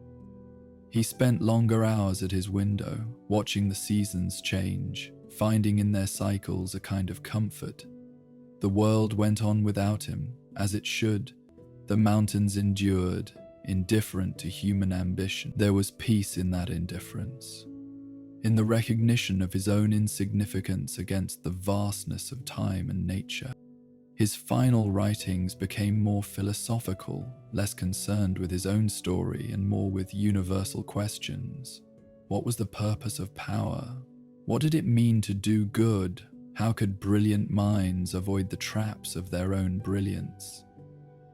Speaker 1: He spent longer hours at his window, watching the seasons change, finding in their cycles a kind of comfort. The world went on without him, as it should. The mountains endured, indifferent to human ambition. There was peace in that indifference, in the recognition of his own insignificance against the vastness of time and nature. His final writings became more philosophical, less concerned with his own story and more with universal questions. What was the purpose of power? What did it mean to do good? How could brilliant minds avoid the traps of their own brilliance?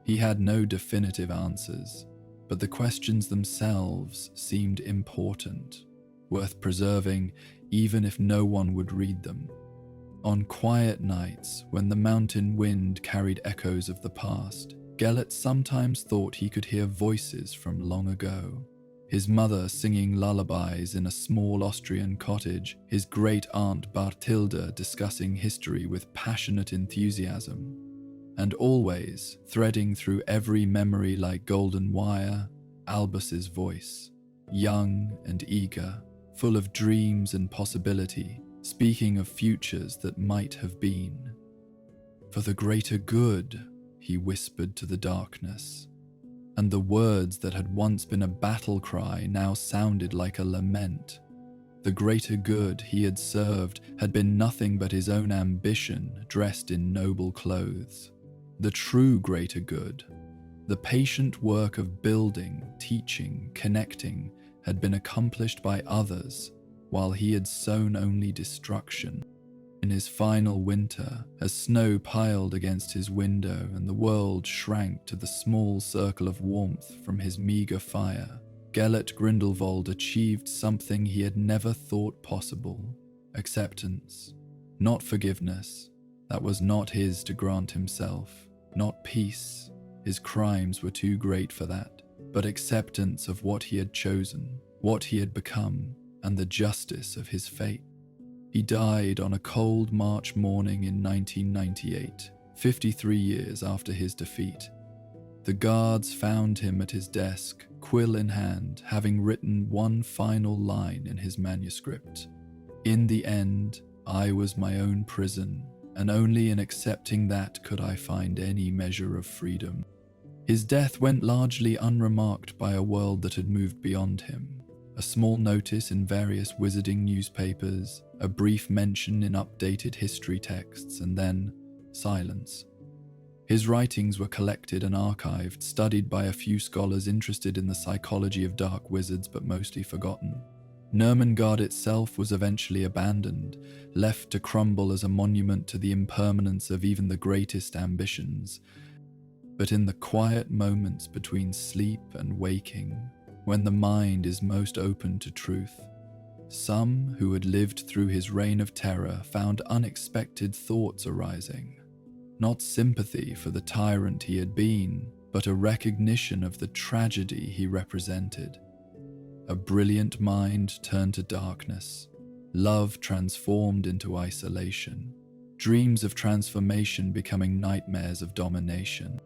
Speaker 1: He had no definitive answers, but the questions themselves seemed important, worth preserving even if no one would read them. On quiet nights, when the mountain wind carried echoes of the past, Gellert sometimes thought he could hear voices from long ago. His mother singing lullabies in a small Austrian cottage, his great-aunt Bartilda discussing history with passionate enthusiasm, and always, threading through every memory like golden wire, Albus's voice, young and eager, full of dreams and possibility, speaking of futures that might have been. "For the greater good," he whispered to the darkness. and the words that had once been a battle cry now sounded like a lament. The greater good he had served had been nothing but his own ambition dressed in noble clothes. The true greater good, the patient work of building, teaching, connecting, had been accomplished by others, while he had sown only destruction. In his final winter, as snow piled against his window and the world shrank to the small circle of warmth from his meagre fire, Gellert Grindelwald achieved something he had never thought possible: acceptance. Not forgiveness, that was not his to grant himself. Not peace, his crimes were too great for that, but acceptance of what he had chosen, what he had become, and the justice of his fate. He died on a cold March morning in 1998, 53 years after his defeat. The guards found him at his desk, quill in hand, having written one final line in his manuscript. "In the end, I was my own prison, and only in accepting that could I find any measure of freedom." His death went largely unremarked by a world that had moved beyond him. A small notice in various wizarding newspapers, a brief mention in updated history texts, and then silence. His writings were collected and archived, studied by a few scholars interested in the psychology of dark wizards, but mostly forgotten. Nurmengard itself was eventually abandoned, left to crumble as a monument to the impermanence of even the greatest ambitions. But in the quiet moments between sleep and waking, when the mind is most open to truth, some who had lived through his reign of terror found unexpected thoughts arising. Not sympathy for the tyrant he had been, but a recognition of the tragedy he represented. A brilliant mind turned to darkness, love transformed into isolation, dreams of transformation becoming nightmares of domination.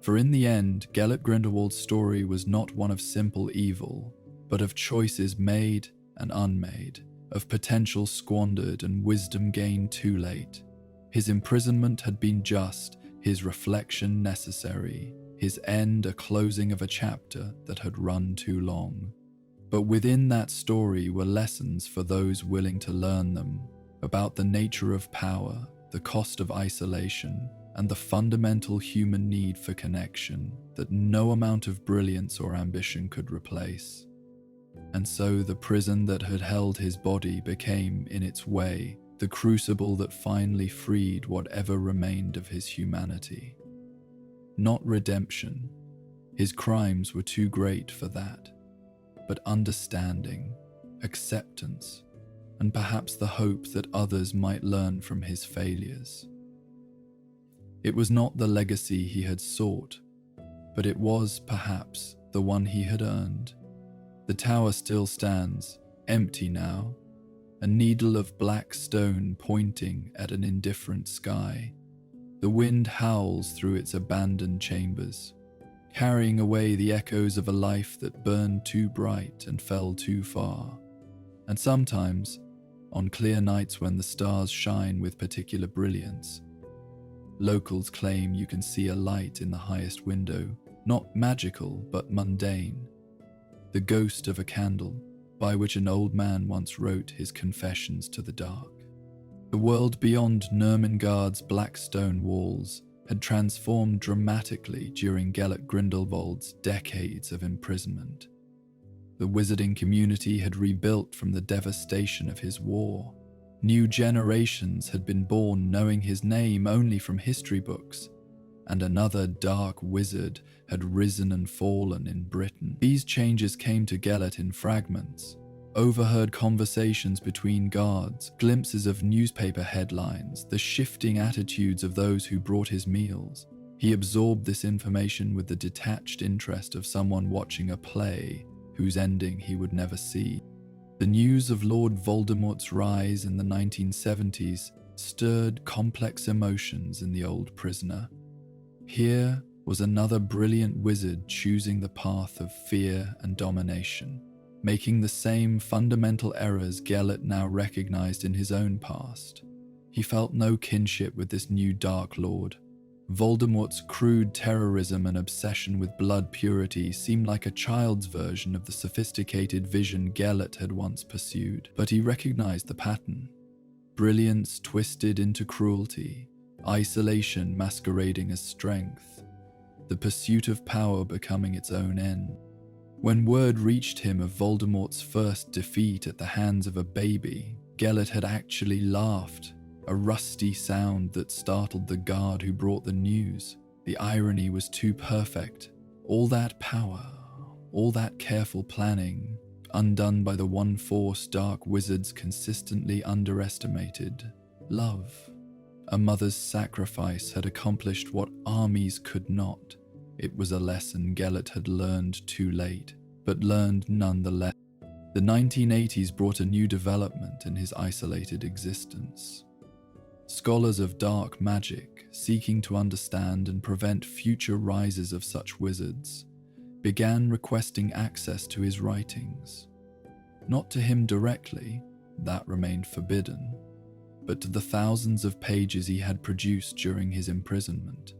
Speaker 1: For in the end, Gellert Grindelwald's story was not one of simple evil, but of choices made and unmade, of potential squandered and wisdom gained too late. His imprisonment had been just, his reflection necessary, his end a closing of a chapter that had run too long. But within that story were lessons for those willing to learn them, about the nature of power, the cost of isolation, and the fundamental human need for connection that no amount of brilliance or ambition could replace. And so the prison that had held his body became, in its way, the crucible that finally freed whatever remained of his humanity. Not redemption, his crimes were too great for that, but understanding, acceptance, and perhaps the hope that others might learn from his failures. It was not the legacy he had sought, but it was, perhaps, the one he had earned. The tower still stands, empty now, a needle of black stone pointing at an indifferent sky. The wind howls through its abandoned chambers, carrying away the echoes of a life that burned too bright and fell too far. And sometimes, on clear nights when the stars shine with particular brilliance, locals claim you can see a light in the highest window, not magical but mundane, the ghost of a candle by which an old man once wrote his confessions to the dark. The world beyond Nurmengard's black stone walls had transformed dramatically during Gellert Grindelwald's decades of imprisonment. The wizarding community had rebuilt from the devastation of his war. New generations had been born knowing his name only from history books, and another dark wizard had risen and fallen in Britain. These changes came to Gellert in fragments: overheard conversations between guards, glimpses of newspaper headlines, the shifting attitudes of those who brought his meals. He absorbed this information with the detached interest of someone watching a play whose ending he would never see. The news of Lord Voldemort's rise in the 1970s stirred complex emotions in the old prisoner. Here was another brilliant wizard choosing the path of fear and domination, making the same fundamental errors Gellert now recognized in his own past. He felt no kinship with this new Dark Lord, Voldemort's crude terrorism and obsession with blood purity seemed like a child's version of the sophisticated vision Gellert had once pursued, but he recognized the pattern. Brilliance twisted into cruelty, isolation masquerading as strength, the pursuit of power becoming its own end. When word reached him of Voldemort's first defeat at the hands of a baby, Gellert had actually laughed, a rusty sound that startled the guard who brought the news. The irony was too perfect. All that power, all that careful planning, undone by the one force dark wizards consistently underestimated: love. A mother's sacrifice had accomplished what armies could not. It was a lesson Gellert had learned too late, but learned nonetheless. The 1980s brought a new development in his isolated existence. Scholars of dark magic, seeking to understand and prevent future rises of such wizards, began requesting access to his writings. Not to him directly, that remained forbidden, but to the thousands of pages he had produced during his imprisonment.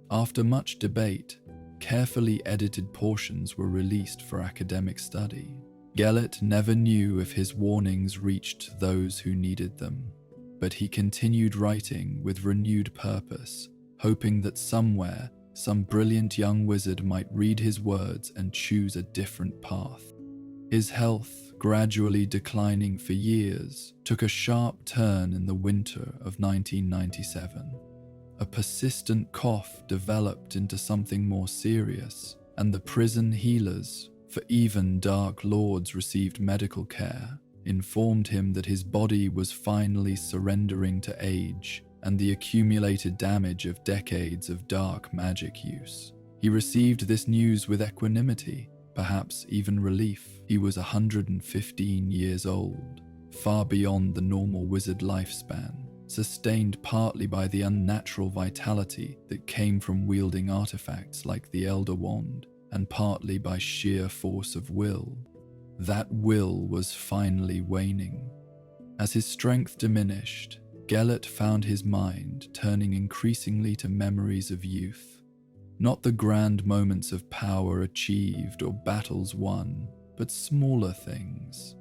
Speaker 1: After much debate, carefully edited portions were released for academic study. Gellert never knew if his warnings reached those who needed them, but he continued writing with renewed purpose, hoping that somewhere, some brilliant young wizard might read his words and choose a different path. His health, gradually declining for years, took a sharp turn in the winter of 1997. A persistent cough developed into something more serious, and the prison healers, for even Dark Lords received medical care, informed him that his body was finally surrendering to age and the accumulated damage of decades of dark magic use. He received this news with equanimity, perhaps even relief. He was 115 years old, far beyond the normal wizard lifespan, sustained partly by the unnatural vitality that came from wielding artifacts like the Elder Wand, and partly by sheer force of will. That will was finally waning. As his strength diminished, Gellert found his mind turning increasingly to memories of youth. Not the grand moments of power achieved or battles won, but smaller things.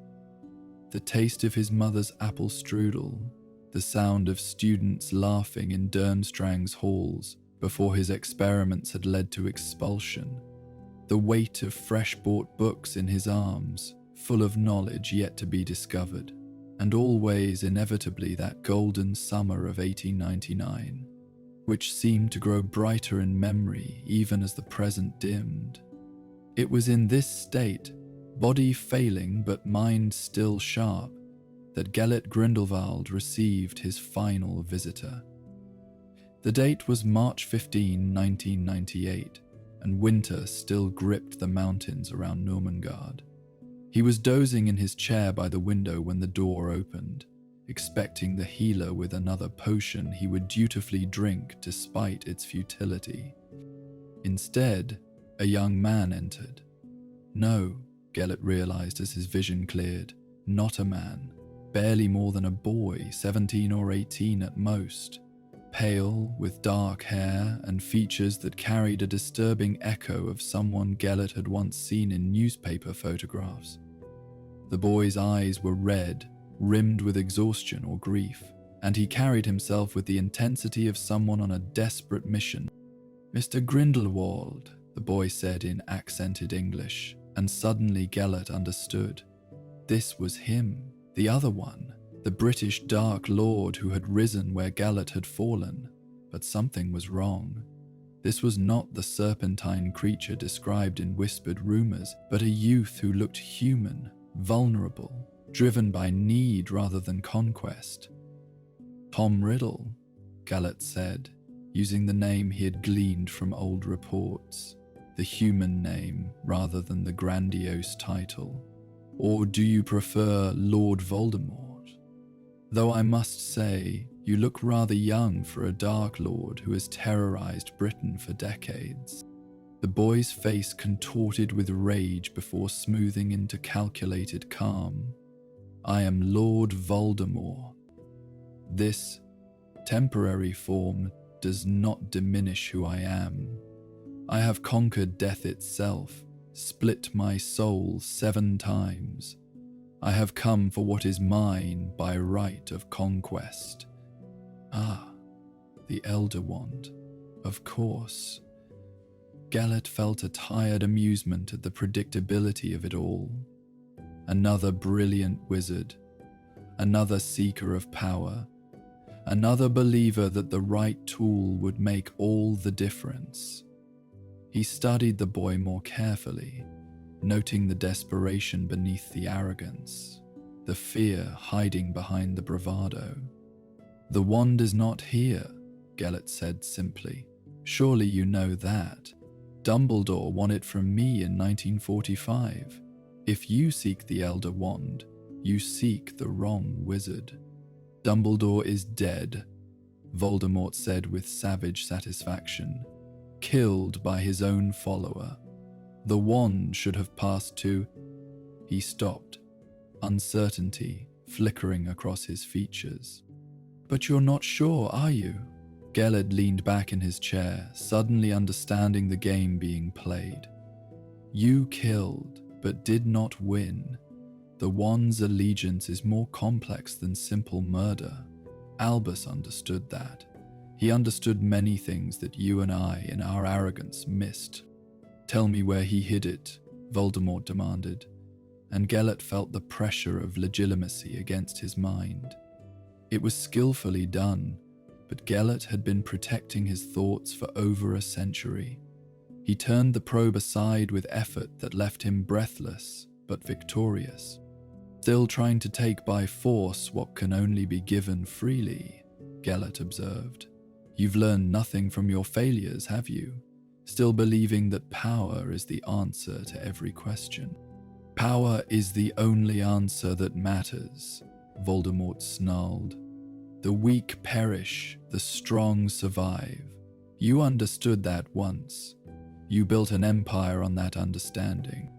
Speaker 1: The taste of his mother's apple strudel, the sound of students laughing in Durmstrang's halls before his experiments had led to expulsion, the weight of fresh-bought books in his arms, full of knowledge yet to be discovered, and always inevitably that golden summer of 1899, which seemed to grow brighter in memory even as the present dimmed. It was in this state, body failing but mind still sharp, that Gellert Grindelwald received his final visitor. The date was March 15, 1998, and winter still gripped the mountains around Normangard. He was dozing in his chair by the window when the door opened, expecting the healer with another potion he would dutifully drink despite its futility. Instead, a young man entered. No, Gellert realized as his vision cleared, not a man, barely more than a boy, 17 or 18 at most. Pale, with dark hair and features that carried a disturbing echo of someone Gellert had once seen in newspaper photographs. The boy's eyes were red, rimmed with exhaustion or grief, and he carried himself with the intensity of someone on a desperate mission. "Mr. Grindelwald," the boy said in accented English, and suddenly Gellert understood. This was him, the other one. The British Dark Lord who had risen where Gellert had fallen, but something was wrong. This was not the serpentine creature described in whispered rumors, but a youth who looked human, vulnerable, driven by need rather than conquest. Tom Riddle, Gellert said, using the name he had gleaned from old reports, the human name rather than the grandiose title. Or do you prefer Lord Voldemort? Though I must say, you look rather young for a Dark Lord who has terrorized Britain for decades. The boy's face contorted with rage before smoothing into calculated calm. I am Lord Voldemort. This temporary form does not diminish who I am. I have conquered death itself, split my soul 7 times. I have come for what is mine by right of conquest. Ah, the Elder Wand, of course. Gellert felt a tired amusement at the predictability of it all. Another brilliant wizard, another seeker of power, another believer that the right tool would make all the difference. He studied the boy more carefully, noting the desperation beneath the arrogance, the fear hiding behind the bravado. "The wand is not here," Gellert said simply. "Surely you know that. Dumbledore won it from me in 1945. If you seek the Elder Wand, you seek the wrong wizard." "Dumbledore is dead," Voldemort said with savage satisfaction. "Killed by his own follower. The wand should have passed to—" He stopped, uncertainty flickering across his features. "But you're not sure, are you?" Gellert leaned back in his chair, suddenly understanding the game being played. "You killed, but did not win. The wand's allegiance is more complex than simple murder. Albus understood that. He understood many things that you and I, in our arrogance, missed." "Tell me where he hid it," Voldemort demanded, and Gellert felt the pressure of legitimacy against his mind. It was skillfully done, but Gellert had been protecting his thoughts for over a century. He turned the probe aside with effort that left him breathless, but victorious. "Still trying to take by force what can only be given freely," Gellert observed. "You've learned nothing from your failures, have you? Still believing that power is the answer to every question." "Power is the only answer that matters," Voldemort snarled. "The weak perish, the strong survive. You understood that once. You built an empire on that understanding."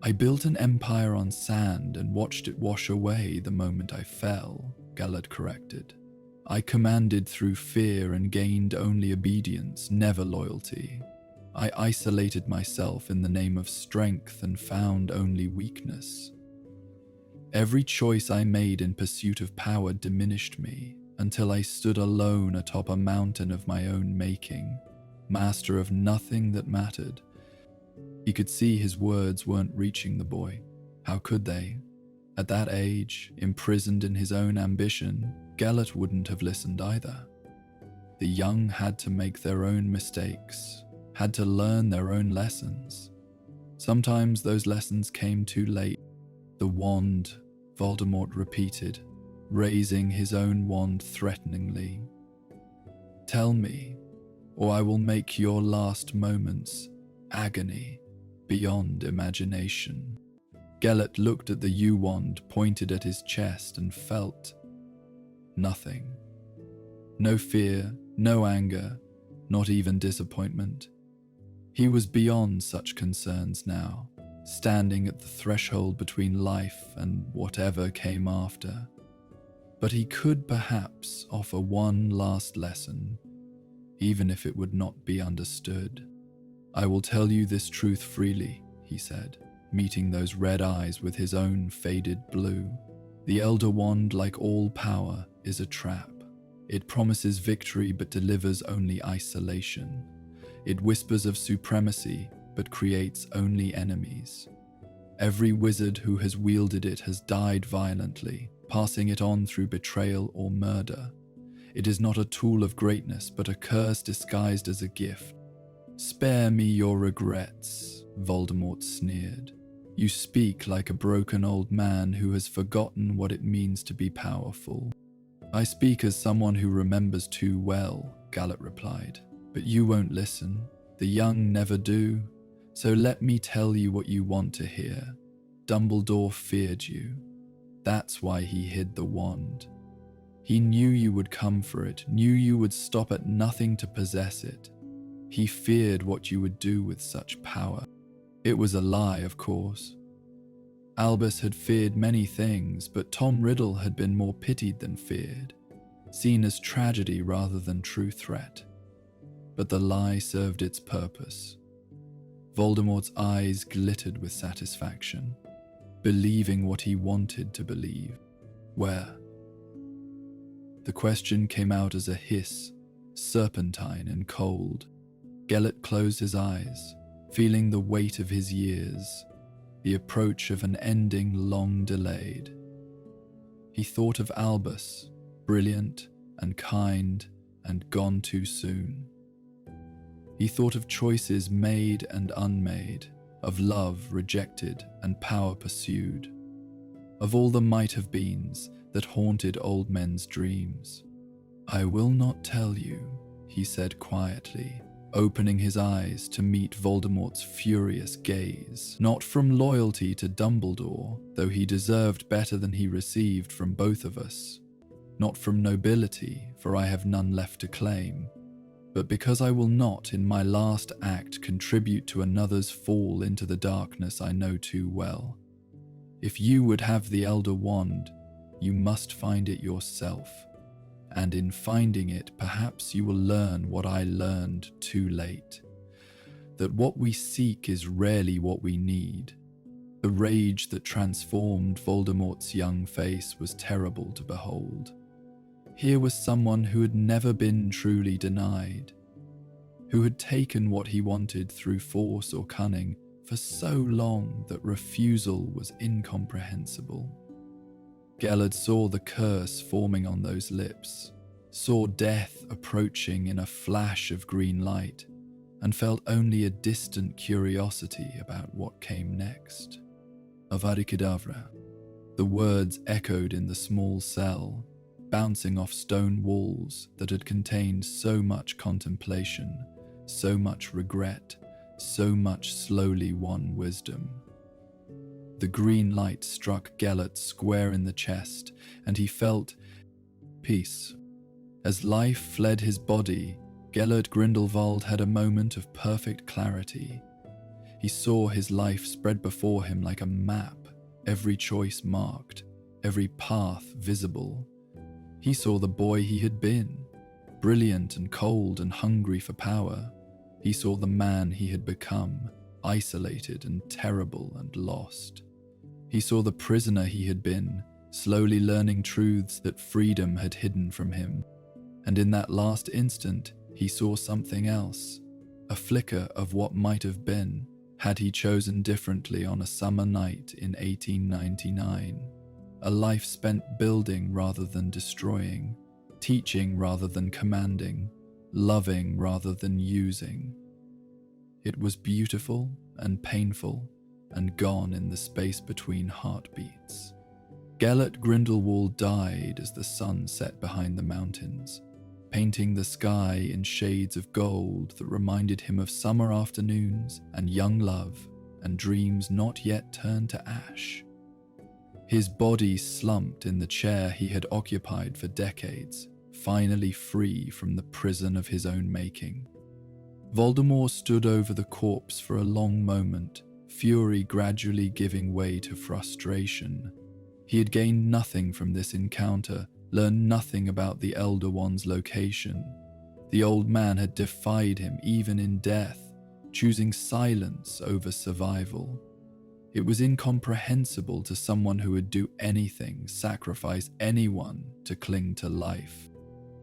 Speaker 1: "I built an empire on sand and watched it wash away the moment I fell," Gellert corrected. "I commanded through fear and gained only obedience, never loyalty. I isolated myself in the name of strength and found only weakness. Every choice I made in pursuit of power diminished me until I stood alone atop a mountain of my own making, master of nothing that mattered." He could see his words weren't reaching the boy. How could they? At that age, imprisoned in his own ambition, Gellert wouldn't have listened either. The young had to make their own mistakes, had to learn their own lessons. Sometimes those lessons came too late. "The wand," Voldemort repeated, raising his own wand threateningly. "Tell me, or I will make your last moments agony beyond imagination." Gellert looked at the U-wand pointed at his chest and felt nothing. No fear, no anger, not even disappointment. He was beyond such concerns now, standing at the threshold between life and whatever came after. But he could perhaps offer one last lesson, even if it would not be understood. "I will tell you this truth freely," he said, meeting those red eyes with his own faded blue. "The Elder Wand, like all power, is a trap. It promises victory but delivers only isolation. It whispers of supremacy but creates only enemies. Every wizard who has wielded it has died violently, passing it on through betrayal or murder. It is not a tool of greatness but a curse disguised as a gift." "Spare me your regrets," Voldemort sneered. "You speak like a broken old man who has forgotten what it means to be powerful." "I speak as someone who remembers too well," Gellert replied. "But you won't listen. The young never do. So let me tell you what you want to hear. Dumbledore feared you. That's why he hid the wand. He knew you would come for it, knew you would stop at nothing to possess it. He feared what you would do with such power." It was a lie, of course. Albus had feared many things, but Tom Riddle had been more pitied than feared, seen as tragedy rather than true threat. but the lie served its purpose. Voldemort's eyes glittered with satisfaction, believing what he wanted to believe. Where? The question came out as a hiss, serpentine and cold. Gellert closed his eyes, feeling the weight of his years, the approach of an ending long delayed. He thought of Albus, brilliant and kind and gone too soon. He thought of choices made and unmade, of love rejected and power pursued, of all the might-have-beens that haunted old men's dreams. "I will not tell you," he said quietly, opening his eyes to meet Voldemort's furious gaze, not from loyalty to Dumbledore, though he deserved better than he received from both of us, not from nobility, for I have none left to claim, but because I will not in my last act contribute to another's fall into the darkness I know too well. If you would have the Elder Wand, you must find it yourself, and in finding it perhaps you will learn what I learned too late, that what we seek is rarely what we need. The rage that transformed Voldemort's young face was terrible to behold. Here was someone who had never been truly denied, who had taken what he wanted through force or cunning for so long that refusal was incomprehensible. Gellert saw the curse forming on those lips, saw death approaching in a flash of green light, and felt only a distant curiosity about what came next. Avada Kedavra. The words echoed in the small cell, bouncing off stone walls that had contained so much contemplation, so much regret, so much slowly won wisdom. The green light struck Gellert square in the chest, and he felt peace. As life fled his body, Gellert Grindelwald had a moment of perfect clarity. He saw his life spread before him like a map, every choice marked, every path visible. He saw the boy he had been, brilliant and cold and hungry for power. He saw the man he had become, isolated and terrible and lost. He saw the prisoner he had been, slowly learning truths that freedom had hidden from him. And in that last instant, he saw something else, a flicker of what might have been, had he chosen differently on a summer night in 1899. A life spent building rather than destroying, teaching rather than commanding, loving rather than using. It was beautiful and painful and gone in the space between heartbeats. Gellert Grindelwald died as the sun set behind the mountains, painting the sky in shades of gold that reminded him of summer afternoons and young love and dreams not yet turned to ash. His body slumped in the chair he had occupied for decades, finally free from the prison of his own making. Voldemort stood over the corpse for a long moment, fury gradually giving way to frustration. He had gained nothing from this encounter, learned nothing about the Elder Wand's location. The old man had defied him even in death, choosing silence over survival. It was incomprehensible to someone who would do anything, sacrifice anyone to cling to life.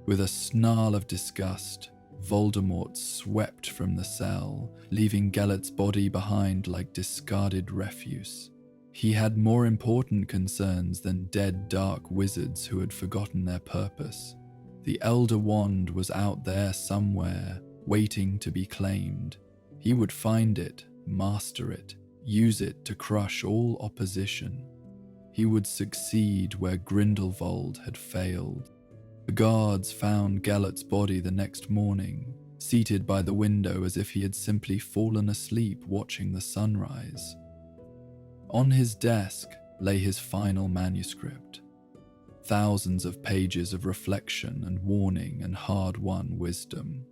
Speaker 1: With a snarl of disgust, Voldemort swept from the cell, leaving Gellert's body behind like discarded refuse. He had more important concerns than dead dark wizards who had forgotten their purpose. The Elder Wand was out there somewhere, waiting to be claimed. He would find it, master it, use it to crush all opposition. He would succeed where Grindelwald had failed. The guards found Gellert's body the next morning, seated by the window as if he had simply fallen asleep watching the sunrise. On his desk lay his final manuscript, thousands of pages of reflection and warning and hard-won wisdom.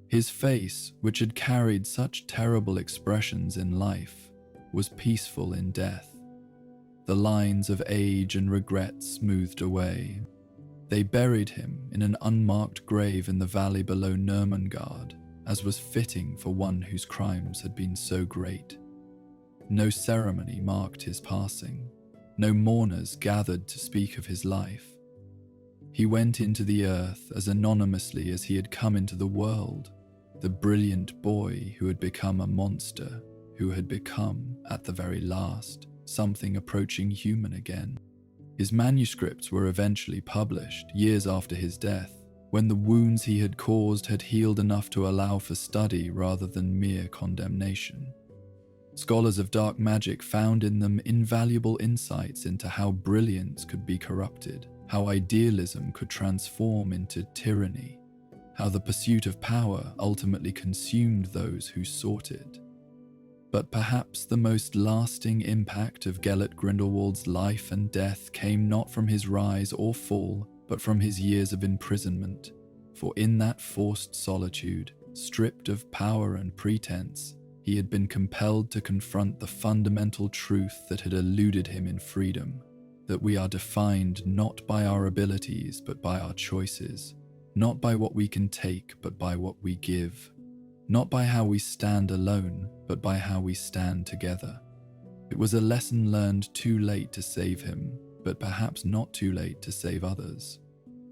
Speaker 1: His face, which had carried such terrible expressions in life, was peaceful in death. The lines of age and regret smoothed away. They buried him in an unmarked grave in the valley below Nurmengard, as was fitting for one whose crimes had been so great. No ceremony marked his passing. No mourners gathered to speak of his life. He went into the earth as anonymously as he had come into the world, the brilliant boy who had become a monster, who had become, at the very last, something approaching human again. His manuscripts were eventually published, years after his death, when the wounds he had caused had healed enough to allow for study rather than mere condemnation. Scholars of dark magic found in them invaluable insights into how brilliance could be corrupted, how idealism could transform into tyranny, how the pursuit of power ultimately consumed those who sought it. But perhaps the most lasting impact of Gellert Grindelwald's life and death came not from his rise or fall, but from his years of imprisonment. For in that forced solitude, stripped of power and pretense, he had been compelled to confront the fundamental truth that had eluded him in freedom, that we are defined not by our abilities but by our choices, not by what we can take but by what we give, not by how we stand alone but by how we stand together. It was a lesson learned too late to save him, but perhaps not too late to save others.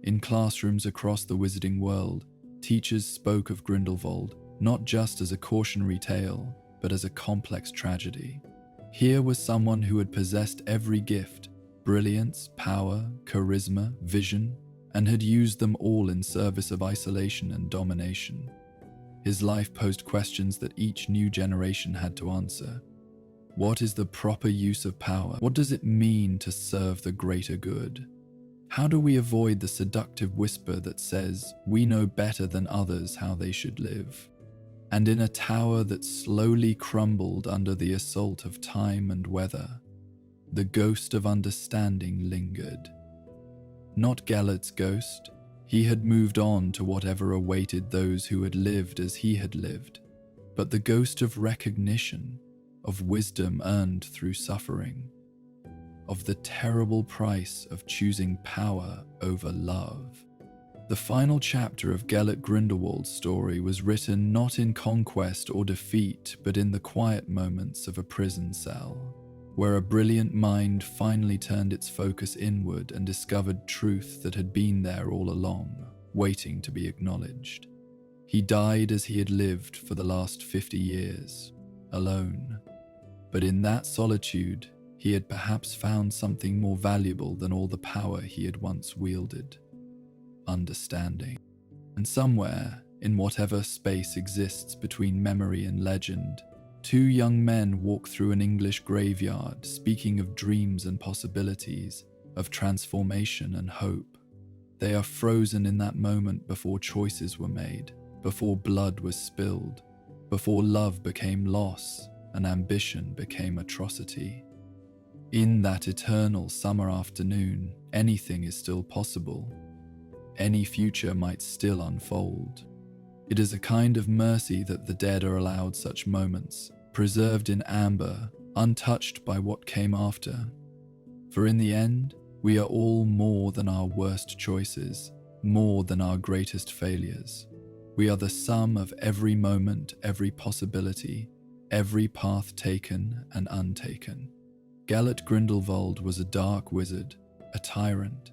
Speaker 1: In classrooms across the wizarding world, teachers spoke of Grindelwald not just as a cautionary tale, but as a complex tragedy. Here was someone who had possessed every gift, brilliance, power, charisma, vision, and had used them all in service of isolation and domination. His life posed questions that each new generation had to answer. What is the proper use of power? What does it mean to serve the greater good? How do we avoid the seductive whisper that says we know better than others how they should live? And in a tower that slowly crumbled under the assault of time and weather, the ghost of understanding lingered. Not Gellert's ghost. He had moved on to whatever awaited those who had lived as he had lived, but the ghost of recognition, of wisdom earned through suffering, of the terrible price of choosing power over love. The final chapter of Gellert Grindelwald's story was written not in conquest or defeat, but in the quiet moments of a prison cell, where a brilliant mind finally turned its focus inward and discovered truth that had been there all along, waiting to be acknowledged. He died as he had lived for the last 50 years, alone. But in that solitude, he had perhaps found something more valuable than all the power he had once wielded: understanding. And somewhere, in whatever space exists between memory and legend, two young men walk through an English graveyard, speaking of dreams and possibilities, of transformation and hope. They are frozen in that moment before choices were made, before blood was spilled, before love became loss and ambition became atrocity. In that eternal summer afternoon, anything is still possible. Any future might still unfold. It is a kind of mercy that the dead are allowed such moments, preserved in amber, untouched by what came after. For in the end, we are all more than our worst choices, more than our greatest failures. We are the sum of every moment, every possibility, every path taken and untaken. Gellert Grindelwald was a dark wizard, a tyrant,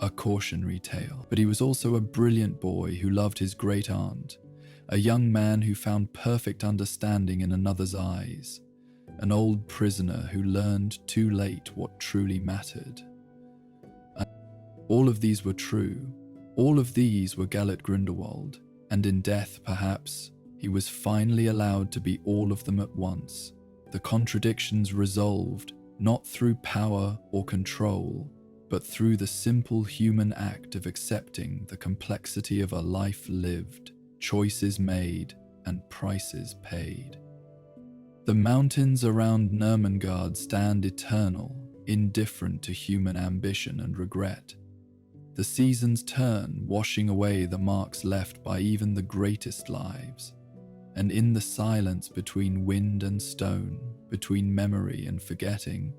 Speaker 1: a cautionary tale, but he was also a brilliant boy who loved his great aunt, a young man who found perfect understanding in another's eyes, an old prisoner who learned too late what truly mattered. And all of these were true. All of these were Gellert Grindelwald, and in death, perhaps, he was finally allowed to be all of them at once, the contradictions resolved not through power or control, but through the simple human act of accepting the complexity of a life lived, choices made, and prices paid. The mountains around Nurmengard stand eternal, indifferent to human ambition and regret. The seasons turn, washing away the marks left by even the greatest lives. And in the silence between wind and stone, between memory and forgetting,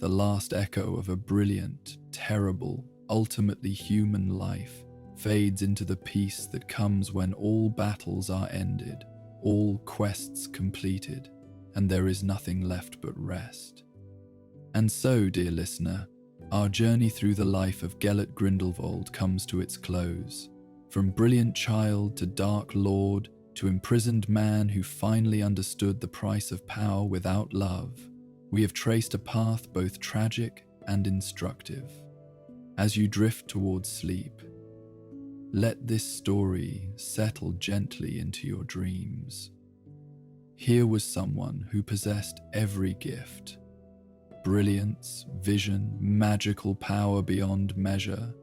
Speaker 1: the last echo of a brilliant, terrible, ultimately human life fades into the peace that comes when all battles are ended, all quests completed, and there is nothing left but rest. And so, dear listener, our journey through the life of Gellert Grindelwald comes to its close. From brilliant child to dark lord to imprisoned man who finally understood the price of power without love, we have traced a path both tragic and instructive. As you drift towards sleep, let this story settle gently into your dreams. Here was someone who possessed every gift: brilliance, vision, magical power beyond measure,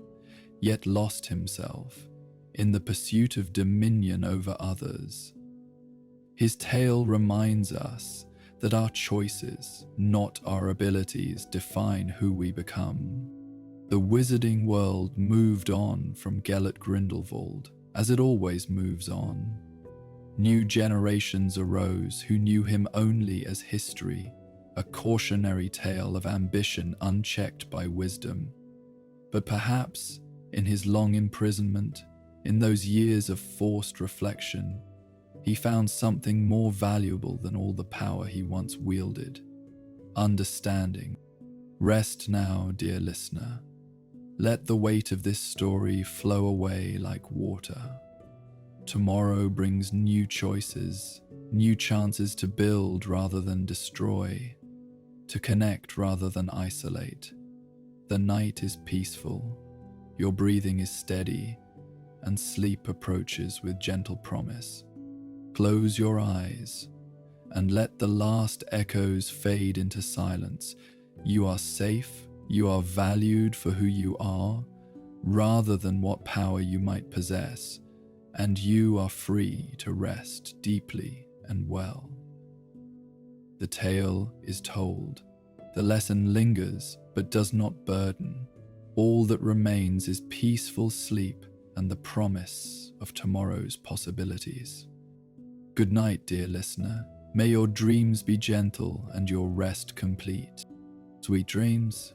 Speaker 1: yet lost himself in the pursuit of dominion over others. His tale reminds us that our choices, not our abilities, define who we become. The wizarding world moved on from Gellert Grindelwald, as it always moves on. New generations arose who knew him only as history, a cautionary tale of ambition unchecked by wisdom. But perhaps, in his long imprisonment, in those years of forced reflection, he found something more valuable than all the power he once wielded: understanding. Rest now, dear listener. Let the weight of this story flow away like water. Tomorrow brings new choices, new chances to build rather than destroy, to connect rather than isolate. The night is peaceful, your breathing is steady, and sleep approaches with gentle promise. Close your eyes and let the last echoes fade into silence. You are safe, you are valued for who you are, rather than what power you might possess, and you are free to rest deeply and well. The tale is told. The lesson lingers but does not burden. All that remains is peaceful sleep and the promise of tomorrow's possibilities. Good night, dear listener. May your dreams be gentle and your rest complete. Sweet dreams.